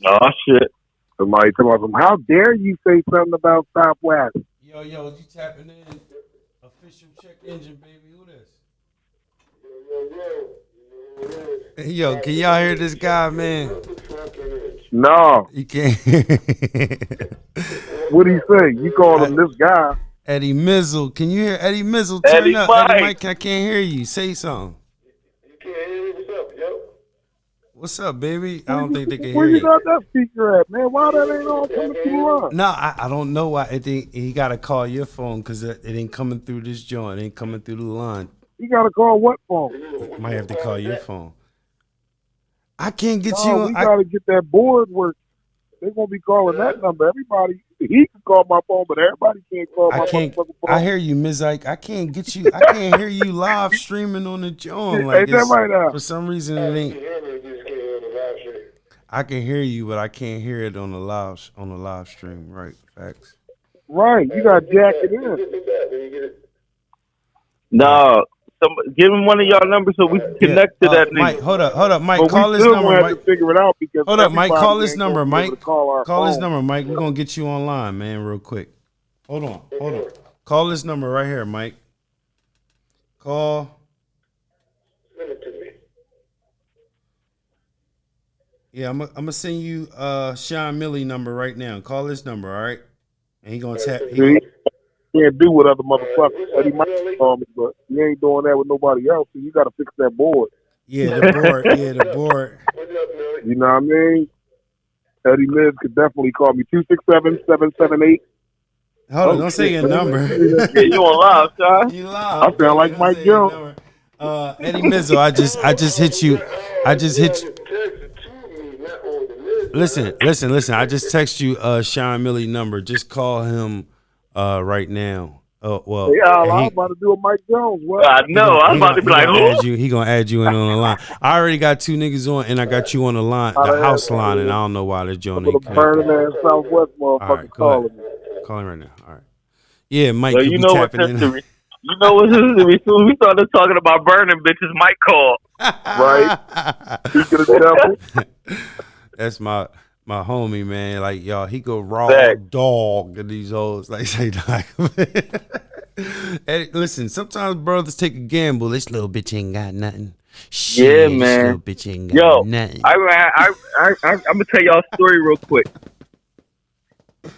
Oh shit. Somebody tell us, how dare you say something about Southwest? Yo, you tapping in? Official check engine, baby. Who this? Yo, can y'all hear this guy, man? No. You can't. What'd he say? You called him this guy. Eddie Mizzle. Can you hear Eddie Mizzle? Turn Eddie up. Mike. Eddie Mike, I can't hear you. Say something. You can't hear me? What's up, yo? What's up, baby? I don't think they can Where hear you you. got that speaker at, man? Why that ain't all coming through the line? No, I don't know why. He got to call your phone because it ain't coming through this joint. It ain't coming through the line. You got to call what phone? Might have to call your phone. I can't get No, you. we got to get that board work. They're going to be calling that number. Everybody, he can call my phone, but everybody can't call my I can't. motherfucking phone. I hear you, Ms. Ike. I can't get you. I can't hear you live streaming on the joint. Like Ain't that right now? for some reason it ain't. I can hear you, but I can't hear it on the live stream. Right? Facts. Right, you got to jack it in. No. Give him one of y'all numbers so we can connect to that Mike, nigga. hold up, Mike. But Call we this still number, gonna have to Mike. figure it out because Hold up, Mike. everybody Call this ain't number, gonna be able Mike. to call our Call this phone. number, Mike. We're gonna get you online, man, real quick. Hold on. Call this number right here, Mike. Call. Send it to me. Yeah, I'm gonna send you Shon.Milli number right now. Call this number, all right? And he gonna tap. See? Can't do what other motherfuckers. Eddie might call me, but he ain't doing that with nobody else. So you got to fix that board. Yeah, the board. The board. What's up, Millie? You know what I mean? Eddie Miz could definitely call me 267-778. Hold on, don't say your number. Yeah, you on live, son. You live. I sound like Don't Mike say your Jones. number. Eddie Mizzle, I just hit you. I just hit you. Listen. I just text you Shon.Milli number. Just call him right now. Oh well. Yeah, I and was about to do a Mike Jones. What? I know. I was about to be like, who? He gonna add you in on the line. I already got 2 niggas on, and I got you on the line, the house line, and I don't know why the joint With ain't a burning connected. ass Southwest All motherfucker right, go ahead. calling me. Call him right now. All right. Yeah, Mike. So you you be know what tapping in. history. You know what history. Soon we started talking about burning bitches. Mike called. Right? Speaking of the devil. That's my My homie, man, like y'all, he go raw Fact. dog in these hoes. Like say like Hey, listen, sometimes brothers take a gamble. This little bitch ain't got nothing. Shit, Yeah, this man. little bitch ain't got Yo, nothing. I'm gonna tell y'all a story real quick.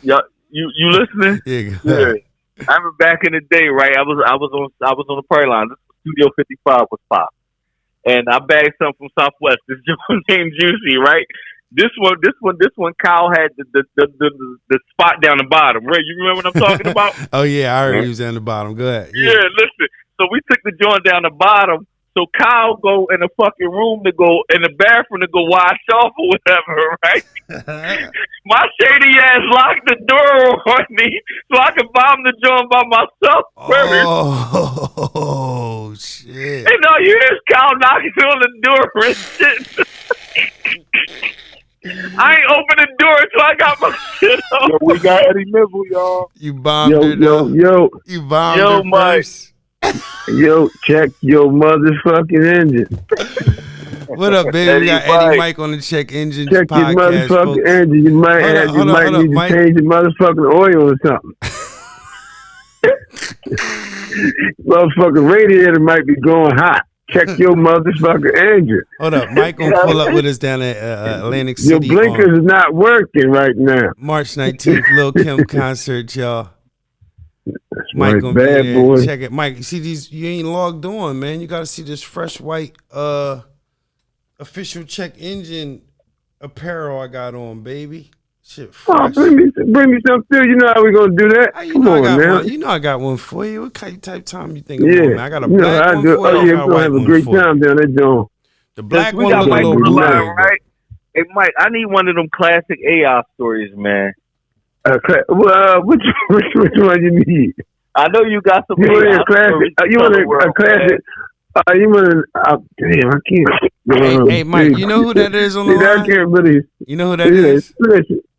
Y'all, you listening? Yeah, go ahead. I remember back in the day, right? I was on the party line. This was Studio 55 was pop, and I bagged something from Southwest. This gentleman named Juicy, right? This one. Kyle had the spot down the bottom. Ray, you remember what I'm talking about? Oh yeah, I heard he was down the bottom. Go ahead. Yeah, listen. So we took the joint down the bottom. So Kyle go in the fucking room to go in the bathroom to go wash off or whatever, right? My shady ass locked the door on me so I could bomb the joint by myself first. Oh shit. And all you hear is Kyle knocking on the door and shit. I ain't opened the door until I got my shit on. Yo, we got Eddie Mizzle, y'all. You bombed her though. You bombed her Mike. first. Yo, check your motherfucking engine. What up, baby? We got Eddie Mike on the Check Engine Check your podcast, motherfucking folks. engine. You might Hold up, need to Mike. change your motherfucking oil or something. Motherfucking radiator might be going hot. Check your motherfucking engine. Hold up, Mike gonna pull up with us down at Atlantic Your City blinkers on is not working right now. March 19th, Lil Kim concert, y'all. That's Mike right, gonna bad be there. boy. Check it, Mike. You see these? You ain't logged on, man. You gotta see this fresh white official Check Engine apparel I got on, baby. Shit, Oh, fresh. bring me some too. You know how we gonna do that? How you Come know I on got now. one? You know I got one for you. What kind of type time you think I'm Yeah, on, man? I got a you know black how I one do. for you. Oh I yeah, got a we're white gonna have a one great for you. time down there, John. The black We one got look a Mike little on the blue. line, right? Hey, Mike, I need one of them classic AI stories, man. Well, which one you need? I know you got some You want AI a classic? stories. You want a classic? You want? Damn, I can't. Hey, Mike, you know who that is on the I line? can't really. You know who that is?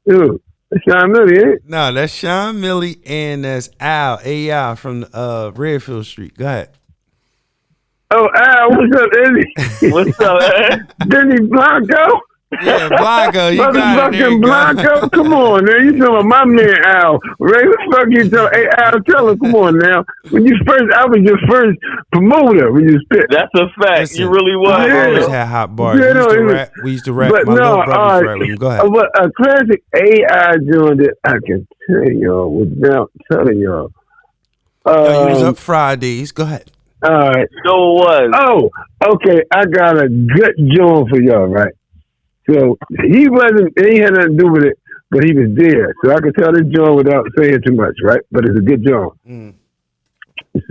Who? That's shon.milli, ain't it? No, that's shon.milli and that's Al, AI from Redfield Street. Go ahead. Oh, Al, what's up, Eddie? What's up, man? Denny Blanco? Yeah, Blanco, you got it. There you Motherfucking go. Blanco, come on, man. You talking about my man Al. Ray, what the fuck you talking? Hey, Al, tell him, come on now. I was your first promoter when you spit. That's a fact. Listen, you really was. I Yeah. always had hot bars. Yeah, We used to rap. but My no, little brothers rap with them. Go ahead. But a classic AI joint that I can tell y'all without telling y'all. Yo, you was up Fridays. Go ahead. All right. So it was. Oh, okay. I got a good joint for y'all, right? So he had nothing to do with it, but he was there. So I could tell this joint without saying too much, right? But it's a good joint. Mm.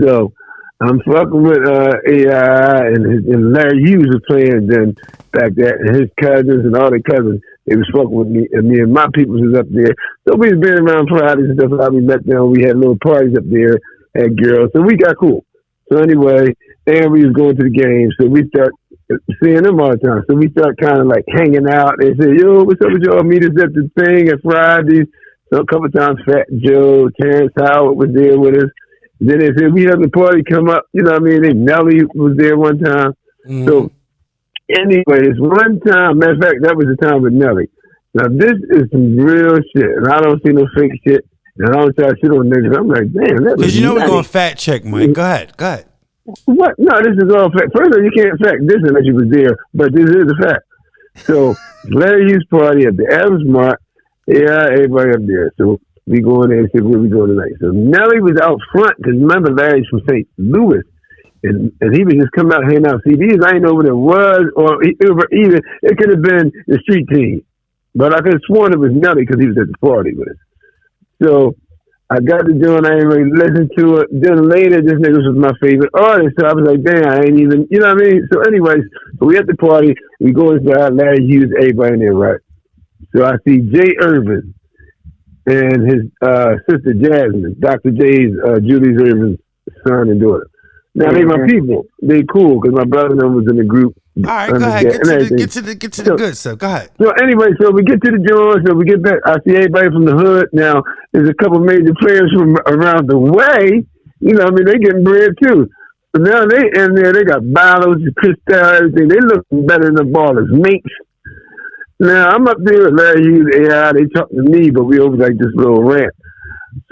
So I'm fucking with AI and Larry Hughes was playing then back there, and his cousins and all their cousins, they was fucking with me, and me and my people was up there. So we was being around Fridays and stuff. Like we met them. We had little parties up there, had girls, so we got cool. So anyway, and we was going to the game, so we start seeing them all the time. So we start kind of like hanging out. They say, yo, what's up with y'all? Meet us at the thing at Fridays. So a couple of times Fat Joe, Terrence Howard was there with us. Then they said, we have the party come up. You know what I mean? And Nelly was there one time. Mm-hmm. So anyways, one time, matter of fact, that was the time with Nelly. Now this is some real shit. And I don't see no fake shit. And I don't try to shit on niggas. I'm like, damn, that was Because you know we're nutty. going to fact check, Mike. Go ahead. What? No, this is all fact. First of all, you can't fact this unless you was there, but this is a fact. So Larry Hughes party at the Adams Mart. Yeah, everybody up there. So we go in there and see where we going tonight. So Nelly was out front because remember Larry's from St. Louis, and he was just coming out handing out CDs. I didn't know what it was, or even it could have been the street team, but I could have sworn it was Nelly because he was at the party with us. So I got the joint, I ain't really listened to it. Then later, this nigga was my favorite artist. So I was like, damn, I ain't even, you know what I mean? So anyways, we at the party, we go inside, Larry Hughes, everybody in there, right? So I see Jay Irvin and his sister Jasmine, Dr. J's, Julius Irvin's son and daughter. Now, they my people. They cool because my brother and them was in the group. All right, go ahead. Get to the good stuff. Go ahead. So anyway, so we get to the joint, so we get back. I see everybody from the hood. Now, there's a couple major players from around the way. You know, I mean, they getting bread too. So now they in there, they got bottles, Cristal, everything. They look better than the ballers, mates. Now I'm up there with Larry Hughes AI. They talk to me, but we over like this little rant.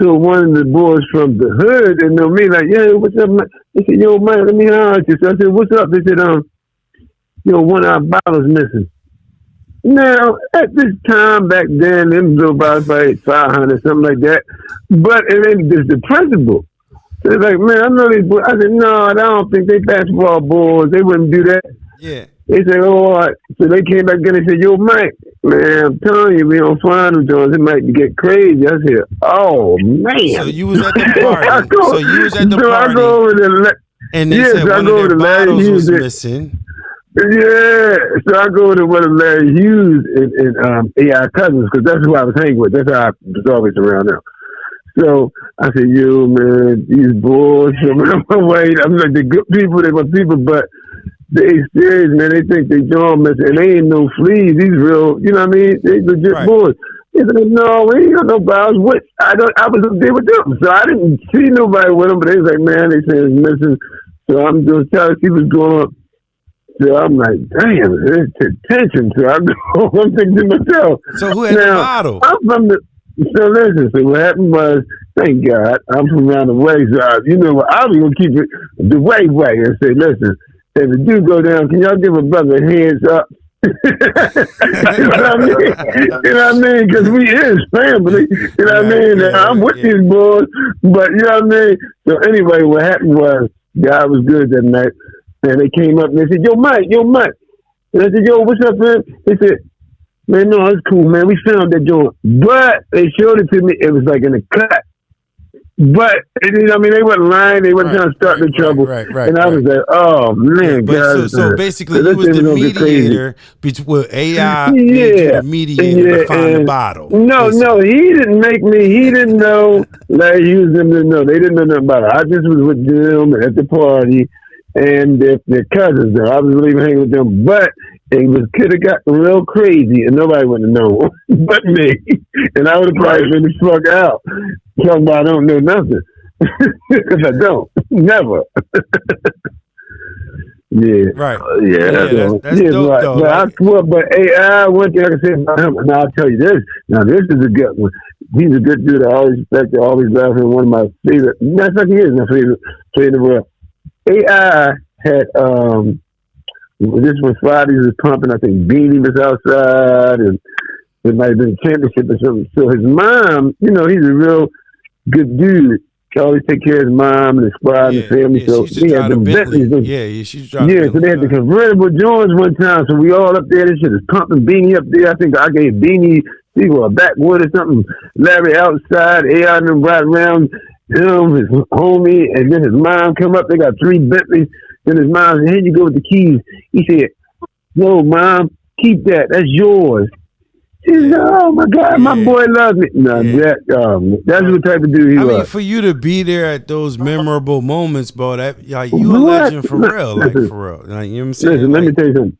So one of the boys from the hood, they know me, like, yeah, what's up, man? They said, yo, man, let me holler at you. So I said, what's up? They said, yo, one of our bottles missing. Now, at this time back then, them little bottles like 500, something like that. But it ain't just the principle. So it's like, man, I know these boys. I said, no, I don't think they basketball boys. They wouldn't do that. Yeah. They said, oh, all right. So they came back again and said, yo, Mike, man, I'm telling you, we don't find them, Jones. It might get crazy. I said, oh, man. So you was at the party. I go over to and they said one of their bottles was missing. Yeah. So I go to one of Larry Hughes and AI cousins, because that's who I was hanging with. That's how I was always around them. So I said, yo, man, these boys, I'm wait. I'm like, the good people, they were people, but they serious, man. They think they John messing, and they ain't no fleas. These real, you know what I mean? They legit boys. They said, no, we ain't got no bottles. What? I was up there with them, so I didn't see nobody with them. But they was like, man, they said it's missing. So I'm just telling you what's going on. So I'm like, damn, it's tension. So I go, I'm thinking to myself. So who had the bottle? I'm from the. So listen, so what happened was, thank God, I'm from around the way, so you know what, I was going to keep it the way and say, listen, if it do go down, can y'all give a brother a heads up? You know what I mean? You know what I mean? Because we is family. You know what I mean? I'm with these boys, but you know what I mean? So anyway, what happened was, God was good that night, and they came up and they said, yo, Mike. And I said, yo, what's up, man? They said, man, no, it's cool, man. We found that joint. But they showed it to me. It was like in a cut. But, you know, I mean, they wasn't lying. They wasn't trying to start the trouble. And I was like, oh, man. But so basically, you was the mediator with AI made you the mediator to find the bottle. No, he didn't make me. He didn't know. Larry Hughes didn't know. They didn't know nothing about it. I just was with them at the party. And their cousins, though. I was really hanging with them. But it could have gotten real crazy, and nobody would have known but me. And I would have probably been the fuck out. Talking about I don't know nothing. Because I don't. Never. Yeah. Right. That's dope, right. though. But I swear, but AI, one thing I can say about him, and I'll tell you this. Now, this is a good one. He's a good dude. I always respect him, always love him. One of my favorite. That's like he is my favorite player in the world. AI had this was Fridays was pumping. I think Beanie was outside, and it might have been a championship or something. So his mom, you know, he's a real good dude. He always take care of his mom and his squad and his family. So he had the Bentleys. She's driving. So they had the convertible Jones one time. So we all up there. This shit is pumping. Beanie up there. I think I gave Beanie a backwood or something. Larry outside. AI and them right around him, his homie, and then his mom come up. They got 3 Bentleys. Then his mom said, here you go with the keys. He said, no, Mom, keep that. That's yours. She said, oh, my God, my boy loves me. No, that's what type of dude he was. I mean, for you to be there at those memorable moments, bro, that you a legend for real. Like, for real. Like, you know what I'm saying? Listen, let me tell you something.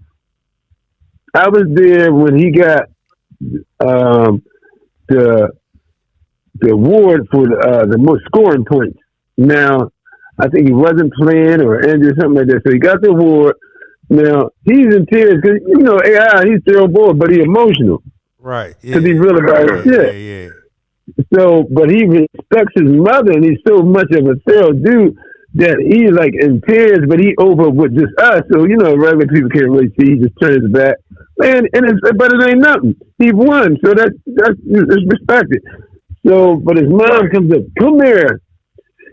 I was there when he got the award for the most scoring points. Now, I think he wasn't playing or injured, something like that. So he got the award. Now, he's in tears because, you know, AI, he's still bored, but he's emotional. Right. Because he's real about his shit. Yeah. So, but he respects his mother, and he's so much of a thorough dude that he's like in tears, but he over with just us. So, you know, regular people can't really see. He just turns back. Man, but it ain't nothing. He won. So that's respected. So, but his mom comes up, come here.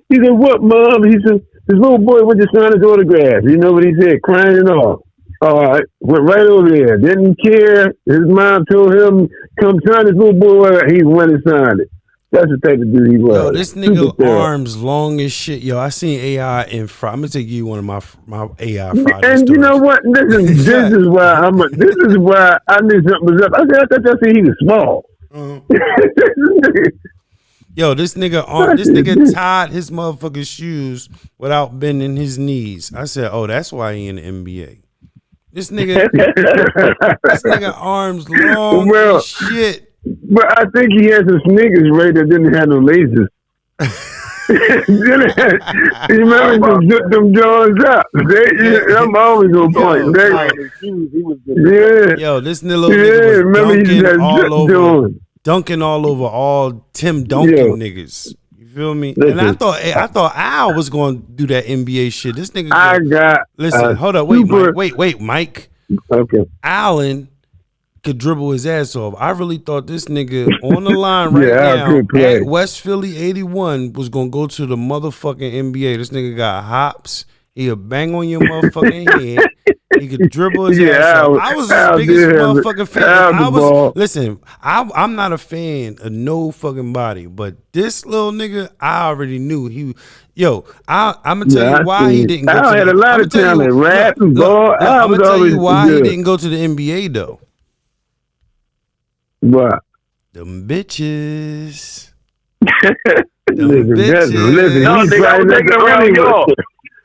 He said, what, Mom? He said, this little boy went to sign his autograph. You know what he said? Crying and all. All right. Went right over there. Didn't care. His mom told him, come sign this little boy. He went and signed it. That's the type of dude he was. Yo, this nigga arms long as shit. Yo, I seen AI in Friday. I'm going to take you one of my AI Friday And stories. you know what? Listen, this is why I knew something was up. I thought y'all said he was small. Yo, this nigga tied his motherfucking shoes without bending his knees. I said, oh, that's why he in the NBA. This nigga arms long as shit. But I think he had some sneakers, Ray, that didn't have no laces. You remember them Jones up? I'm always on point. Yo, this little nigga was dunking all over all Tim Duncan niggas. You feel me? Listen, and I thought Al was gonna do that NBA shit. This nigga. Listen, hold up, wait, Mike. Okay. Allen could dribble his ass off. I really thought this nigga on the line right now at West Philly 81 was gonna go to the motherfucking NBA. This nigga got hops. He'll bang on your motherfucking head. He could dribble his ass off. I was his biggest motherfucking fan. Listen, I'm not a fan of no fucking body, but this little nigga, I already knew he. Yo, I'm gonna tell you why he didn't go. I had a lot of talent, rap and ball. I'm gonna tell you why he didn't go to the NBA though. What? Them bitches. Listen,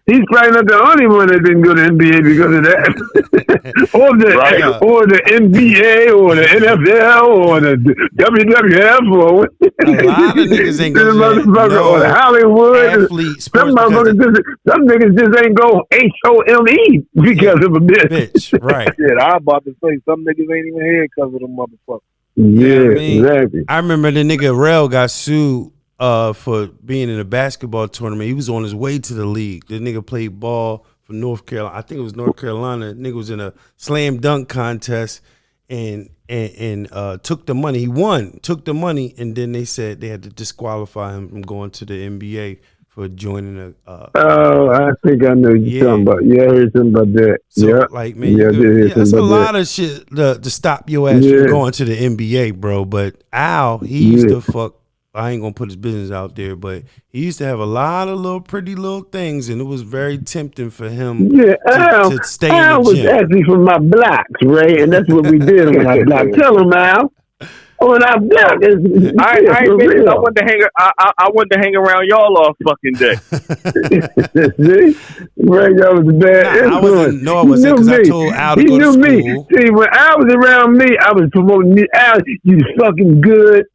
he's probably not the only one that didn't go to NBA because of that. or the NBA or the NFL or the WWF or a lot of niggas ain't go to that. Or the Hollywood. Athletes, some niggas just ain't go HOME because of a bitch. Right. Yeah, I was about to say some niggas ain't even here because of them motherfuckers. Yeah, exactly. I remember the nigga Rel got sued for being in a basketball tournament. He was on his way to the league. The nigga played ball for North Carolina. I think it was North Carolina. The nigga was in a slam dunk contest and took the money. He won, took the money, and then they said they had to disqualify him from going to the NBA for joining a. I think I know you're talking about. Yeah, I heard something about that. So, like, man, that's a lot of shit to stop your ass from going to the NBA, bro. But Al, he used to fuck. I ain't gonna put his business out there, but he used to have a lot of little pretty little things, and it was very tempting for him to stay in the gym. Al was actually from my blocks, Ray, and that's what we did on our block. Tell him, Al. On our block. I wanted to hang around y'all all fucking day. See? Ray, that was a bad influence. I wasn't, because I told Al to go to school. Me. See, when Al was around me, I was promoting me. Al, you fucking good.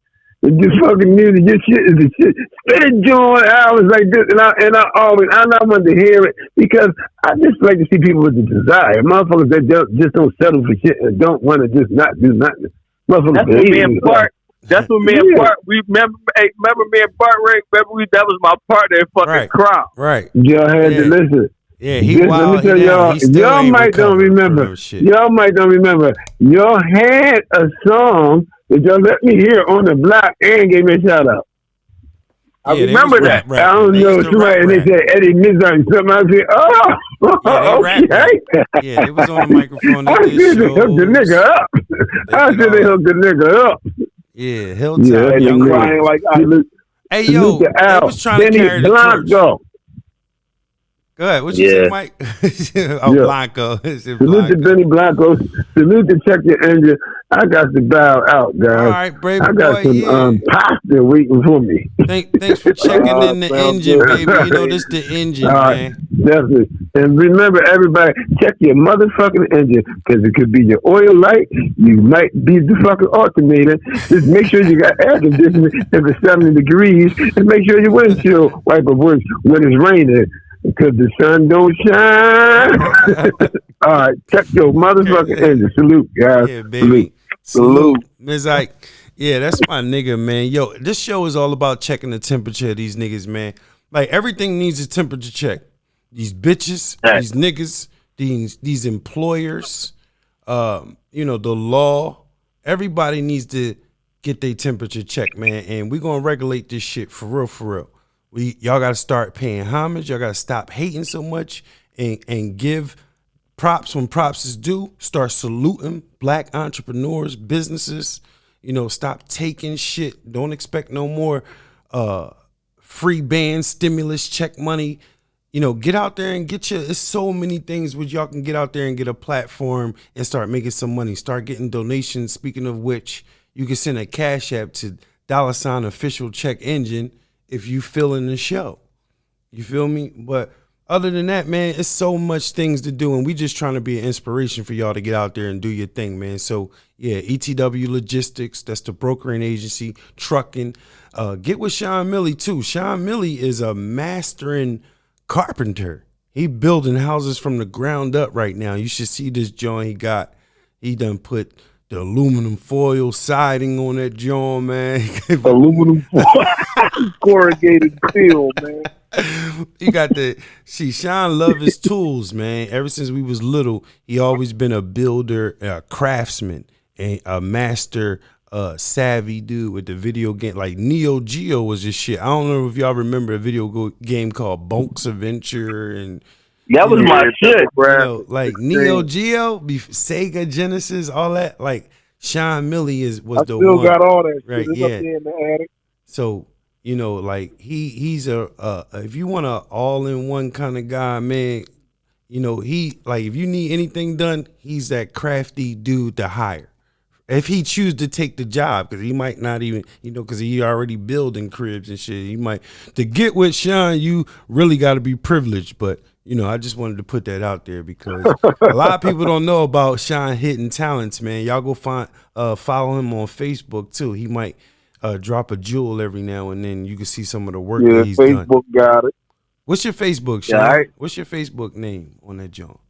Just fucking music, your shit is the shit. Spit it, John. I was like this, and I wanted to hear it because I just like to see people with the desire. Motherfuckers that just don't settle for shit and don't want to just not do nothing. Motherfuckers. That's what me and Bart. That's what me and Bart. We remember me and Bart. Remember that was my partner in fucking crowd. Right. Y'all had to listen. Yeah, let me tell y'all might don't remember. Y'all might don't remember. Y'all had a song that y'all let me hear on the block and gave me a shout out. I remember that. I don't know somebody, and they said Eddie Mizar and something. I said, okay. Yeah, they was on the microphone. I said they hooked the nigga up. They hooked the nigga up. Yeah, Hilltop. Young crying like hey, yo, they was trying to carry the torch. Go ahead. What you say, Mike? Blanco. Salute to Benny Blanco. Salute to Check Your Engine. I got to bow out, guys. All right, brave boy. I got some pasta waiting for me. Thanks for checking in the engine, baby. You know this the engine, man. Definitely. And remember, everybody, check your motherfucking engine because it could be your oil light. You might be the fucking alternator. Just make sure you got air conditioning if it's 70 degrees, and make sure your windshield wiper works when it's raining. Because the sun don't shine. All right, check your motherfucking engine. Salute, guys. Yeah, baby. Salute. Ms. Ike. Yeah, that's my nigga, man. Yo, this show is all about checking the temperature of these niggas, man. Like, everything needs a temperature check. These bitches, these niggas, these employers, the law. Everybody needs to get their temperature checked, man. And we're going to regulate this shit for real, for real. Y'all got to start paying homage. Y'all got to stop hating so much and give props when props is due. Start saluting black entrepreneurs, businesses. Stop taking shit. Don't expect no more free band stimulus check money. Get out there and get there's so many things where y'all can get out there and get a platform and start making some money. Start getting donations. Speaking of which, you can send a Cash App to $official check engine if you feeling the show. You feel me? But other than that, man, it's so much things to do, and we just trying to be an inspiration for y'all to get out there and do your thing, man. So yeah, ETW Logistics, that's the brokering agency, trucking. Get with Shon.Milli too. Shon.Milli is a mastering carpenter. He building houses from the ground up right now. You should see this joint he got. He done put the aluminum foil siding on that joint, man. Aluminum foil, corrugated steel, man. He got Sean love his tools, man. Ever since we was little, he always been a builder, a craftsman, and a master savvy dude with the video game. Like Neo Geo was his shit. I don't know if y'all remember a video game called Bonk's Adventure, and That was my shit, bro. Like Neo Geo, Sega Genesis, all that. Like Shon.Milli was the one. I still got all that shit. Right, it's yeah. up there in the attic. So, you know, like he's if you want a all in one kind of guy, man, you know, if you need anything done, he's that crafty dude to hire. If he choose to take the job, because he might not even, you know, because he already building cribs and shit. He might, to get with Sean, you really got to be privileged. But, you know, I just wanted to put that out there because a lot of people don't know about Sean Hidden Talents, man. Y'all go follow him on Facebook too. He might drop a jewel every now and then. You can see some of the work that he's done. Facebook got it. What's your Facebook, Sean? Yeah, What's your Facebook name on that joint?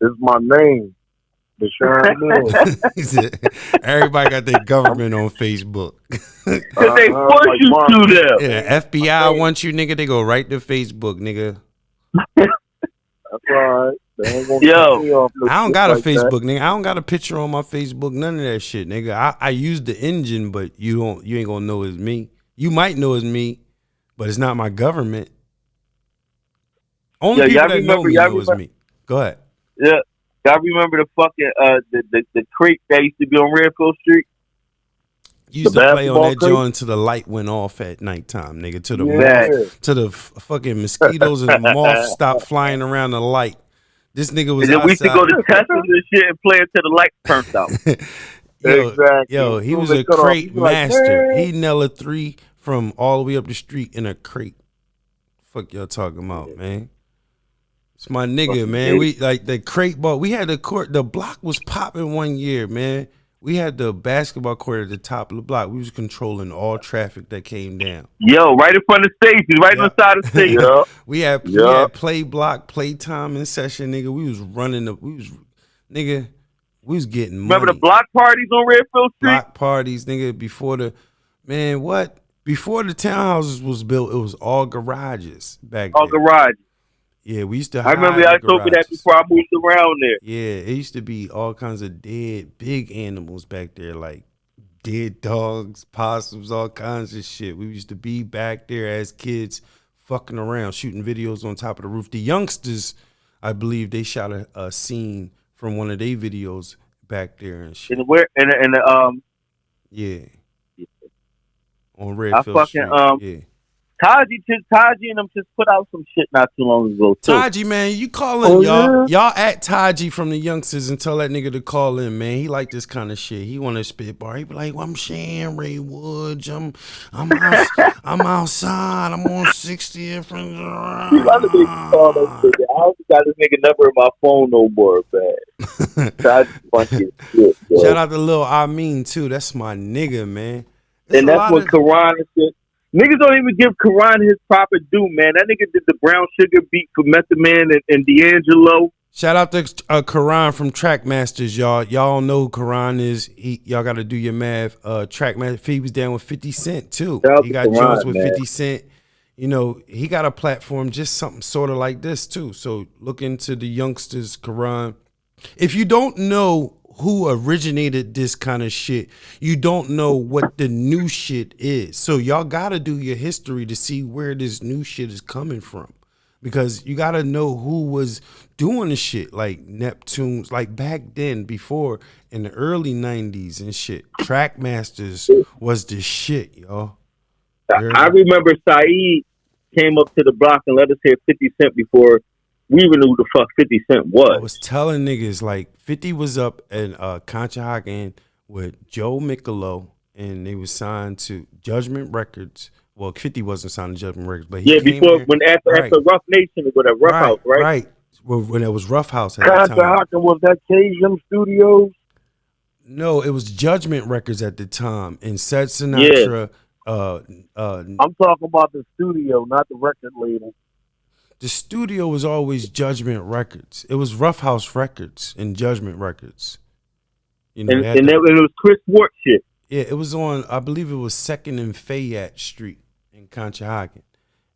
It's my name. The Shon.Milli. He said, everybody got their government on Facebook. Cause they force like you Mark. to them. Yeah, FBI wants you, nigga. They go right to Facebook, nigga. That's all right. They ain't gonna Yo, piss me off no I don't shit got a like Facebook, nigga. I don't got a picture on my Facebook. None of that shit, nigga. I use the engine, but you ain't gonna know it's me. You might know it's me, but it's not my government. Only people that know me know it's me. Go ahead. Yeah. Y'all remember the fucking the creek that used to be on Redfield Street? You used The to play on basketball that creek? joint until the light went off at nighttime, nigga. To the Yeah. to the fucking mosquitoes and the moths stopped flying around the light. This nigga was And then we used to go outside. to Tesla and shit and play until the light turned out. Exactly. Yo, he As soon was as they a cut off, crate you be like, master. "Man." He nailed a 3 from all the way up the street in a crate. Fuck y'all talking about, man? It's my nigga, man. We like the crate ball. We had the court. The block was popping one year, man. We had the basketball court at the top of the block. We was controlling all traffic that came down. Yo, right in front of the stage, right on the side of the stage. Yeah. We had play block, play time in session, nigga. We was running we was getting money. Remember the block parties on Redfield Street? Block parties, nigga, before the townhouses was built, it was all garages back All then. garage. Yeah, we used to I remember hide y'all the told me that garages. before I moved around there. Yeah, it used to be all kinds of dead, big animals back there, like dead dogs, possums, all kinds of shit. We used to be back there as kids fucking around, shooting videos on top of the roof. The youngsters, I believe they shot a scene from one of their videos back there and shit. Yeah. On Redfield Street. Yeah. Taji and them just put out some shit not too long ago too. Taji, man, you call in, y'all at Taji from the youngsters and tell that nigga to call in, man. He like this kind of shit. He want to spit bar. He be like, well, I'm Shan Ray Woods. I'm outside. I'm on 60th. You got to make me call that shit. I don't got this nigga number in my phone no more, man. Taji fucking shit, bro. Shout out to Lil Amin too. That's my nigga, man. And that's what Karan and shit. Niggas don't even give Karan his proper due, man. That nigga did the Brown Sugar beat for Method Man and D'Angelo. Shout out to Karan from Trackmasters, y'all. Y'all know who Karan is. Y'all got to do your math. Trackmaster, he was down with 50 Cent too. He got Jones with 50 Cent. You know, he got a platform just something sort of like this too. So look into the youngsters, Karan. If you don't know who originated this kind of shit, you don't know what the new shit is. So y'all gotta do your history to see where this new shit is coming from, because you gotta know who was doing the shit, like Neptunes, like back then, before in the early 90s and shit. Trackmasters was the shit, y'all. I remember Saeed came up to the block and let us hear 50 Cent before we even knew who the fuck 50 Cent was. I was telling niggas, like, 50 was up in Conshohocken with Joe Michelow, and they was signed to Judgment Records well, 50 wasn't signed to Judgment Records, but he Yeah, came before here. when after Rough Nation or whatever, Rough House, right? Right. When it was Rough House at the time. Consahawken, was that KM Studios? No, it was Judgment Records at the time, and said Yeah. Sinatra. I'm talking about the studio, not the record label. The studio was always Judgment Records. It was Rough House Records and Judgment Records. You know, And it was Chris Ward shit. yeah, it was on. I believe it was 2nd and Fayette Street in Consahawken.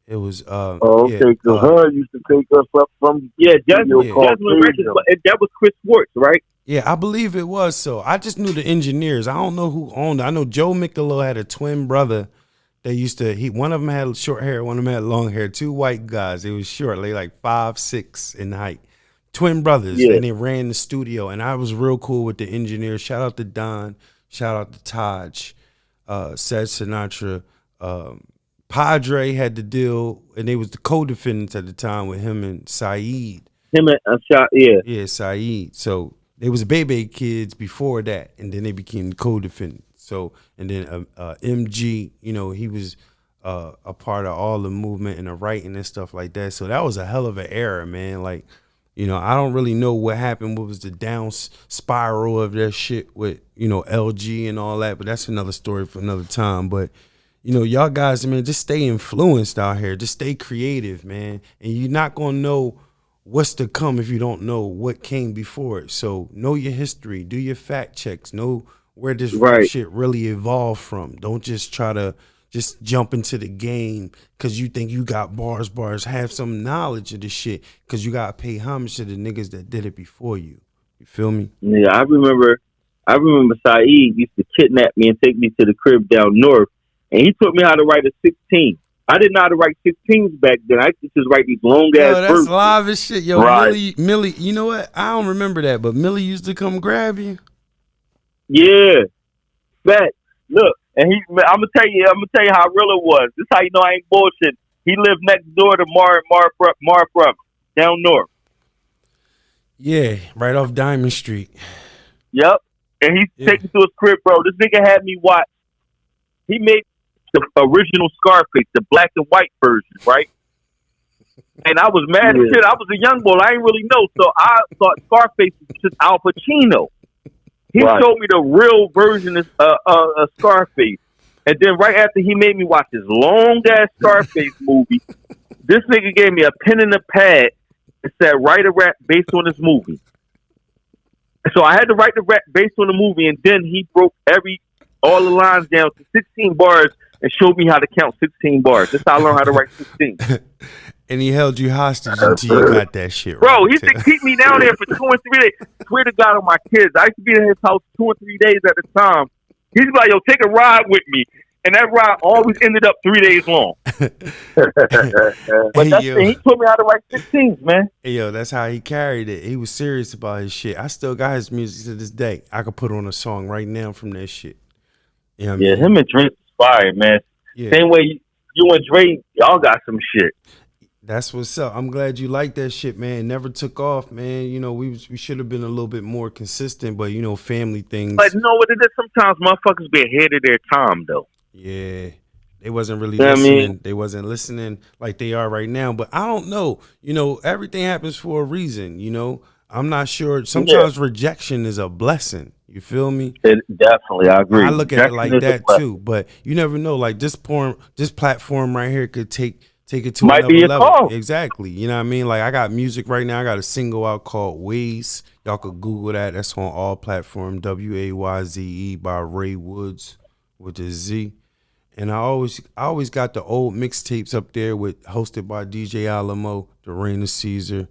It was. Okay, yeah, because her used to take us up from Judgment called Records, KM. but that was Chris Ward, right? yeah, I believe it was. So I just knew the engineers. I don't know who owned it. I know Joe Michelot had a twin brother. They used to. One of them had short hair. One of them had long hair. 2 white guys. They was short. They like 5'6" in height. Twin brothers, Yeah. and they ran the studio. And I was real cool with the engineers. Shout out to Don. Shout out to Taj. Said Sinatra. Padre had the deal, and they was the co-defendants at the time with him and Saeed. Him and Shot, yeah. Yeah, Saeed. So they was Bebe kids before that, and then they became the co-defendants. So, and then MG, you know, he was a part of all the movement and the writing and stuff like that. So that was a hell of an era, man. Like, you know, I don't really know what happened. What was the down spiral of that shit with, you know, LG and all that. But that's another story for another time. But, you know, y'all guys, man, just stay influenced out here. Just stay creative, man. And you're not going to know what's to come if you don't know what came before it. So know your history. Do your fact checks. Know where this Right. shit really evolved from. Don't just try to just jump into the game because you think you got bars. Have some knowledge of the shit because you got to pay homage to the niggas that did it before you. You feel me? Yeah, I remember Saeed used to kidnap me and take me to the crib down north, and he taught me how to write a 16. I didn't know how to write 16s back then. I used to just write these long ass Yo, that's verses. live as shit. Yo, Right. Millie, you know what? I don't remember that, but Millie used to come grab you. Yeah, bet. Look, and I'm gonna tell you how real it was. This how you know I ain't bullshit. He lived next door to Mar Brother down north. Yeah, right off Diamond Street. Yep. And he Yeah. take me to his crib, bro. This nigga had me watch. He made the original Scarface, the black and white version, right? And I was mad as shit. I was a young boy. I didn't really know. So I thought Scarface was just Al Pacino. He showed me the real version of Scarface. And then right after he made me watch this long-ass Scarface movie, this nigga gave me a pen and a pad and said, write a rap based on this movie. So I had to write the rap based on the movie, and then he broke all the lines down to 16 bars and showed me how to count 16 bars. That's how I learned how to write 16. And he held you hostage until you got that shit right. Bro, he used to keep me down there for 2 or 3 days. Swear to God on my kids. I used to be in his house 2 or 3 days at a time. He's like, yo, take a ride with me. And that ride always ended up 3 days long. But he taught me how to write 16s, man. Hey, yo, that's how he carried it. He was serious about his shit. I still got his music to this day. I could put on a song right now from that shit. You know what I mean? Him and Drake inspired, man. Yeah. Same way you and Drake, y'all got some shit. That's what's up. I'm glad you like that shit, man. It never took off, man. You know, we should have been a little bit more consistent, but you know, family things. But you know what it is? Sometimes motherfuckers be ahead of their time, though. Yeah. They wasn't really You know what I listening. mean? They wasn't listening like they are right now. But I don't know. You know, everything happens for a reason, you know. I'm not sure. Sometimes rejection is a blessing. You feel me? Definitely, I agree. I look at it like Rejection is a that blessing. too. But you never know. Like this platform right here could take it to Might another be a level. call. Exactly. You know what I mean? Like I got music right now. I got a single out called Waze. Y'all could Google that. That's on all platforms. WAYZE by Ray Woods with a Z. And I always got the old mixtapes up there hosted by DJ Alamo, The Reign of Caesar.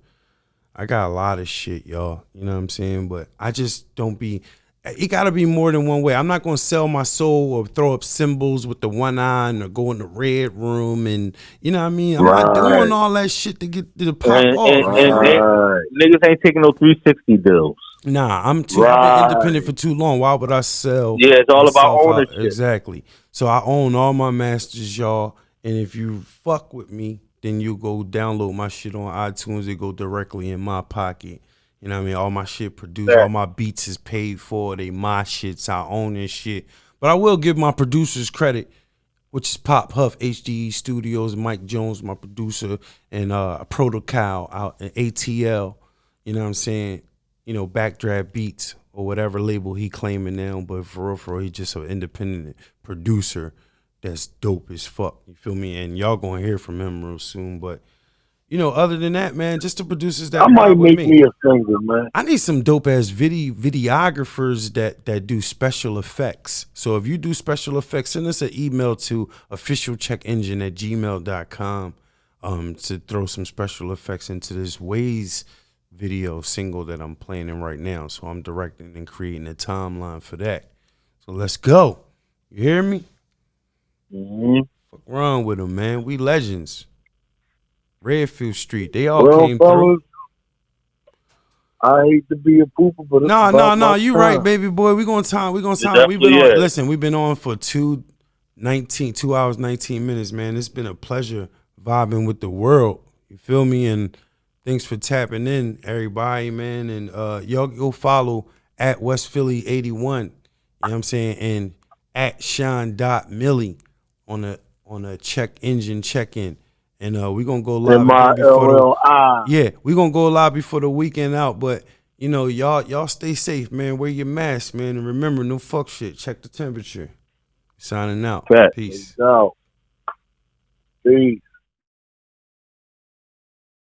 I got a lot of shit, y'all. You know what I'm saying? But I just don't be. It got to be more than one way. I'm not going to sell my soul or throw up symbols with the one eye or go in the red room and, you know what I mean? I'm not doing all that shit to get to the pop off. Niggas ain't taking no 360 deals. Nah, I've been independent for too long. Why would I sell? Yeah, it's all about myself out? ownership. Exactly. So I own all my masters, y'all. And if you fuck with me, then you go download my shit on iTunes. It go directly in my pocket. You know what I mean? All my shit produced, all my beats is paid for. They my shits. I own this shit. But I will give my producers credit which is Pop Huff, HDE Studios, Mike Jones, my producer, and Protocol out in ATL. You know what I'm saying? You know, Backdraft Beats or whatever label he claiming now, but for real, he just an independent producer that's dope as fuck. You feel me? And y'all gonna hear from him real soon. But you know, other than that, man, just the producers that I might ride with make me a singer, man. I need some dope ass videographers that do special effects. So if you do special effects, send us an email to officialcheckengine@gmail.com to throw some special effects into this Waze video single that I'm playing in right now. So I'm directing and creating a timeline for that. So let's go. You hear me? Mm-hmm. Fuck wrong with them, man. We legends. Redfield Street. They all Well, came fellas, through. I hate to be a pooper, but it's No, about my you time. right, baby boy. We gonna time. We've been definitely on. is. Listen, we've been on for 2 hours, 19 minutes, man. It's been a pleasure vibing with the world. You feel me? And thanks for tapping in, everybody, man. And y'all go follow at West Philly 81. You know what I'm saying? And at shon.milli on a check engine check-in. And we're gonna go live again before we're gonna go live before the weekend out. But you know, y'all stay safe, man. Wear your mask, man. And remember, no fuck shit. Check the temperature. Signing out. Fact. Peace. Peace.